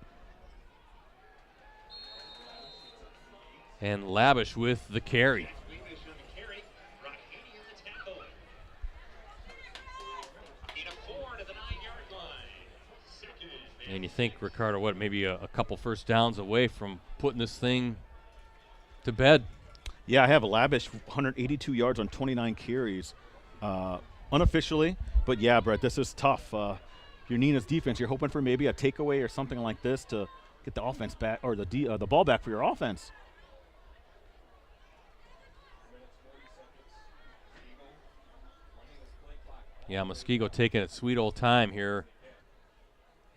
And Labish with the carry. And you think, Ricardo, maybe a couple first downs away from putting this thing to bed? Yeah, I have Labish 182 yards on 29 carries unofficially. But, yeah, Brett, this is tough. Your Neenah's defense, you're hoping for maybe a takeaway or something like this to get the offense back, or the ball back for your offense. Yeah, Muskego taking its sweet old time here.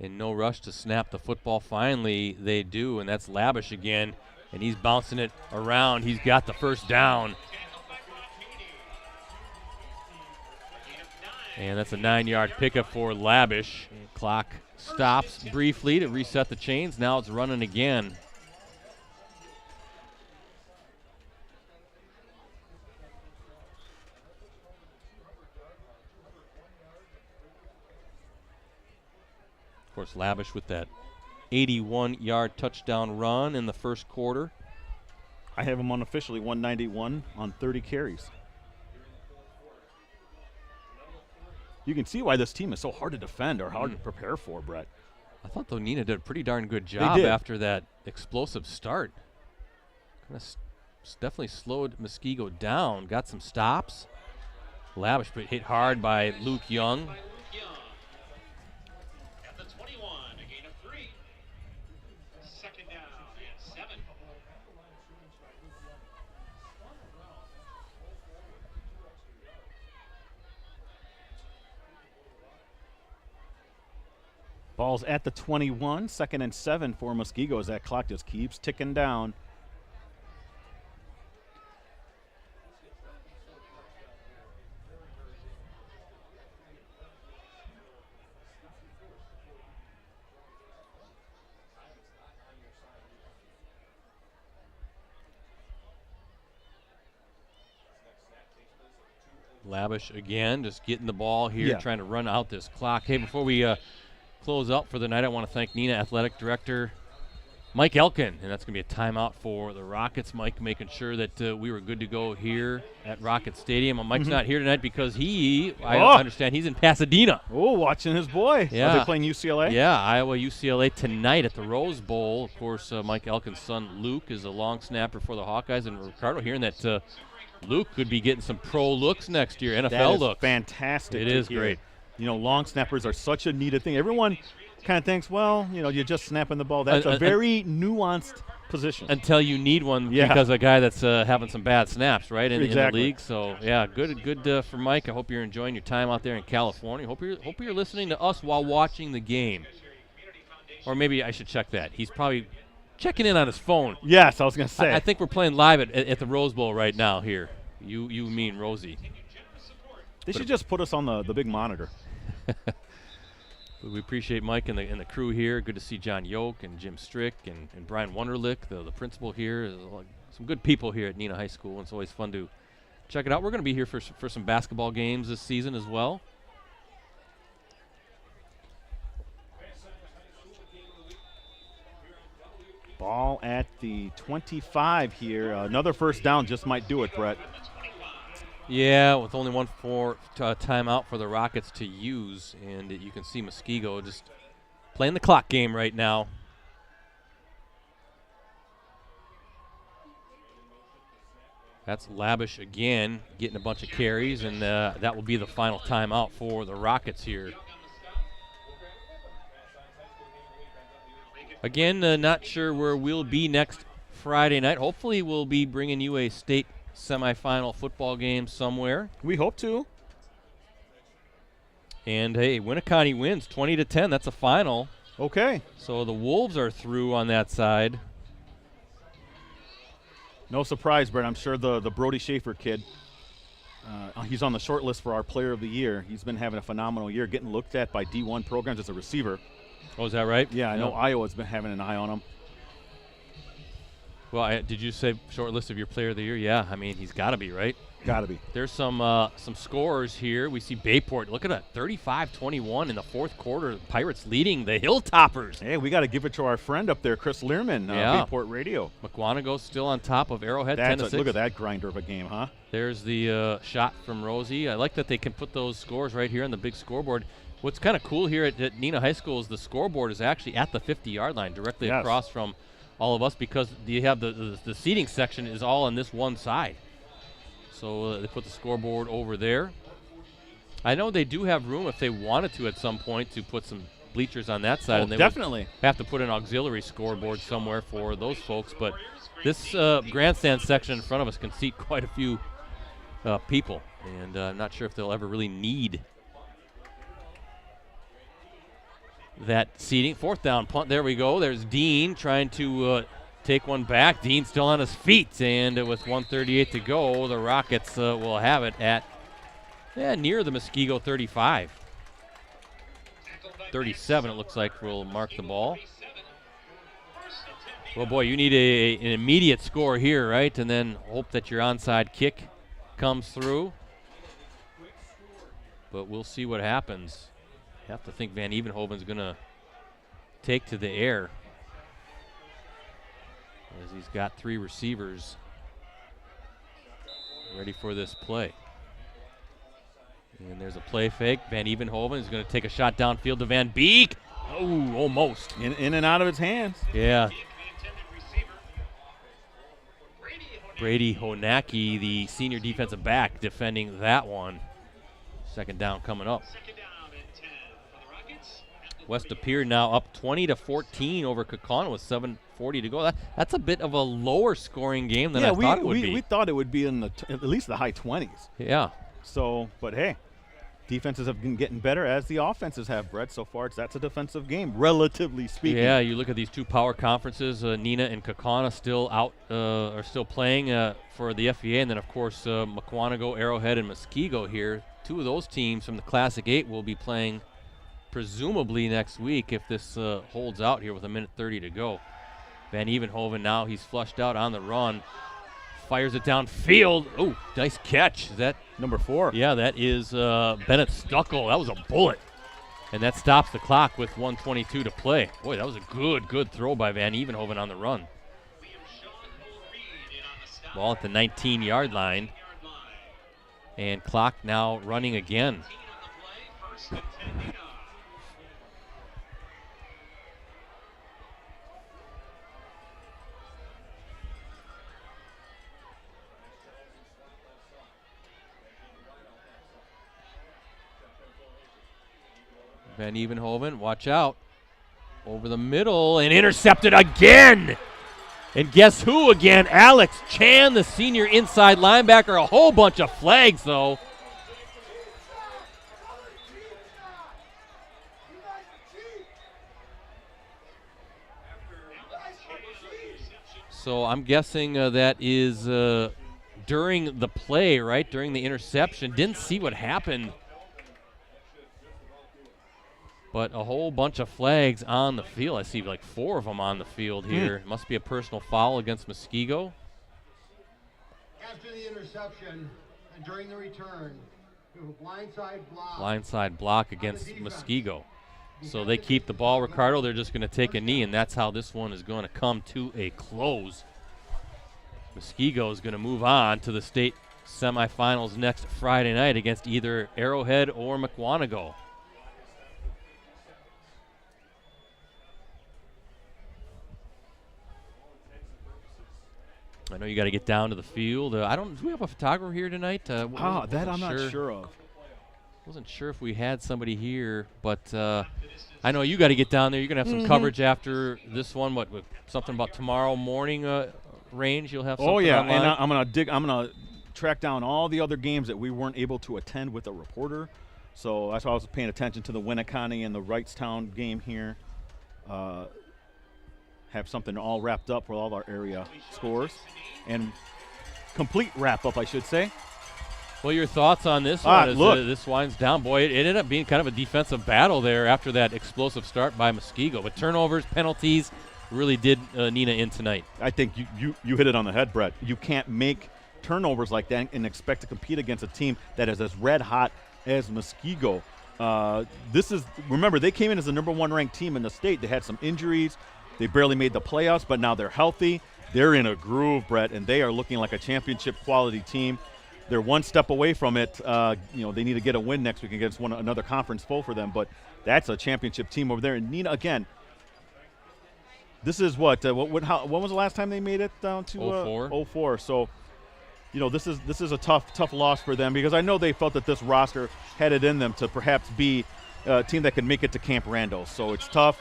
In no rush to snap the football. Finally, they do, and that's Labish again, and he's bouncing it around. He's got the first down. And that's a 9-yard pickup for Labish. And clock stops briefly to reset the chains. Now it's running again. Of course, Labish with that 81-yard touchdown run in the first quarter. I have him unofficially 191 on 30 carries. You can see why this team is so hard to defend or hard to prepare for, Brett. I thought, though, Neenah did a pretty darn good job after that explosive start. Kind of definitely slowed Muskego down. Got some stops. Labish hit hard by Luke Young. At the 21, a gain of 3. Second down and 7. Ball's at the 21, 2nd and 7 for Muskego as that clock just keeps ticking down. Labish again, just getting the ball here, trying to run out this clock. Hey, before we close out for the night, I want to thank Neenah Athletic Director Mike Elkin, and that's going to be a timeout for the Rockets. Mike making sure that we were good to go here at Rocket Stadium. And Mike's not here tonight because I understand he's in Pasadena. Oh, watching his boy. Yeah. Are they playing UCLA? Yeah, Iowa UCLA tonight at the Rose Bowl. Of course, Mike Elkin's son Luke is a long snapper for the Hawkeyes, and Ricardo hearing that Luke could be getting some pro looks next year, NFL looks. Fantastic. It is great. You know, long snappers are such a needed thing. Everyone kind of thinks, well, you know, you're just snapping the ball. That's a very nuanced position. Until you need one because a guy that's having some bad snaps, right, in the league. So, yeah, good for Mike. I hope you're enjoying your time out there in California. Hope you're listening to us while watching the game. Or maybe I should check that. He's probably checking in on his phone. Yes, I was going to say. I think we're playing live at the Rose Bowl right now here. You mean Rosie. They should just put us on the big monitor. We appreciate Mike and the crew here. Good to see John Yoke and Jim Strick and Brian Wunderlich, the principal here. There's some good people here at Neenah High School, and it's always fun to check it out. We're going to be here for some basketball games this season as well. Ball at the 25 here. Another first down just might do it, Brett. Yeah, with only one timeout for the Rockets to use, and you can see Muskego just playing the clock game right now. That's Labish again, getting a bunch of carries, and that will be the final timeout for the Rockets here. Again, not sure where we'll be next Friday night. Hopefully we'll be bringing you a state semifinal football game somewhere. We hope to. And, hey, Winneconne wins 20-10. That's a final. Okay. So the Wolves are through on that side. No surprise, Brett. I'm sure the Brody Schaefer kid, he's on the short list for our player of the year. He's been having a phenomenal year, getting looked at by D1 programs as a receiver. Oh, is that right? Yeah, I know Iowa's been having an eye on him. Well, did you say short list of your player of the year? Yeah, I mean, he's got to be, right? Got to be. There's some scores here. We see Bayport. Look at that, 35-21 in the fourth quarter. Pirates leading the Hilltoppers. Hey, we got to give it to our friend up there, Chris Learman, Bayport Radio. McWanago still on top of Arrowhead, 10-6. Look at that grinder of a game, huh? There's the shot from Rosie. I like that they can put those scores right here on the big scoreboard. What's kind of cool here at Neenah High School is the scoreboard is actually at the 50-yard line, directly across from all of us, because you have the seating section is all on this one side. So they put the scoreboard over there. I know they do have room if they wanted to at some point to put some bleachers on that side. And they definitely would have to put an auxiliary scoreboard somewhere for those folks. But this grandstand section in front of us can seat quite a few people. And I'm not sure if they'll ever really need that seating. Fourth down punt. There we go. There's Dean trying to take one back. Dean still on his feet. And with 1:38 to go, the Rockets will have it at Yeah, near the Muskego 35. 37, it looks like, will mark the ball. Well, boy, you need an immediate score here, right? And then hope that your onside kick comes through. But we'll see what happens. I have to think Van Evenhoven's going to take to the air, as he's got 3 receivers ready for this play. And there's a play fake. Van Evenhoven is going to take a shot downfield to Van Beek. Oh, almost. In and out of his hands. Yeah. Brady Honacki, the senior defensive back, defending that one. Second down coming up. West Appear now up 20-14 over Kaukauna with 7:40 to go. That's a bit of a lower scoring game than I thought it would be. We thought it would be in at least the high 20s. Yeah. So, but hey, defenses have been getting better as the offenses have, Brett. So far, that's a defensive game, relatively speaking. Yeah, you look at these 2 power conferences. Neenah and Kaukauna still out, are still playing for the FVA, and then of course Mukwonago, Arrowhead, and Muskego here. 2 of those teams from the Classic 8 will be playing presumably next week if this holds out here with 1:30 to go. Van Evenhoven now, he's flushed out on the run. Fires it downfield. Oh, nice catch. Is that number 4? Yeah, that is Bennett Stuckel. That was a bullet. And that stops the clock with 1:22 to play. Boy, that was a good throw by Van Evenhoven on the run. Ball at the 19-yard line. And clock now running again. Van Evenhoven, watch out. Over the middle and intercepted again. And guess who again? Alex Chan, the senior inside linebacker. A whole bunch of flags, though. So I'm guessing that is during the play, right? During the interception. Didn't see what happened. But a whole bunch of flags on the field. I see like 4 of them on the field here. Must be a personal foul against Muskego. After the interception and during the return, we have a blindside block. Blindside block against Muskego. So they keep the ball, Ricardo. They're just going to take a knee, and that's how this one is going to come to a close. Muskego is going to move on to the state semifinals next Friday night against either Arrowhead or Mukwonago. I know you got to get down to the field. Do we have a photographer here tonight? That I'm not sure of. Wasn't sure if we had somebody here, but I know you got to get down there. You're gonna have some coverage after this one. What something about tomorrow morning range? You'll have something. Oh yeah, online? and I'm gonna track down all the other games that we weren't able to attend with a reporter. So that's why I was paying attention to the Winneconne and the Wrightstown game here. Have something all wrapped up with all our area scores and complete wrap up, I should say. Well, your thoughts on this one as this winds down. Boy, it ended up being kind of a defensive battle there after that explosive start by Muskego. But turnovers, penalties really did Neenah in tonight. I think you hit it on the head, Brett. You can't make turnovers like that and expect to compete against a team that is as red hot as Muskego. Remember, they came in as the #1 ranked team in the state. They had some injuries. They barely made the playoffs, but now they're healthy. They're in a groove, Brett, and they are looking like a championship quality team. They're one step away from it. They need to get a win next week against another conference foe for them, but that's a championship team over there. And Neenah, again, this is when was the last time they made it down to 04? So, this is a tough loss for them because I know they felt that this roster had it in them to perhaps be a team that could make it to Camp Randall. So it's tough.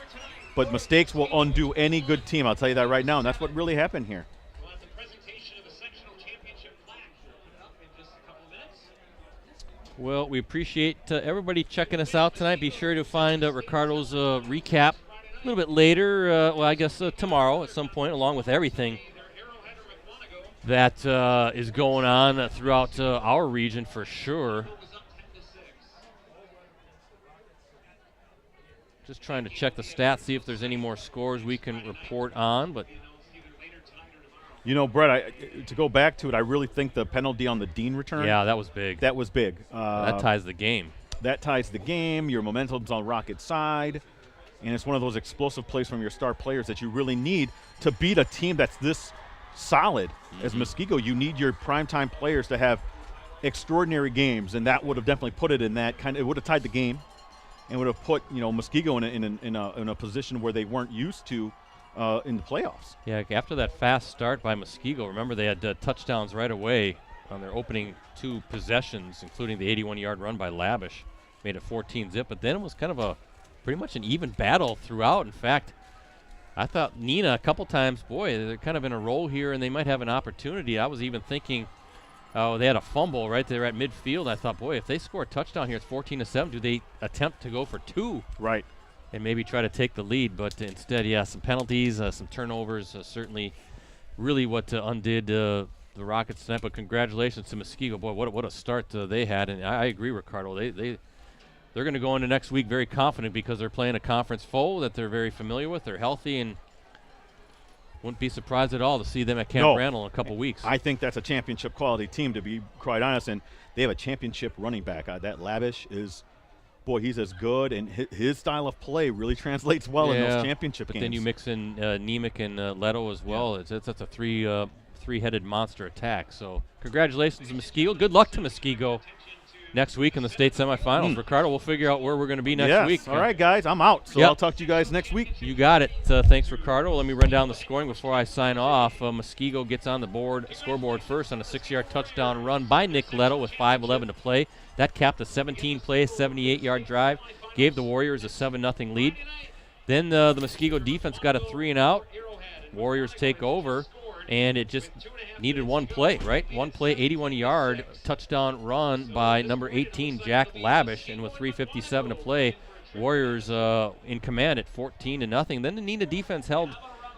But mistakes will undo any good team. I'll tell you that right now, and that's what really happened here. We'll have the presentation of the sectional championship flag coming up in just a couple of minutes. Well, we appreciate everybody checking us out tonight. Be sure to find Ricardo's recap a little bit later. I guess tomorrow at some point, along with everything that is going on throughout our region for sure. Just trying to check the stats, see if there's any more scores we can report on. But You know, Brett, to go back to it, I really think the penalty on the Dean return. yeah, that was big. That was big. That ties the game. That ties the game. Your momentum's on Rocket's side. And it's one of those explosive plays from your star players that you really need to beat a team that's this solid as Muskego. You need your primetime players to have extraordinary games, and that would have definitely put it in that kind of – it would have tied the game and would have put, Muskego in a position where they weren't used to in the playoffs. Yeah, after that fast start by Muskego, remember they had touchdowns right away on their opening 2 possessions, including the 81-yard run by Labish. Made it 14-zip, but then it was kind of pretty much an even battle throughout. In fact, I thought Neenah a couple times, boy, they're kind of in a roll here, and they might have an opportunity. I was even thinking, they had a fumble right there at midfield. I thought, boy, if they score a touchdown here, it's 14-7. Do they attempt to go for 2? Right. And maybe try to take the lead, but instead, yeah, some penalties, some turnovers, certainly really what undid the Rockets tonight. But congratulations to Muskego. Boy, what a start they had. And I agree, Ricardo. They're going to go into next week very confident because they're playing a conference foe that they're very familiar with. They're healthy, and wouldn't be surprised at all to see them at Camp Randall in a couple weeks. I think that's a championship quality team, to be quite honest, and they have a championship running back. That Labish is, boy, he's as good, and his style of play really translates well in those championship but games. Then you mix in Nemec and Leto as well. Yeah. That's a three-headed monster attack. So congratulations to Muskego. Good luck to Muskego next week in the state semifinals. Ricardo, we'll figure out where we're going to be next week. All right, guys, I'm out, so I'll talk to you guys next week. You got it. Thanks, Ricardo. Let me run down the scoring before I sign off. Muskego gets on the scoreboard first on a 6-yard touchdown run by Nick Leto with 5:11 to play. That capped a 17-play, 78-yard drive, gave the Warriors a 7-0 lead. Then the Muskego defense got a 3-and-out. Warriors take over. And it just needed one play, right? One play, 81-yard touchdown run by number 18, Jack Labish. And with 3:57 to play, Warriors in command at 14-0. Then the Neenah defense held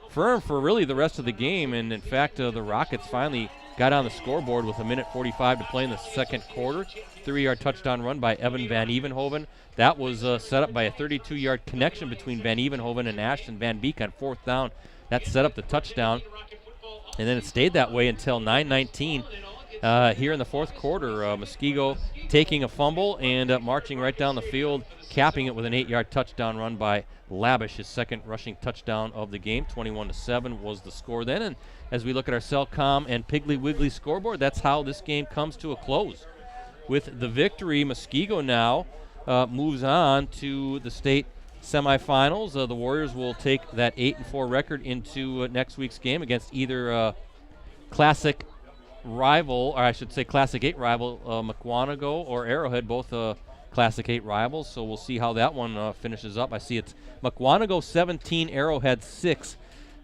firm for really the rest of the game. And, in fact, the Rockets finally got on the scoreboard with 1:45 to play in the second quarter. 3-yard touchdown run by Evan Van Evenhoven. That was set up by a 32-yard connection between Van Evenhoven and Ashton Van Beek on 4th down. That set up the touchdown. And then it stayed that way until 9:19 here in the fourth quarter. Muskego taking a fumble and marching right down the field, capping it with an 8-yard touchdown run by Labish, his second rushing touchdown of the game. 21-7 was the score then. And as we look at our Cellcom and Piggly Wiggly scoreboard, that's how this game comes to a close. With the victory, Muskego now moves on to the state semifinals. The Warriors will take that 8-4 record into next week's game against either Classic rival, or I should say Classic 8 rival, Mukwonago or Arrowhead, both Classic 8 rivals. So we'll see how that one finishes up. I see it's Mukwonago 17, Arrowhead 6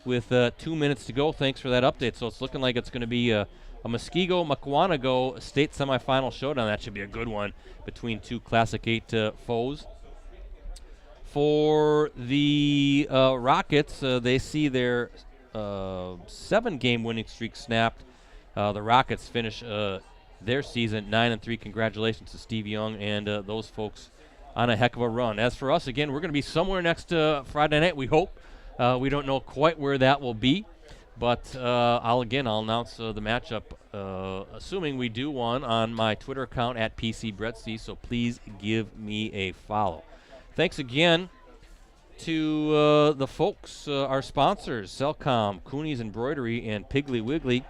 with 2 minutes to go. Thanks for that update. So it's looking like it's going to be a Muskego-Mukwonago state semifinal showdown. That should be a good one between two Classic 8 foes. For the Rockets, they see their 7-game winning streak snapped. The Rockets finish their season 9-3. Congratulations to Steve Young and those folks on a heck of a run. As for us, again, we're going to be somewhere next Friday night, we hope. We don't know quite where that will be, but I'll announce the matchup, assuming we do one, on my Twitter account at PCBretC, so please give me a follow. Thanks again to the folks, our sponsors, Cellcom, Cooney's Embroidery, and Piggly Wiggly.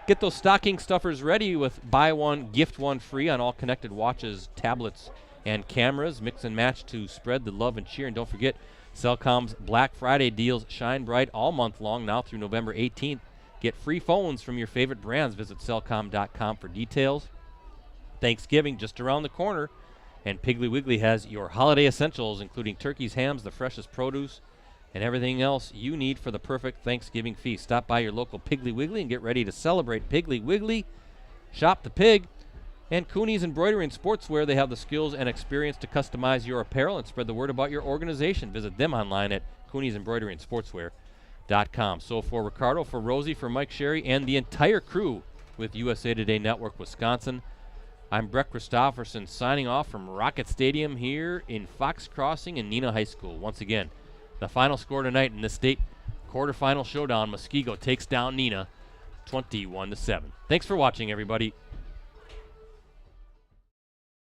Get those stocking stuffers ready with buy one, gift one free on all connected watches, tablets, and cameras. Mix and match to spread the love and cheer. And don't forget, Cellcom's Black Friday deals shine bright all month long, now through November 18th. Get free phones from your favorite brands. Visit Cellcom.com for details. Thanksgiving just around the corner. And Piggly Wiggly has your holiday essentials, including turkeys, hams, the freshest produce, and everything else you need for the perfect Thanksgiving feast. Stop by your local Piggly Wiggly and get ready to celebrate Piggly Wiggly. Shop the pig. And Cooney's Embroidery and Sportswear, they have the skills and experience to customize your apparel and spread the word about your organization. Visit them online at Cooney'sEmbroideryandSportswear.com. So for Ricardo, for Rosie, for Mike Sherry, and the entire crew with USA Today Network Wisconsin, I'm Brett Christopherson signing off from Rocket Stadium here in Fox Crossing and Neenah High School. Once again, the final score tonight in the state quarterfinal showdown, Muskego takes down Neenah 21-7. Thanks for watching, everybody.